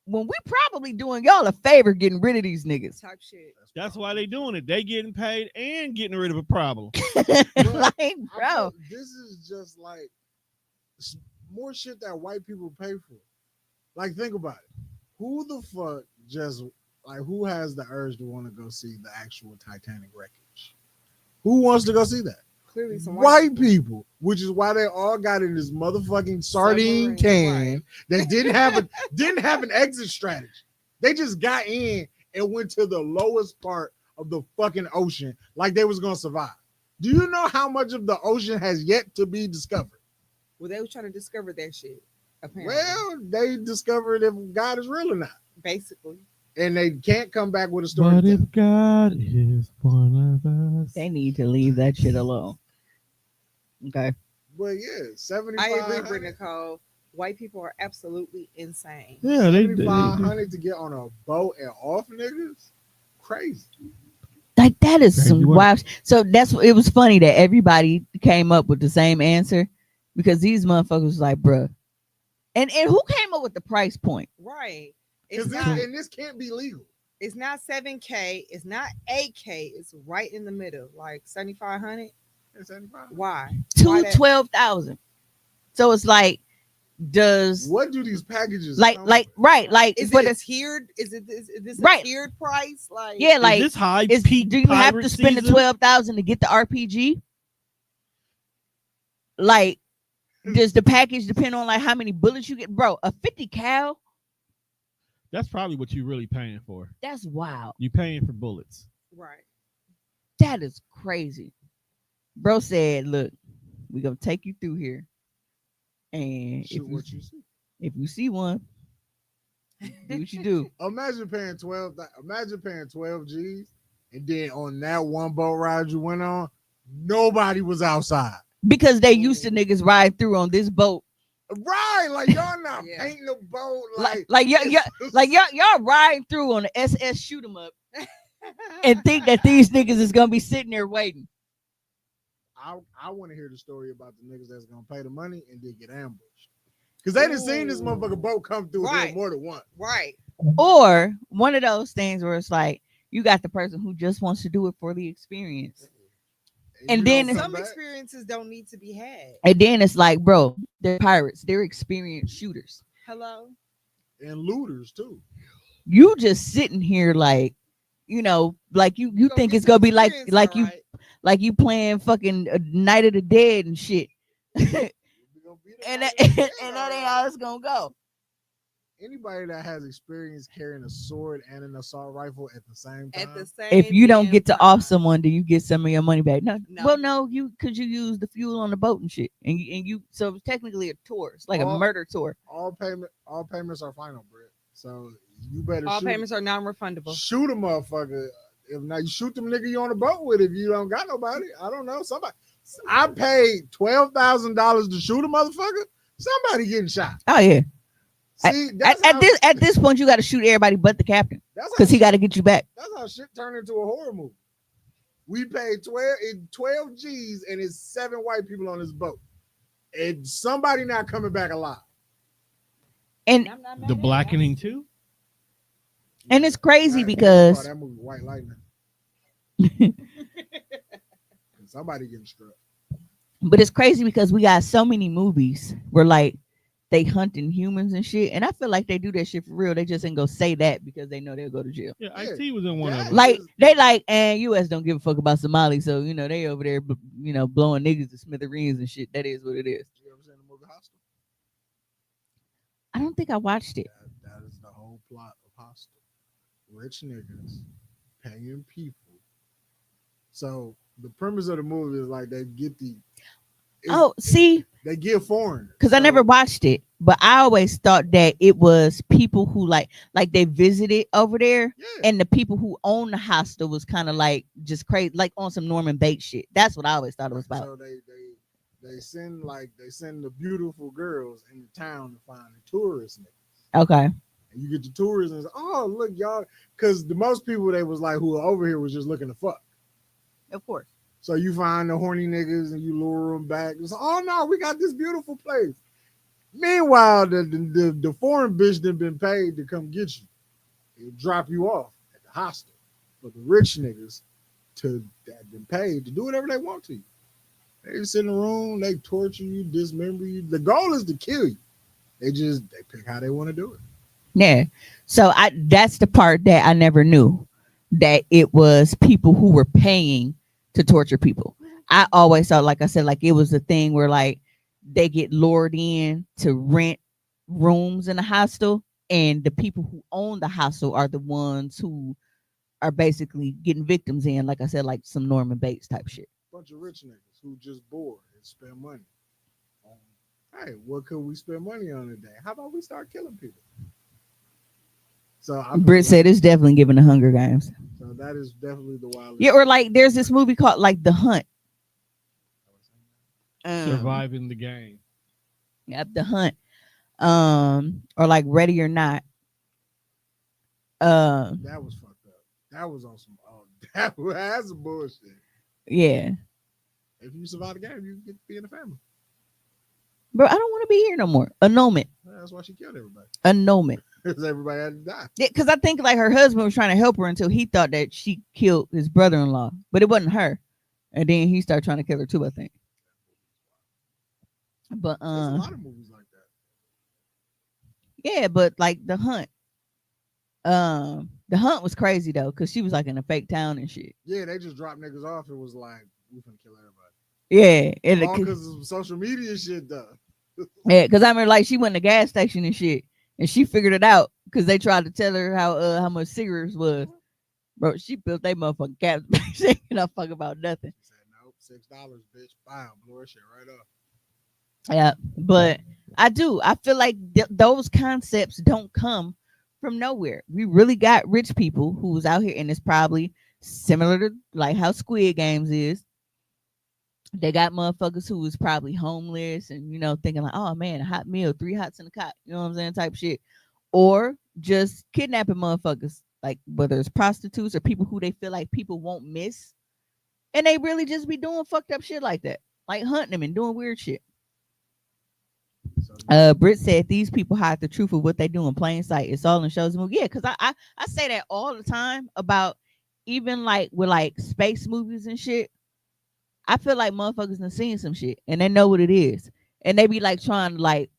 when we probably doing y'all a favor getting rid of these niggas. Type shit. That's why they doing it. They getting paid and getting rid of a problem. Like, I bro, feel this is just like more shit that white people pay for. Like, think about it. Who the fuck just who has the urge to want to go see the actual Titanic wreckage? Who wants to go see that? Clearly, some White people, which is why they all got in this motherfucking sardine Submarine, can right. that didn't have an exit strategy. They just got in and went to the lowest part of the fucking ocean like they was gonna survive. Do you know how much of the ocean has yet to be discovered? Well, they was trying to discover that shit. Apparently, Well, they discovered if God is real or not, basically, and they can't come back with a story. But if God is one of us, they need to leave that shit alone. Okay. But yeah, I 7,500 agree, Brittany Nicole. White people are absolutely insane. yeah, they 7,500 to get on a boat and off niggas, crazy. Like that is Crazy some work. wild. So it was funny that everybody came up with the same answer because these motherfuckers was like, bruh. And who came up with the price point? Right. Because It's not. this can't be legal. It's not 7K. It's not 8K. It's right in the middle, like 7,500. It's 7,500. Why? To Why that? 12,000. So it's like, does What do these packages like come right like Is but it a tiered? Is this a Right. tiered price? Like yeah like is this high is, peak do you have pirate to spend the season? 12,000 to get the RPG? Like, does the package depend on like how many bullets you get, bro? A 50 cal, That's probably what you're really paying for. that's wild. You paying for bullets. right. That is crazy. Bro said, look, we gonna take you through here, and Shoot what you see. if you see one, do what you do. Imagine paying 12. Imagine paying 12 G's, and then on that one boat ride you went on, Nobody was outside. because they used to niggas ride through on this boat. Right, like y'all not painting the boat Like y'all riding through on the SS shoot 'em up and think that these niggas is gonna be sitting there waiting. I want to hear the story about the niggas that's gonna pay the money and then get ambushed. Because they done seen this motherfucker boat come through here more than once. Right. Or one of those things where it's like you got the person who just wants to do it for the experience. And then some experiences don't need to be had. And then it's like, bro, they're pirates. They're experienced shooters. Hello. And looters too. You just sitting here like, like you think it's gonna be like you playing fucking Night of the Dead and shit. and that ain't how it's gonna go. Anybody that has experience carrying a sword and an assault rifle at the same time. If you don't get to off someone, do you get some of your money back? No. Well, no, because you use the fuel on the boat and shit, and you so it's technically a tour. It's like a murder tour. All payments are final, Britt. So you better. All payments are non-refundable. Shoot a motherfucker. If not, you shoot them nigga you on the boat with. If you don't got nobody, I don't know. Somebody. I paid $12,000 to shoot a motherfucker. Somebody getting shot. Oh yeah. See, at this point, you got to shoot everybody but the captain because he got to get you back. That's how shit turned into a horror movie. We paid 12 G's and it's 7 white people on this boat, and somebody not coming back alive. And the Blackening too. And it's crazy because that movie White Lightning. Somebody getting struck. But it's crazy because we got so many movies where like they hunting humans and shit, and I feel like they do that shit for real. They just ain't go say that because they know they'll go to jail. Yeah, IT was in one of them. Like they like, and U.S. don't give a fuck about Somali, so they over there, blowing niggas to smithereens and shit. That is what it is. You ever seen the movie Hostel? I don't think I watched it. That is the whole plot of Hostel. Rich niggas paying people. So the premise of the movie is like they get they give foreigners. Because I never watched it, but I always thought that it was people who like they visited over there, and the people who own the hostel was kind of like just crazy, like on some Norman Bates shit. That's what I always thought it was about. So they send the beautiful girls in the town to find the tourists. Okay. And you get the tourists and say, oh look y'all, because the most people they was like who are over here was just looking to fuck. Of course. So you find the horny niggas and you lure them back. It's, oh no, we got this beautiful place. Meanwhile, the foreign bitch that been paid to come get you. It'll drop you off at the hostel. But the rich niggas that been paid to do whatever they want to you. They just sit in the room, they torture you, dismember you. The goal is to kill you. They pick how they want to do it. Yeah. So that's the part that I never knew, that it was people who were paying to torture people. I always thought, like I said, like it was a thing where like they get lured in to rent rooms in the hostel, and the people who own the hostel are the ones who are basically getting victims in, like I said, like some Norman Bates type shit. Bunch of rich niggas who just bored and spend money. Hey, what could we spend money on today? How about we start killing people? So Britt said it's definitely giving the Hunger Games. So that is definitely the wildest. Yeah, or like there's this movie called like The Hunt. Surviving the game. Yep, The Hunt. Or like Ready or Not. That was fucked up. That was on some that's some bullshit. Yeah. If you survive the game, you get to be in the family. Bro, I don't want to be here no more. Annulment. That's why she killed everybody. Annulment. Because everybody had to die. Yeah, because I think like her husband was trying to help her until he thought that she killed his brother-in-law, but it wasn't her. And then he started trying to kill her too, I think. But there's a lot of movies like that. Yeah, but like The Hunt. The Hunt was crazy though, because she was like in a fake town and shit. Yeah, they just dropped niggas off. It was like, we finna kill everybody. Yeah. And all because of social media shit though. Yeah, because I remember like she went to the gas station and shit, and she figured it out because they tried to tell her how much cigarettes was. Bro, she built that motherfucking caps. She ain't gonna fuck about nothing. She said, nope, $6, bitch. Bam, blow her shit right up. Yeah, but I feel like those concepts don't come from nowhere. We really got rich people who's out here, and it's probably similar to like how Squid Games is. They got motherfuckers who was probably homeless and thinking like, oh man, a hot meal, 3 hots in a cot, you know what I'm saying, type shit, or just kidnapping motherfuckers, like whether it's prostitutes or people who they feel like people won't miss, and they really just be doing fucked up shit like that, like hunting them and doing weird shit. Britt said these people hide the truth of what they do in plain sight. It's all in shows and movies. Yeah, because I say that all the time about even like with like space movies and shit. I feel like motherfuckers done seen some shit and they know what it is. And they be like trying to like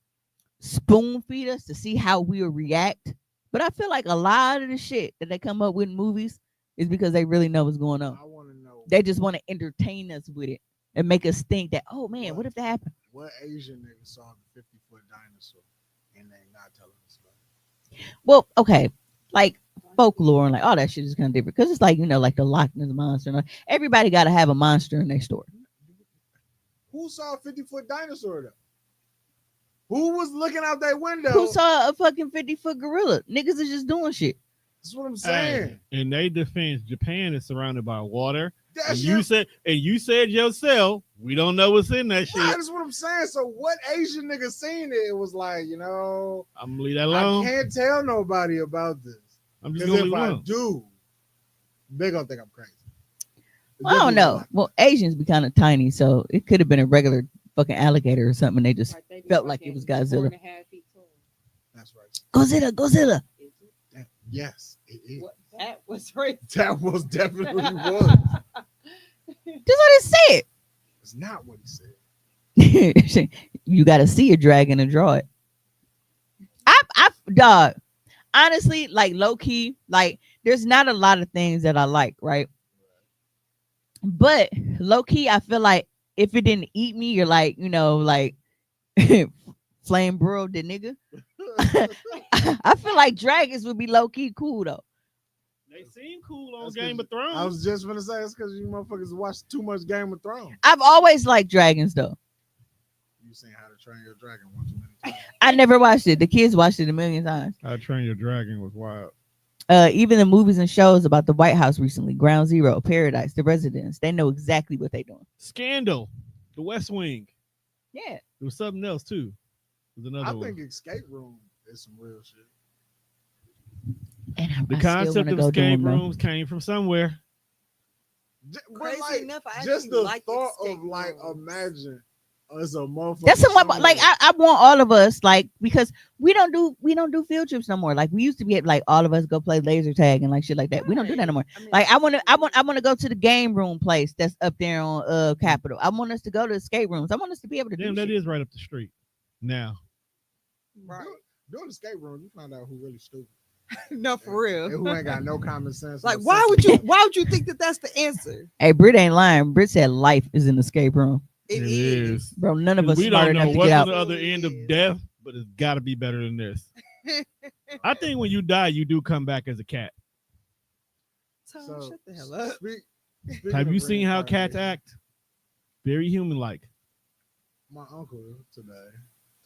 spoon feed us to see how we'll react. But I feel like a lot of the shit that they come up with in movies is because they really know what's going on. I want to know. They just want to entertain us with it and make us think that, oh man, what if that happened? What Asian nigga saw the 50-foot dinosaur and they not telling us about it? Well, okay, like folklore and like all that shit is kind of different because it's like like the Loch Ness monster. And all. Everybody got to have a monster in their story. Who saw a 50-foot dinosaur though? Who was looking out that window? Who saw a fucking 50-foot gorilla? Niggas is just doing shit. That's what I'm saying. Hey, in their defense, Japan is surrounded by water. And you said yourself, we don't know what's in that shit. That's what I'm saying. So what Asian nigga seen it? It was like, I'm gonna leave that alone. I can't tell nobody about this. I'm just gonna if I alone. do, they're gonna think I'm crazy. Well, I don't know. Well, Asians be kind of tiny, so it could have been a regular fucking alligator or something. They just felt like it was Godzilla. That's right. Godzilla. Yes, it is. That was right. That was definitely was. That's what it said. It's not what he said. You got to see a dragon and draw it. Dog. Honestly, like low key, like there's not a lot of things that I like, right? But low key, I feel like if it didn't eat me, you're like, like flame broiled the nigga. I feel like dragons would be low key cool though. They seem cool on Game of Thrones. I was just gonna say it's because you motherfuckers watch too much Game of Thrones. I've always liked dragons though. You seen How to Train Your Dragon one too many times. I never watched it. The kids watched it a million times. How to Train Your Dragon was wild. Even the movies and shows about the White House recently, Ground Zero, Paradise, The Residence, they know exactly what they're doing. Scandal, The West Wing. Yeah. There was something else too. There was another I think one. Escape Room is some real shit. And The concept of escape rooms came from somewhere. Crazy enough, I just actually the like thought escape of like rooms. imagine as a motherfucker. That's what like I want all of us like because we don't do field trips no more. Like we used to be like all of us go play laser tag and like shit like that. We don't do that no more. Like I want to go to the game room place that's up there on Capitol. I want us to go to escape rooms. I want us to be able to Damn, do that shit. is right up the street. Now. Right. Doing escape rooms, you find out who really stupid. No, for real. And who ain't got no common sense. Like, no why sense. would you think that that's the answer? Hey, Britt ain't lying. Britt said life is an escape room. It is. Bro, none of us We smart don't know enough to what's get on out. the other end of death, but it's got to be better than this. I think when you die, you do come back as a cat. Tom, shut the hell up. Have you seen how cats act? Very human-like. My uncle today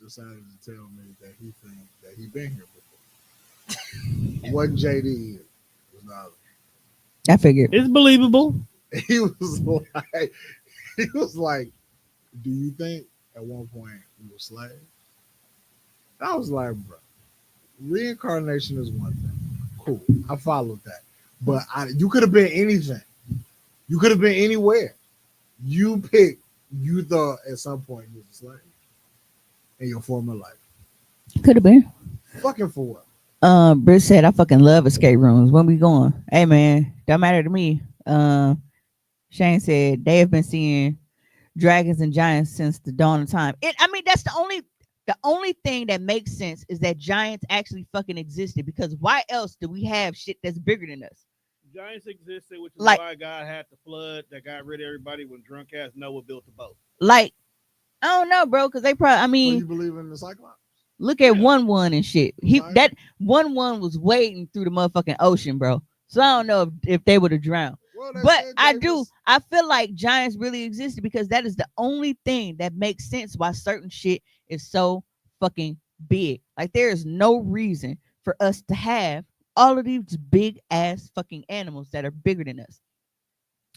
decided to tell me that he thinks that he been here before. Wasn't JD? It was not. I figured. It's believable. He was like, do you think at one point we were slaves? I was like, bro, reincarnation is one thing. Cool. I followed that. But you could have been anything. You could have been anywhere. You picked, you thought at some point you was a slave in your former life. Could have been. Fucking for what? Britt said, I fucking love escape rooms. When we going? Hey man, don't matter to me. Shane said they have been seeing dragons and giants since the dawn of time. That's the only thing that makes sense is that giants actually fucking existed, because why else do we have shit that's bigger than us? Giants existed, which is Like- why God had the flood that got rid of everybody when drunk ass Noah built the boat. Like, I don't know, bro, because they probably, So you believe in the Cyclops? look at 1-1 and shit. That 1-1 was wading through the motherfucking ocean, bro. So I don't know if they would have drowned. Well, But I feel like giants really existed because that is the only thing that makes sense why certain shit is so fucking big. Like there is no reason for us to have all of these big ass fucking animals that are bigger than us.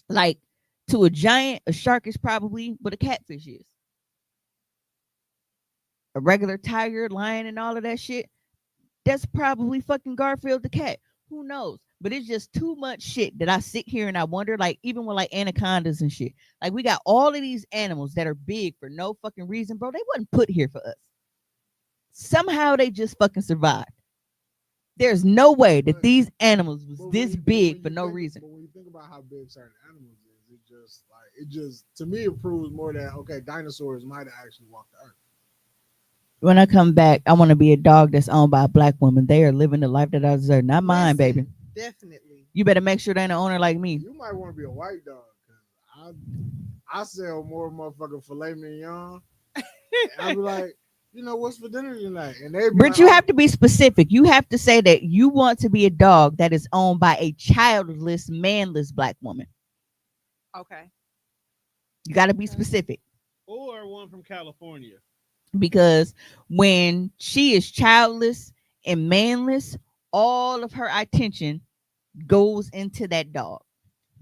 Like To a giant, a shark is probably what a catfish is. A regular tiger, lion, and all of that shit, that's probably fucking Garfield the cat. Who knows? But it's just too much shit that I sit here and I wonder, like, even with like anacondas and shit. Like, we got all of these animals that are big for no fucking reason, bro. They wasn't put here for us. Somehow they just fucking survived. There's no way that these animals was this big for no reason. But when you think about how big certain animals is, it just to me it proves more that okay, dinosaurs might have actually walked the earth. When I come back, I want to be a dog that's owned by a black woman. They are living the life that I deserve, not mine, baby. Definitely. You better make sure they ain't an owner like me. You might want to be a white dog because I sell more motherfucking filet mignon. I'll be like, what's for dinner tonight? And they But you have to be specific. You have to say that you want to be a dog that is owned by a childless, manless black woman. Okay. You got to be specific. Or one from California. Because when she is childless and manless, all of her attention goes into that dog.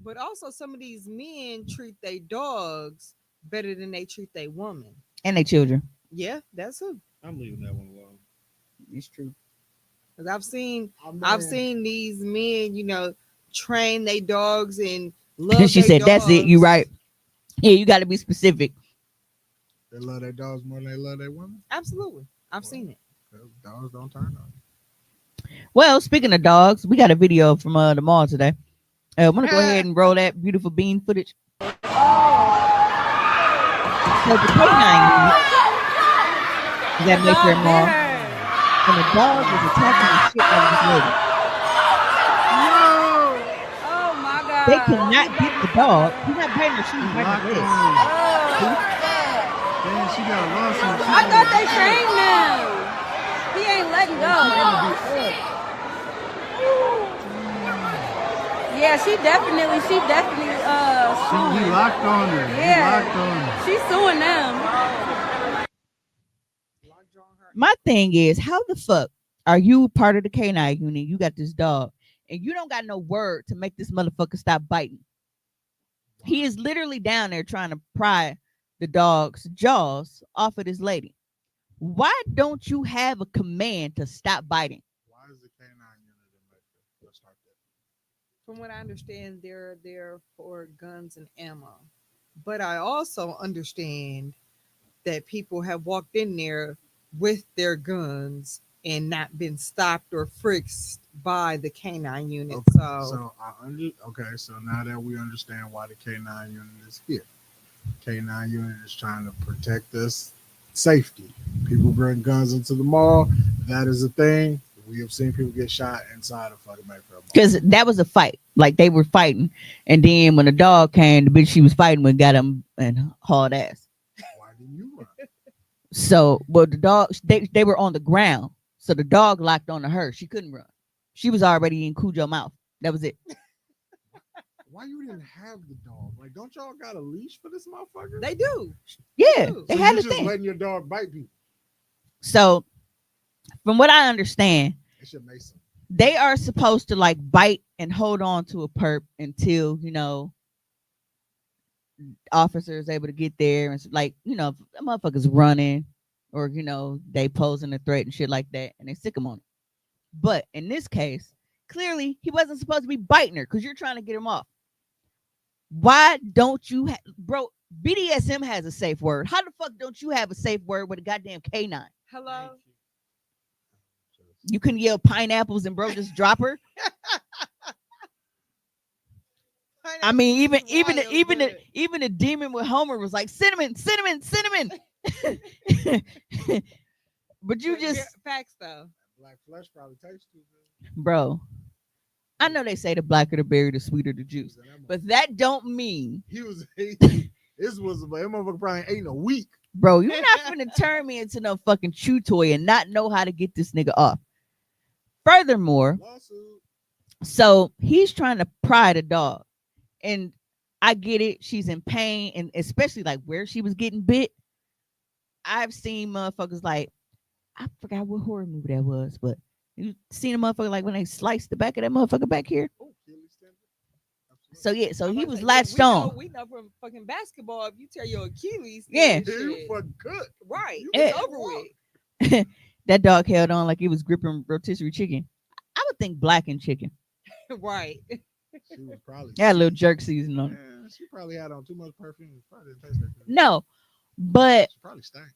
But also, some of these men treat their dogs better than they treat their woman and their children. Yeah, that's who. I'm leaving that one alone. It's true. Because I've seen these men, train their dogs and love. She said, dogs. "That's it. You right. Yeah, you got to be specific." They love their dogs more than they love their women. Absolutely, I've seen it. Dogs don't turn on. Well, speaking of dogs, we got a video from the mall today. I'm gonna go ahead and roll that beautiful bean footage. So the canine is at Mayfair Mall, and the dog was attacking the shit out of this lady. Oh my God. They cannot get the dog. He's not biting her. She's biting her leg. Damn, she got a lawsuit. I thought they trained him. He ain't letting go. Yeah, she definitely He locked on her. Yeah. He locked on her. She's suing them. My thing is, how the fuck are you part of the canine unit? You got this dog, and you don't got no word to make this motherfucker stop biting. He is literally down there trying to pry the dog's jaws off of this lady. Why don't you have a command to stop biting? Why is the canine unit in Mayfair? Let's start there. From what I understand, they're there for guns and ammo. But I also understand that people have walked in there with their guns and not been stopped or frisked by the canine unit. Okay, So so now that we understand why the canine unit is here. Canine unit is trying to protect us safety. People bring guns into the mall. That is a thing. We have seen people get shot inside of fucking Mayfair Mall. Because that was a fight. Like, they were fighting, and then when the dog came, the bitch she was fighting with got him and hauled ass. Why didn't you run? So, well, the dog, they were on the ground. So the dog locked onto her. She couldn't run. She was already in Cujo mouth. That was it. Why you didn't have the dog? Like, don't y'all got a leash for this motherfucker? they do. Yeah, So they So had you a just thing. letting your dog bite people. So, from what I understand, It should make sense. they are supposed to like bite and hold on to a perp until officer is able to get there, and like the motherfuckers running, or they posing a threat and shit like that, and they sick him on it. But in this case, clearly he wasn't supposed to be biting her because you're trying to get him off. Why don't you, bro? BDSM has a safe word. How the fuck don't you have a safe word with a goddamn canine? Hello. You couldn't yell pineapples and bro just drop her. I mean, even the demon with Homer was like cinnamon. But you just, facts though. Black flesh probably tastes too good. bro. I know they say the blacker the berry, the sweeter the juice, but that don't mean, This was that motherfucker probably ain't in a week. bro, you're not gonna turn me into no fucking chew toy and not know how to get this nigga off. Furthermore, Lawsuit. so he's trying to pry the dog, and I get it. She's in pain, and especially like where she was getting bit. I've seen motherfuckers like, I forgot what horror movie that was, but you seen a motherfucker like when they sliced the back of that motherfucker back here. Oh, Achilles tendon. So yeah, so he was Say, latched on. we know from fucking basketball, if you tear your Achilles, Yeah. You fucking cook. right, Yeah. it's over with. That dog held on like he was gripping rotisserie chicken. I would think blackened chicken. Right. She was probably It had a little sick. jerk season on it. Man, she probably had on too much perfume. Probably didn't taste that good. No, but She probably stank.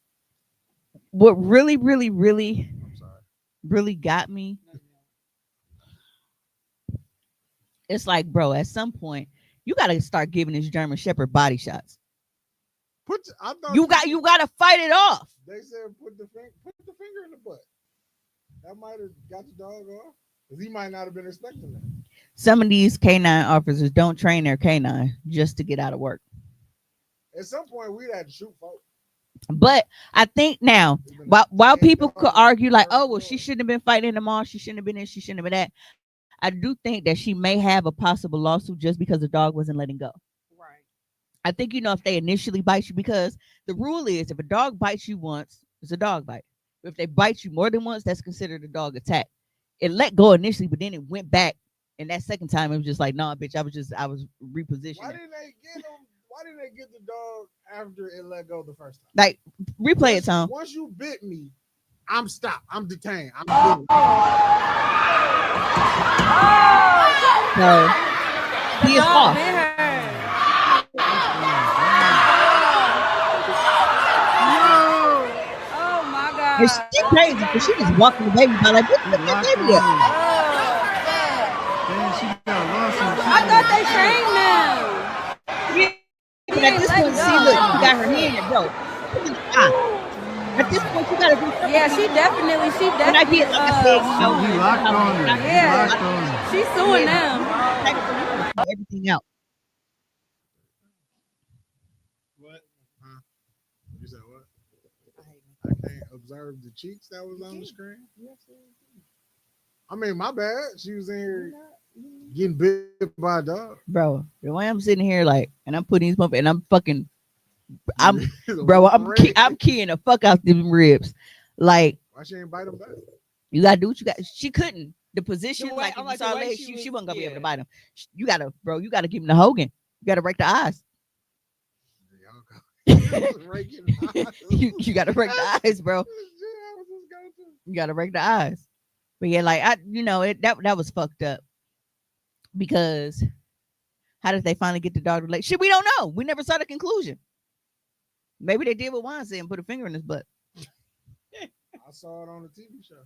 what really, really, really, I'm sorry. really got me, it's like, bro, at some point, you got to start giving this German Shepherd body shots. I thought You got to fight it off. They said put the finger in the butt. That might have got the dog off. Because he might not have been expecting that. Some of these canine officers don't train their canine just to get out of work. At some point, we'd have to shoot folks. But I think now, while people could argue like, oh, well, she shouldn't have been fighting in the mall, she shouldn't have been in, she shouldn't have been that. I do think that she may have a possible lawsuit just because the dog wasn't letting go. Right. I think, if they initially bite you, because the rule is if a dog bites you once, it's a dog bite. If they bite you more than once, that's considered a dog attack. It let go initially, but then it went back. And that second time, it was just like, nah, bitch, I was repositioning. Why didn't they get him? Why didn't they get the dog after it let go the first time? Like, replay it, Tom. Once you bit me, I'm stopped. I'm detained. I'm So he is off. Oh my God. And she crazy because she just walking the baby by like, what the baby up? I thought they trained them. But at this point, see, look, she got her hand, bro. At this point, you gotta do something. Yeah, she definitely. When I get, like I said, He locked on her. He Yeah. locked on her. She's suing them. Everything out. What? Huh? You said what? I can't observe the cheeks that was on the screen. I mean, my bad. She was in here getting bit by a dog. Bro, the way I'm sitting here, like, and I'm putting these pump, and I'm keying the fuck out them ribs. Like, why she ain't bite him back? You gotta do what you got. She couldn't. The position, The way- like, if I'm you like, saw the way legs, she she was- wasn't gonna be able to yeah. bite him. You gotta, bro. You gotta give him the Hogan. You gotta break the eyes. You gotta break the eyes, bro. You gotta break the eyes. But yeah, like that was fucked up. Because how did they finally get the dog to shit? We don't know. We never saw the conclusion. Maybe they did what Juan said and put a finger in his butt. I saw it on the TV show.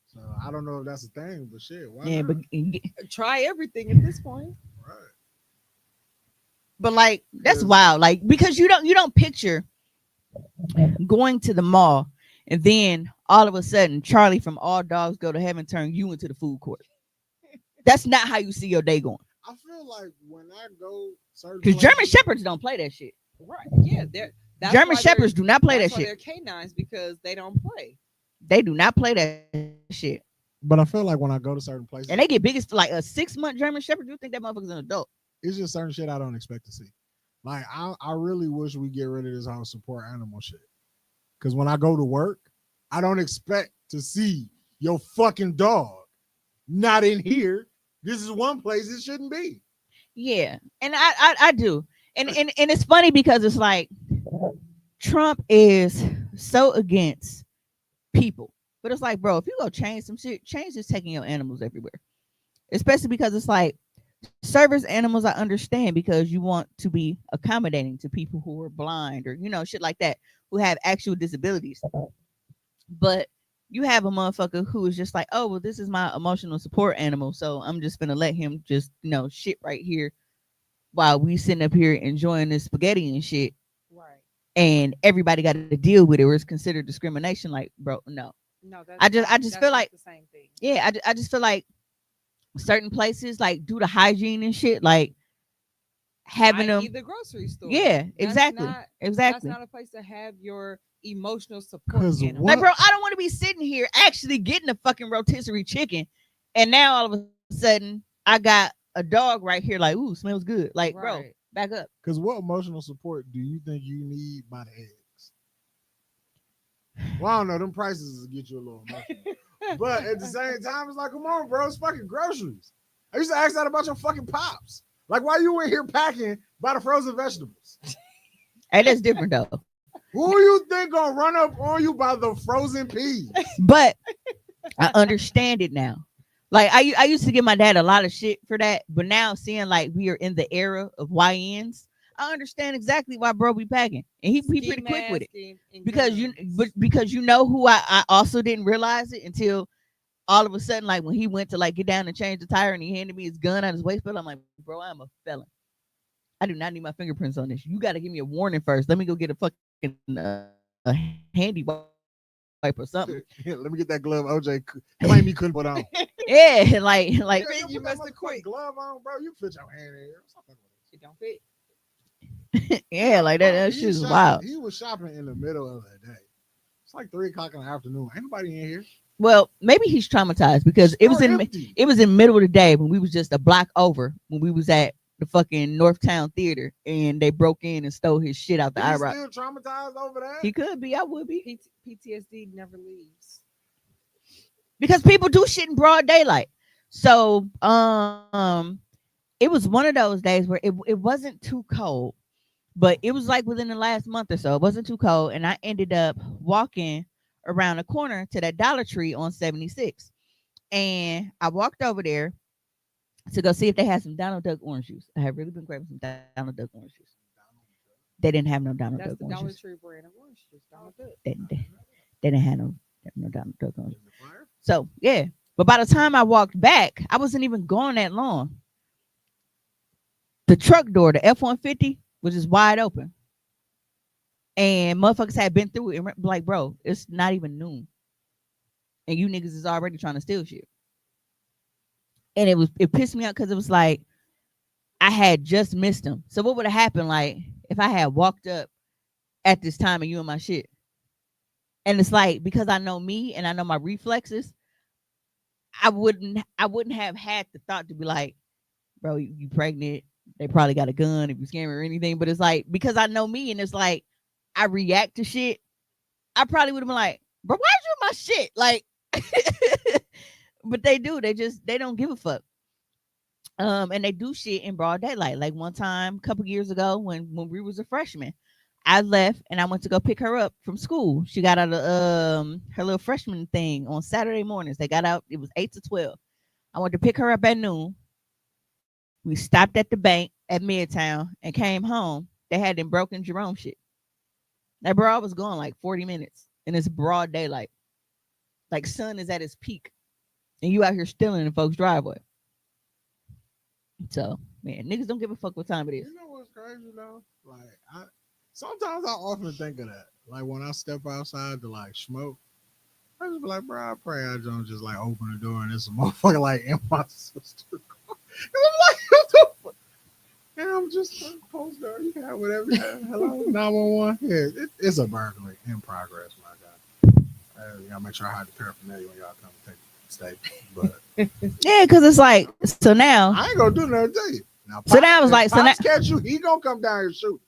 So I don't know if that's a thing, but shit. Why Yeah, not? but Try everything at this point. Right. But like that's wild. Like, because you don't picture going to the mall and then all of a sudden Charlie from All Dogs Go to Heaven turn you into the food court. That's not how you see your day going. I feel like when I go certain Because German places- Shepherds don't play that shit. Right. Yeah. That's German why Shepherds do not play that that's why shit. They're canines because they don't play. They do not play that shit. But I feel like when I go to certain places, And they get biggest like a 6-month German Shepherd. You think that motherfucker's an adult? it's just certain shit I don't expect to see. Like I really wish we get rid of this whole support animal shit. Because when I go to work, I don't expect to see your fucking dog not in here. This is one place it shouldn't be. Yeah, and I do, and it's funny because it's like Trump is so against people, but it's like, bro, if you go change some shit, change just taking your animals everywhere, especially because it's like service animals. I understand because you want to be accommodating to people who are blind or shit like that, who have actual disabilities, but you have a motherfucker who is just like, oh, well, this is my emotional support animal, so I'm just gonna let him just shit right here while we sitting up here enjoying this spaghetti and shit. Right. And everybody got to deal with it, or it's considered discrimination. Like, bro, no. No, that's I just that's feel not like the same thing. yeah, I just feel like certain places like do the hygiene and shit, like having them. The grocery store. Yeah, That's exactly, not- exactly. That's not a place to have your emotional support. 'Cause animal. Like, bro, I don't want to be sitting here actually getting a fucking rotisserie chicken, and now all of a sudden I got a dog right here. Like, ooh, smells good. Like, bro, Right. back up. Because what emotional support do you think you need by the eggs? Well, I don't know. Them prices will get you a little emotional. But at the same time, it's like, come on, bro. It's fucking groceries. I used to ask that about your fucking pops. Like, why you in here packing by the frozen vegetables? Hey, that's different though. Who you think gonna run up on you by the frozen peas? But I understand it now. Like I used to give my dad a lot of shit for that, but now seeing like we are in the era of YNs, I understand exactly why bro be packing, and he pretty quick with it because you know who I also didn't realize it until all of a sudden, like when he went to like get down and change the tire and he handed me his gun out his waistbelt. I'm like, bro, I'm a felon. I do not need my fingerprints on this. You got to give me a warning first. Let me go get a fucking a handy wipe or something. Let me get that glove, OJ. Claim he couldn't put on. Yeah, like you must have quit glove on, bro. You fit your hand in here. It don't fit. Yeah, like that shit's wild. He was shopping in the middle of the day. It's like 3:00 in the afternoon. Ain't nobody in here. Well, maybe he's traumatized because it was in the middle of the day when we was just a block over when we was at the fucking Northtown Theater and they broke in and stole his shit out the He's IROC. still traumatized over that? He could be. I would be. PTSD never leaves. Because people do shit in broad daylight. So it was one of those days where it wasn't too cold, but it was like within the last month or so. It wasn't too cold, and I ended up walking around the corner to that Dollar Tree on 76. And I walked over there to go see if they had some Donald Duck orange juice. I had really been craving some Donald Duck orange juice. They didn't have no Donald Duck orange Dollar juice. Tree brand of orange juice. Donald Duck. They didn't have no Donald Duck orange juice. So yeah, but by the time I walked back, I wasn't even gone that long. The truck door, the F-150, was just wide open. And motherfuckers had been through it and like, bro, it's not even noon. And you niggas is already trying to steal shit. And it pissed me out because it was like I had just missed them. So what would have happened like if I had walked up at this time and you in my shit? And it's like because I know me and I know my reflexes, I wouldn't have had the thought to be like, bro, you pregnant. They probably got a gun if you scam me or anything. But it's like because I know me and it's like I react to shit. I probably would have been like, bro, why you in my shit? Like, but they do. They don't give a fuck. And they do shit in broad daylight. Like one time, a couple years ago, when we was a freshman, I left and I went to go pick her up from school. She got out of her little freshman thing on Saturday mornings. They got out. It was 8 to 12. I went to pick her up at noon. We stopped at the bank at Midtown and came home. They had them broken Jerome shit. That bro, I was gone like 40 minutes, and it's broad daylight. Like sun is at its peak, and you out here stealing in folks' driveway. So man, niggas don't give a fuck what time it is. You know what's crazy though? Like sometimes I often think of that. Like when I step outside to like smoke, I just be like, bro, I pray I don't just like open the door and it's a motherfucker like in my sister. I'm like, what the fuck? And I'm just close door. You can have whatever you have. Hello, 911. Yeah, it's a burglary in progress, my guy. You gotta make sure I hide the paraphernalia when y'all come take stay. But yeah, because it's like so now I ain't gonna do nothing to you. Now, so now I was like, so now catch you, he gonna come down here and shoot.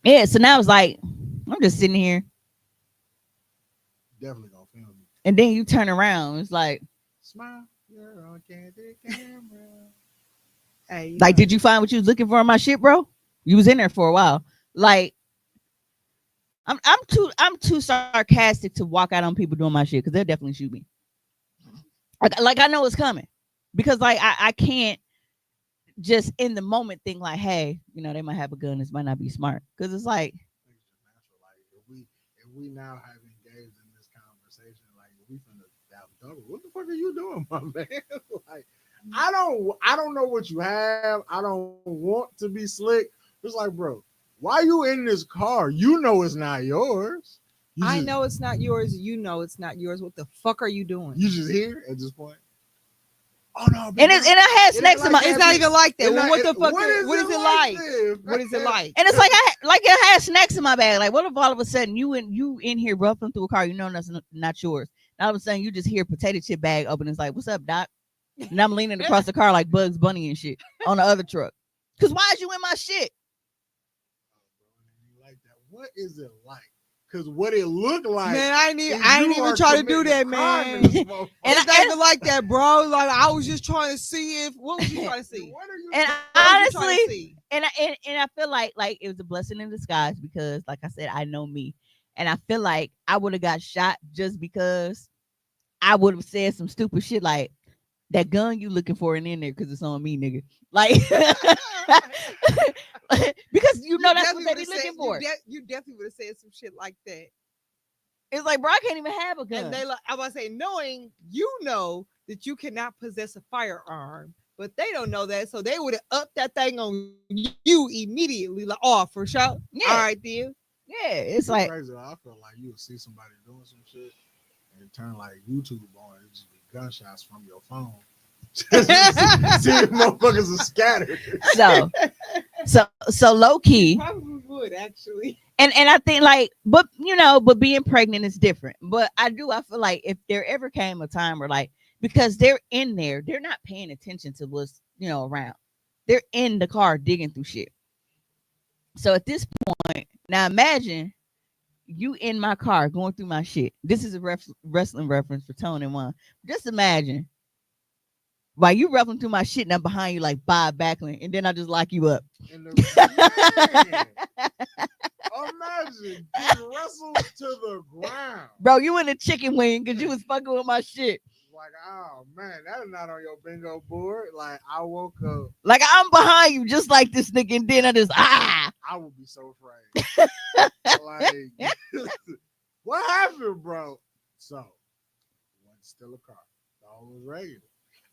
Yeah, so now it's like I'm just sitting here. Definitely gonna film you. And then you turn around, it's like smile, you're on candid camera. Hey, like, did you find what you was looking for in my shit, bro? You was in there for a while. Like, I'm too sarcastic to walk out on people doing my shit because they'll definitely shoot me. Like I know it's coming because like I can't just in the moment think like, hey, you know, they might have a gun. This might not be smart because it's like if we now have engaged in this conversation, like we finna double. What the fuck are you doing, my man? Like. I don't know what you have. I don't want to be slick. It's like, bro, why you in this car? You know it's not yours. I know it's not yours. You know it's not yours. What the fuck are you doing? You just here at this point. Oh no! And I had snacks in my. It's not even like that. Not, what the fuck? What is it like? What is it like? And it's like I had snacks in my bag. Like, what if all of a sudden you in here ruffling through a car? You know that's not yours. And all of a sudden you just hear a potato chip bag open. It's like, what's up, Doc? And I'm leaning across the car like Bugs Bunny and shit on the other truck. Cause why is you in my shit? Like that. What is it like? Cause what it looked like, Man, I ain't you even are try to do committing that, crime man. in this And motherfucker. it's not even like that, bro. Like I was just trying to see if what was you trying to see? What are you? And What was you trying to honestly, see? and I feel like it was a blessing in disguise because, like I said, I know me, and I feel like I would have got shot just because I would have said some stupid shit like that gun you looking for in there because it's on me, nigga. Like because you know that's what they be looking for. You definitely would have said some shit like that. It's like, bro, I can't even have a gun. And they like, I was say, knowing you know that you cannot possess a firearm, but they don't know that, so they would have upped that thing on you immediately. Like, oh, for sure. Yeah. All right, then. Yeah, it's like crazy. I feel like you would see somebody doing some shit and turn like YouTube on and just be gunshots from your phone. See if motherfuckers are scattered. So low key. Probably would actually. And I think like, but being pregnant is different. But I feel like if there ever came a time where like, because they're in there, they're not paying attention to what's around. They're in the car digging through shit. So at this point, now imagine you in my car going through my shit. This is a wrestling reference for Tone and One. Just imagine while you ruffling through my shit and I'm behind you like Bob Backlund, and then I just lock you up. Imagine getting wrestled to the ground. Bro, you in a chicken wing because you was fucking with my shit. Like, oh man, that is not on your bingo board. Like, I woke up. Like, I'm behind you just like this nigga, and then I just, I would be so afraid. Like, what happened, bro? So, wasn't still a car. Dog was regular.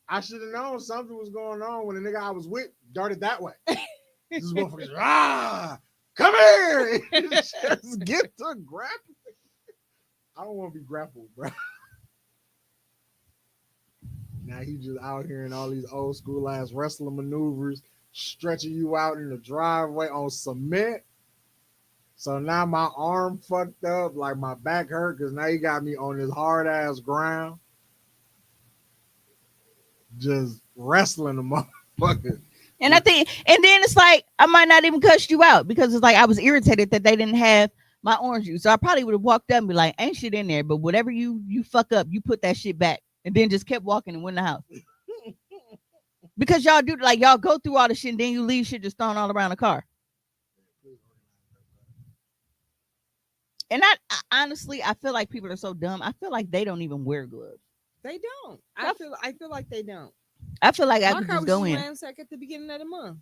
I should have known something was going on when the nigga I was with darted that way. This motherfucker, come here! Just get to grapple. I don't want to be grappled, bro. Now he just out here in all these old school ass wrestling maneuvers, stretching you out in the driveway on cement. So now my arm fucked up, like my back hurt, because now he got me on this hard ass ground. Just wrestling the motherfucker. And I think, and then it's like, I might not even cuss you out because it's like I was irritated that they didn't have my orange juice. So I probably would have walked up and be like, ain't shit in there, but whatever you fuck up, you put that shit back. And then just kept walking and went in the house. Because y'all do, like, y'all go through all the shit and then you leave shit just thrown all around the car. And I honestly, I feel like people are so dumb. I feel like they don't even wear gloves. They don't. I feel like they don't. I feel like I My could car just was go in. ransacked at the beginning of the month.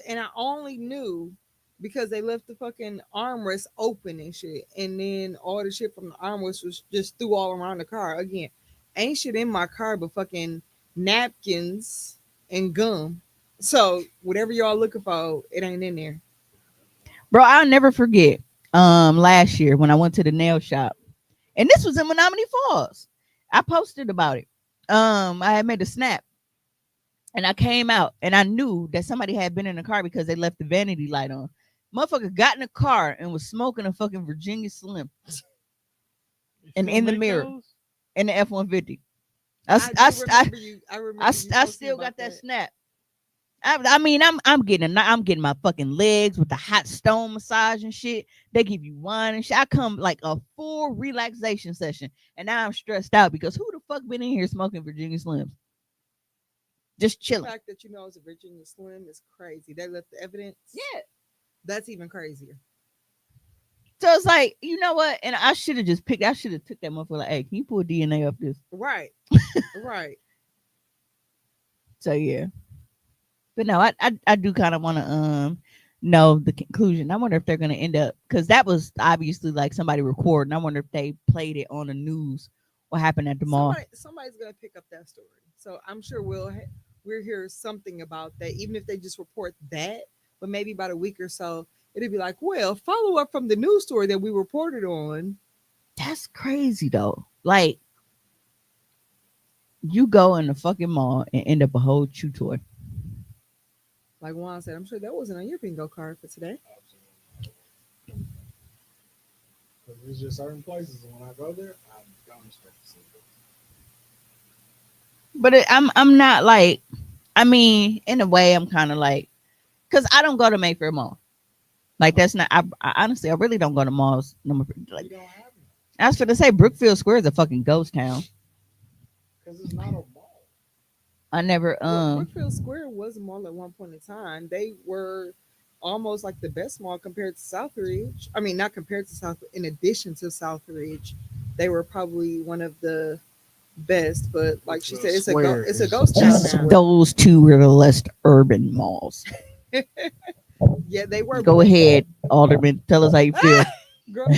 And I only knew because they left the fucking armrest open and shit. And then all the shit from the armrest was just threw all around the car. Again, ain't shit in my car but fucking napkins and gum. So whatever y'all looking for, it ain't in there. Bro, I'll never forget last year when I went to the nail shop. And this was in Menominee Falls. I posted about it. I had made a snap. And I came out and I knew that somebody had been in the car because they left the vanity light on. Motherfucker got in the car and was smoking a fucking Virginia Slim. And in the mirror. Those? In the F-150. I still got that snap. I mean, I'm getting my fucking legs with the hot stone massage and shit. They give you wine and shit. I come like a full relaxation session, and now I'm stressed out because who the fuck been in here smoking Virginia Slims? Just chilling. The fact that you know it's a Virginia Slim is crazy. They left the evidence. Yeah, that's even crazier. So it's like, you know what? And I should have just picked. I should have took that motherfucker. Like, hey, can you pull DNA off this? Right, right. So yeah. But no, I do kind of want to know the conclusion. I wonder if they're going to end up, because that was obviously like somebody recording. I wonder if they played it on the news. What happened at the mall? Somebody's going to pick up that story. So I'm sure we'll hear something about that, even if they just report that. But maybe about a week or so, it'll be like, well, follow up from the news story that we reported on. That's crazy though. Like, you go in the fucking mall and end up a whole chew toy. Like Juan said, I'm sure that wasn't on your bingo card for today. Because there's just certain places, and when I go there, I don't expect to see it. But I'm not like, I mean, in a way, I'm kind of like, because I don't go to Mayfair Mall. Like that's not. I honestly, I really don't go to malls. No more. Like You don't have them I was gonna say, Brookfield Square is a fucking ghost town. because it's not a mall. I never. Brookfield Square was a mall at one point in time. They were almost like the best mall compared to Southridge. I mean, not compared to South. In addition to Southridge, they were probably one of the best. But like she said, Square it's a is ghost a town Just now. those two were the less urban malls. Yeah, they were. Go ahead, Alderman. Tell us how you feel. Girl, no,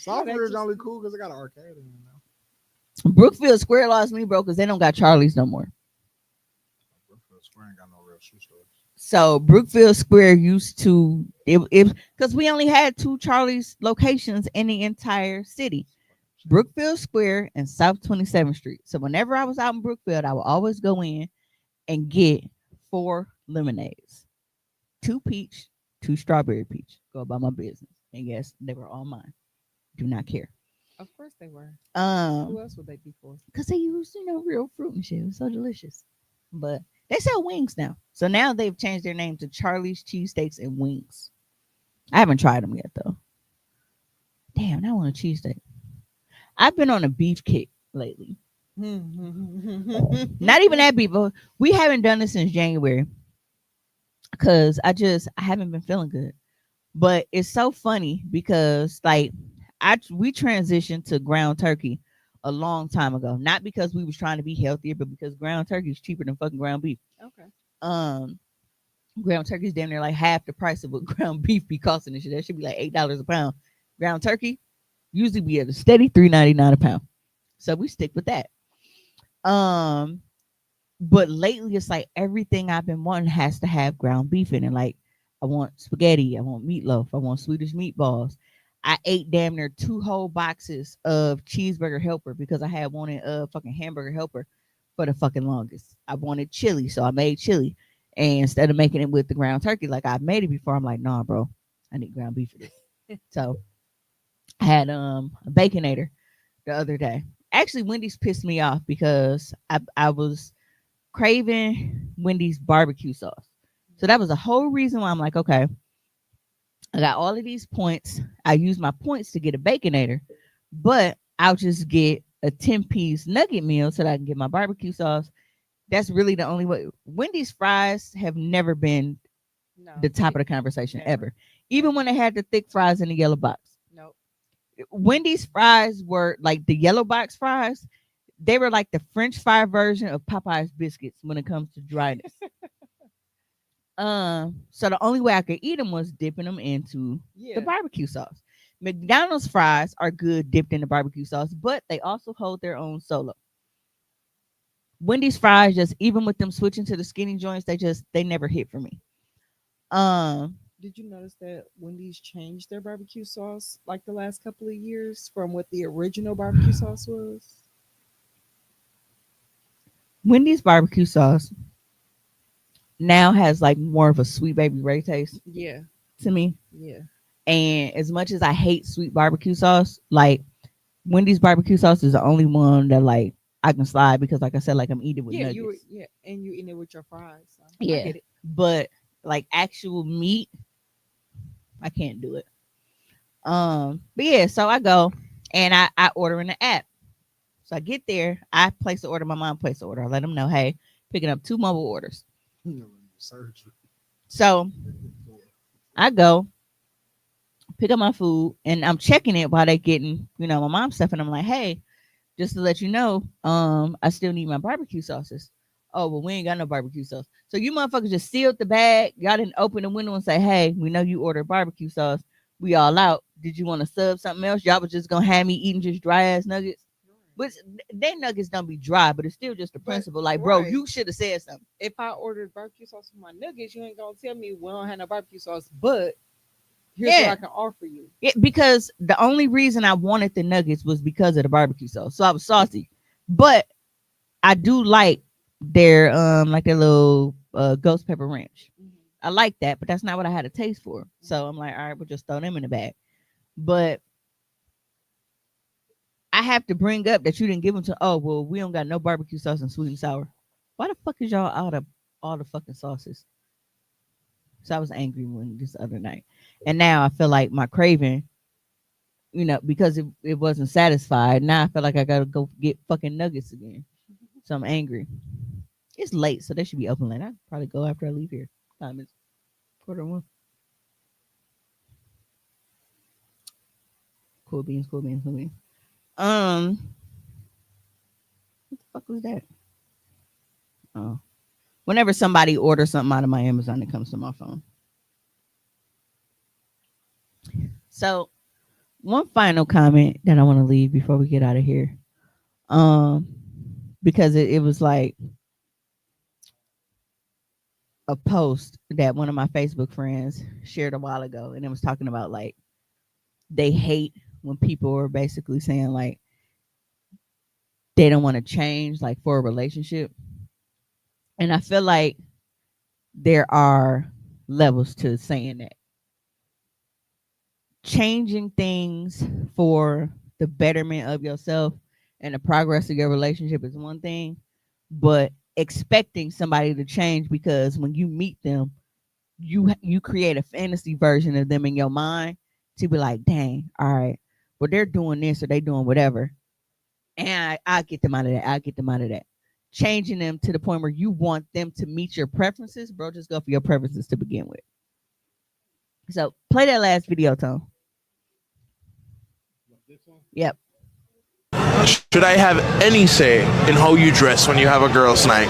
Southridge just- only cool because it got an arcade in it now. Brookfield Square lost me, bro, because they don't got Charlie's no more. Brookfield Square ain't got no real shoe stores. So Brookfield Square used to it because we only had two Charlie's locations in the entire city. Brookfield Square and South 27th Street. So whenever I was out in Brookfield, I would always go in and get 4 lemonades. 2 peach, 2 strawberry peach. Go about my business. And yes, they were all mine. Do not care. of course they were. Who else would they be for? Because they use, real fruit and shit. It was so delicious. But they sell wings now. So now they've changed their name to Charlie's Cheesesteaks and Wings. I haven't tried them yet, though. Damn, I want a cheesesteak. I've been on a beef kick lately. Not even that beef, but we haven't done this since January. Because I haven't been feeling good. But it's so funny because, like, we transitioned to ground turkey a long time ago. Not because we was trying to be healthier, but because ground turkey is cheaper than fucking ground beef. Okay. Ground turkey is damn near like half the price of what ground beef be costing and shit. That should be like $8 a pound. Ground turkey usually be at a steady $3.99 a pound. So we stick with that. But lately it's like everything I've been wanting has to have ground beef in it. Like I want spaghetti, I want meatloaf, I want Swedish meatballs. I ate damn near 2 whole boxes of cheeseburger helper because I had wanted a fucking hamburger helper for the fucking longest. I wanted chili, so I made chili. And instead of making it with the ground turkey like I've made it before, I'm like, nah, bro, I need ground beef for this. So I had a baconator the other day. Actually, Wendy's pissed me off because I was craving Wendy's barbecue sauce. So that was the whole reason why I'm like, okay, I got all of these points. I use my points to get a baconator, but I'll just get a 10-piece nugget meal so that I can get my barbecue sauce. That's really the only way. Wendy's fries have never been the top of the conversation ever. Even when they had the thick fries in the yellow box. Nope. Wendy's fries were like the yellow box fries. They were like the French fry version of Popeye's biscuits when it comes to dryness. So the only way I could eat them was dipping them into the barbecue sauce. McDonald's fries are good dipped in the barbecue sauce, but they also hold their own solo. Wendy's fries, just even with them switching to the skinny joints, they never hit for me. Did you notice that Wendy's changed their barbecue sauce like the last couple of years from what the original barbecue sauce was? Wendy's barbecue sauce now has like more of a Sweet Baby Ray taste. Yeah. To me. Yeah. And as much as I hate sweet barbecue sauce, like Wendy's barbecue sauce is the only one that like I can slide because, like I said, like I'm eating with nuggets. And you eating it with your fries. So Yeah, I get it. but like actual meat, I can't do it. But yeah, so I go and I order in the app. So I get there, I place the order. My mom placed the order. I let them know, hey, picking up 2 mobile orders. So I go pick up my food and I'm checking it while they getting, my mom's stuff. And I'm like, hey, just to let you know, I still need my barbecue sauces. Oh, well, we ain't got no barbecue sauce. So you motherfuckers just sealed the bag. Y'all didn't open the window and say, hey, we know you ordered barbecue sauce. We all out. Did you want to sub something else? Y'all was just gonna have me eating just dry ass nuggets. Which they nuggets don't be dry, but it's still just the principle. Like, bro, right. you should have said something. If I ordered barbecue sauce for my nuggets, you ain't gonna tell me we don't have no barbecue sauce, but here's what I can offer you. Yeah, because the only reason I wanted the nuggets was because of the barbecue sauce. So I was saucy. But I do like their little ghost pepper ranch. I like that, but that's not what I had a taste for. So I'm like, all right, we'll just throw them in the bag. But I have to bring up that you didn't give them to, oh, well, we don't got no barbecue sauce and sweet and sour. Why the fuck is y'all out of all the fucking sauces? So I was angry when this other night. And now I feel like my craving, because it wasn't satisfied. Now I feel like I gotta go get fucking nuggets again. So I'm angry. It's late, so they should be open late. I'll probably go after I leave here. Time is 1:45. Cool beans, cool beans, cool beans. What the fuck was that? Oh. Whenever somebody orders something out of my Amazon, it comes to my phone. So one final comment that I want to leave before we get out of here. Because it was like a post that one of my Facebook friends shared a while ago, and it was talking about like they hate when people are basically saying like they don't want to change like for a relationship. And I feel like there are levels to saying that. Changing things for the betterment of yourself and the progress of your relationship is one thing, but expecting somebody to change because when you meet them, you create a fantasy version of them in your mind to be like, dang, all right, well they're doing this or they doing whatever, and I'll get them out of that. I'll get them out of that. Changing them to the point where you want them to meet your preferences, bro. Just go for your preferences to begin with. So play that last video, Tom. Yep. Should I have any say in how you dress when you have a girls' night?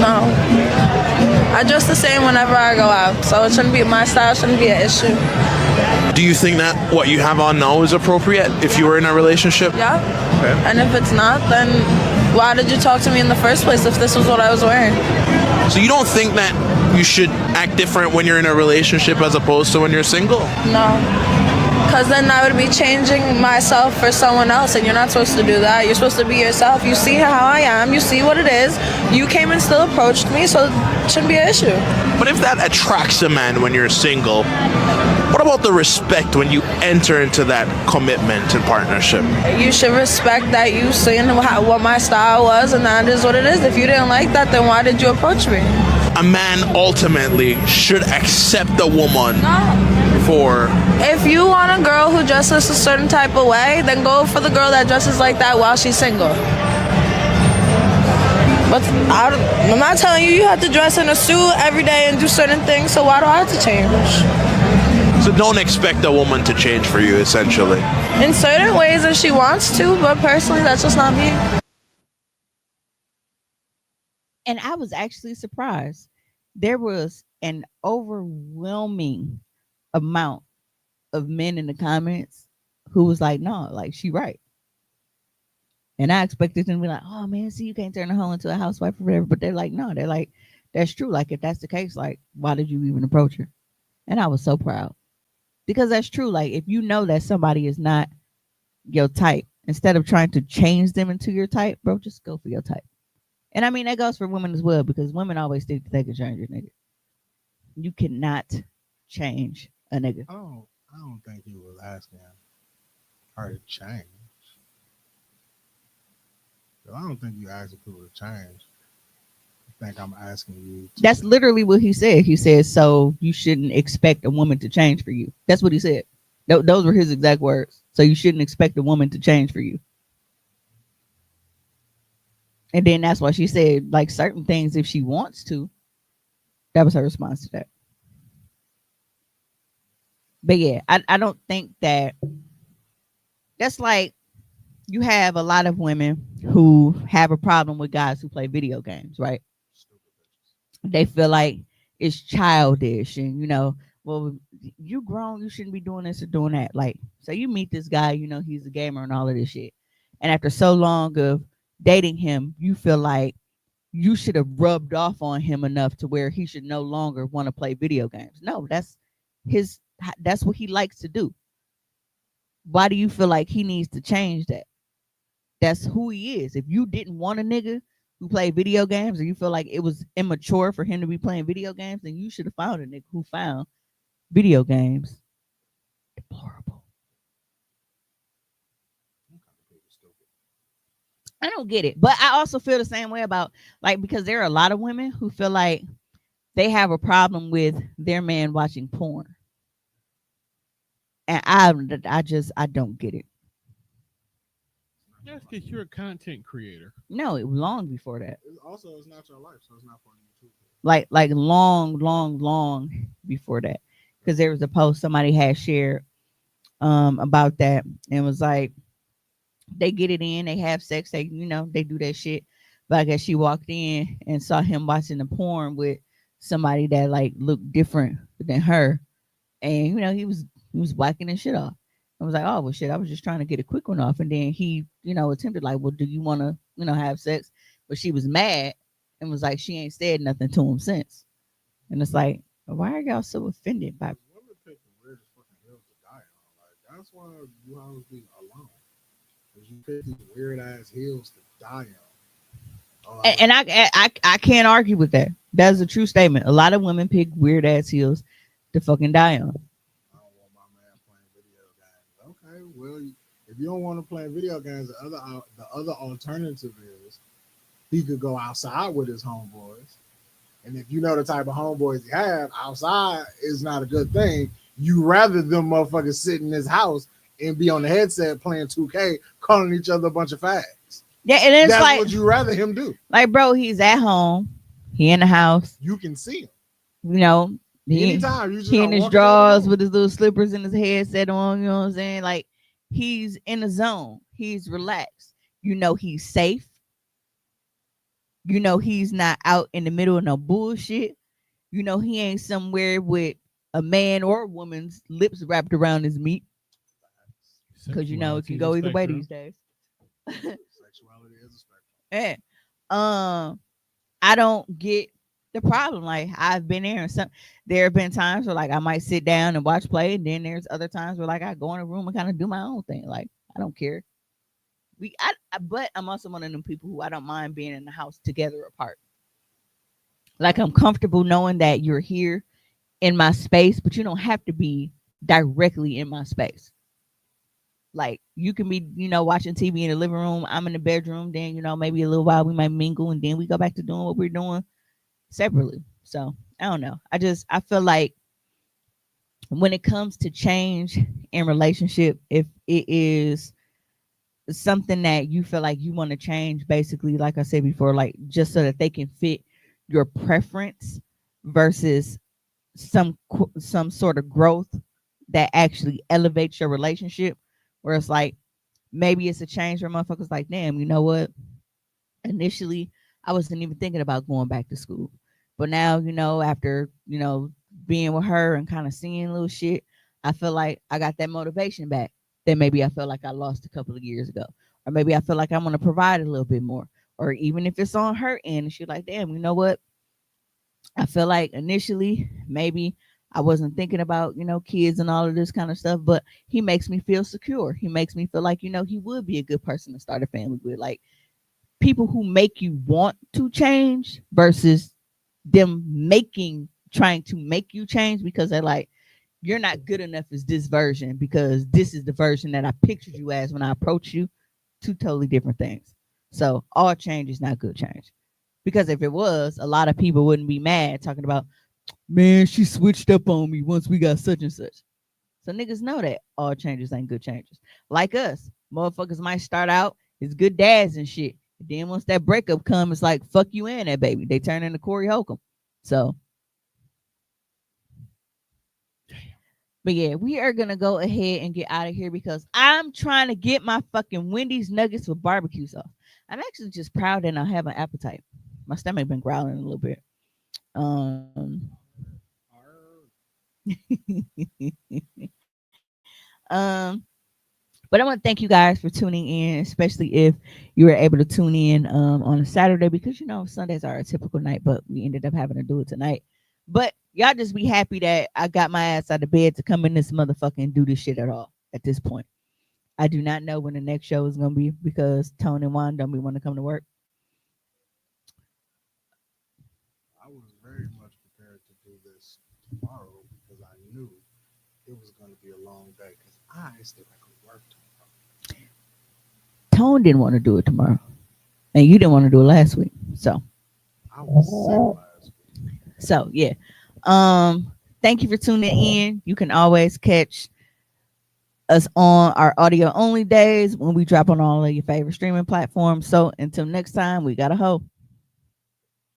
No. I dress the same whenever I go out, so it shouldn't be my style, shouldn't be an issue. Do you think that what you have on now is appropriate if you were in a relationship? Yeah. Okay. And if it's not, then why did you talk to me in the first place if this was what I was wearing? So you don't think that you should act different when you're in a relationship as opposed to when you're single? No. Because then I would be changing myself for someone else, and you're not supposed to do that. You're supposed to be yourself. You see how I am. You see what it is. You came and still approached me, so it shouldn't be an issue. But if that attracts a man when you're single, what about the respect when you enter into that commitment and partnership? You should respect that you seen what my style was, and that is what it is. If you didn't like that, then why did you approach me? A man ultimately should accept a woman for... If you want a girl who dresses a certain type of way, then go for the girl that dresses like that while she's single. But I'm not telling you have to dress in a suit every day and do certain things, so why do I have to change? So don't expect a woman to change for you, essentially. In certain ways if she wants to, but personally, that's just not me. And I was actually surprised. There was an overwhelming amount of men in the comments who was like, no, like she right. And I expected them to be like, oh man, see, you can't turn a hoe into a housewife or whatever. But they're like, no, they're like, that's true. Like if that's the case, like why did you even approach her? And I was so proud. Because that's true. Like if you know that somebody is not your type, instead of trying to change them into your type, bro, just go for your type. And I mean that goes for women as well, because women always think that they can change a nigga. You cannot change a nigga. I don't think he was asking her to change. I don't think you asking people to change. I think I'm asking you. That's literally what he said. He said, so you shouldn't expect a woman to change for you. That's what he said. Those were his exact words. So you shouldn't expect a woman to change for you. And then that's why she said, like, certain things, if she wants to. That was her response to that. But yeah, I don't think that's like you have a lot of women who have a problem with guys who play video games, right? They feel like it's childish and, well, you grown, you shouldn't be doing this or doing that. Like, so you meet this guy, he's a gamer and all of this shit. And after so long of dating him, you feel like you should have rubbed off on him enough to where he should no longer want to play video games. No, that's what he likes to do. Why do you feel like he needs to change that? That's who he is. If you didn't want a nigga who played video games, or you feel like it was immature for him to be playing video games, then you should have found a nigga who found video games deplorable. I don't get it. But I also feel the same way about, like, because there are a lot of women who feel like they have a problem with their man watching porn, and I don't get it. That's because you're a content creator. No, it was long before that. It's not your life, so it's not for you too. Like long before that, because there was a post somebody had shared about that, and was like, they get it in, they have sex, they do that shit. But I guess she walked in and saw him watching the porn with somebody that like looked different than her, and he was whacking his shit off. I was like, oh well, shit. I was just trying to get a quick one off, and then he, attempted like, well, do you want to, have sex? But she was mad and was like, she ain't said nothing to him since. And it's like, why are y'all so offended by? Women pick the weirdest fucking hills to die on. Like that's why you always be alone. Cause you pick these weird ass hills to die on. And I can't argue with that. That's a true statement. A lot of women pick weird ass heels to fucking die on. I don't want my man playing video games. Okay, well, if you don't want to play video games, the other alternative is he could go outside with his homeboys. And if you know the type of homeboys he have, outside is not a good thing. You rather them motherfuckers sit in his house and be on the headset playing 2K, calling each other a bunch of fags. Yeah, and it's That's like, what you rather him do. Like, bro, he's at home. He in the house. You can see him. Anytime. You just he in his walk out the drawers room. with his little slippers and his headset on, you know what I'm saying? Like, he's in the zone. He's relaxed. He's safe. He's not out in the middle of no bullshit. He ain't somewhere with a man or a woman's lips wrapped around his meat. Because it can go either way these days. Sexuality is a spectrum. Yeah. I don't get the problem. Like, I've been there, and there have been times where like I might sit down and watch play, and then there's other times where like I go in a room and kind of do my own thing. Like, I don't care. But I'm also one of them people who I don't mind being in the house together apart. Like, I'm comfortable knowing that you're here in my space, but you don't have to be directly in my space. Like, you can be, watching TV in the living room. I'm in the bedroom. Then, maybe a little while we might mingle, and then we go back to doing what we're doing separately. So I don't know. I feel like when it comes to change in relationship, if it is something that you feel like you want to change, basically, like I said before, like just so that they can fit your preference versus some sort of growth that actually elevates your relationship, where it's like maybe it's a change where motherfuckers like, damn, you know what? Initially, I wasn't even thinking about going back to school, but now, after being with her and kind of seeing little shit, I feel like I got that motivation back that maybe I felt like I lost a couple of years ago, or maybe I feel like I want to provide a little bit more, or even if it's on her end and she's like, damn, you know what? I feel like initially maybe I wasn't thinking about, kids and all of this kind of stuff, but he makes me feel secure. He makes me feel like, he would be a good person to start a family with. Like, people who make you want to change versus them trying to make you change because they're like, you're not good enough as this version because this is the version that I pictured you as when I approached you. Two totally different things. So all change is not good change. Because if it was, a lot of people wouldn't be mad talking about, man, she switched up on me once we got such and such. So niggas know that all changes ain't good changes. Like us, motherfuckers might start out as good dads and shit. Then once that breakup comes, it's like, fuck you and that baby. They turn into Corey Holcomb. So, but yeah, we are going to go ahead and get out of here because I'm trying to get my fucking Wendy's nuggets with barbecue sauce. I'm actually just proud that I have an appetite. My stomach been growling a little bit. But I want to thank you guys for tuning in, especially if you were able to tune in on a Saturday, because Sundays are a typical night, but we ended up having to do it tonight. But y'all just be happy that I got my ass out of bed to come in this motherfucker and do this shit at all at this point. I do not know when the next show is gonna be because Tone and Juan don't be want to come to work. I was very much prepared to do this tomorrow because I knew it was going to be a long day because I still have to work tomorrow. Tone didn't want to do it tomorrow, and you didn't want to do it last week. So I was sick last week. So yeah. Thank you for tuning in. You can always catch us on our audio only days when we drop on all of your favorite streaming platforms. So until next time, we got a hoe.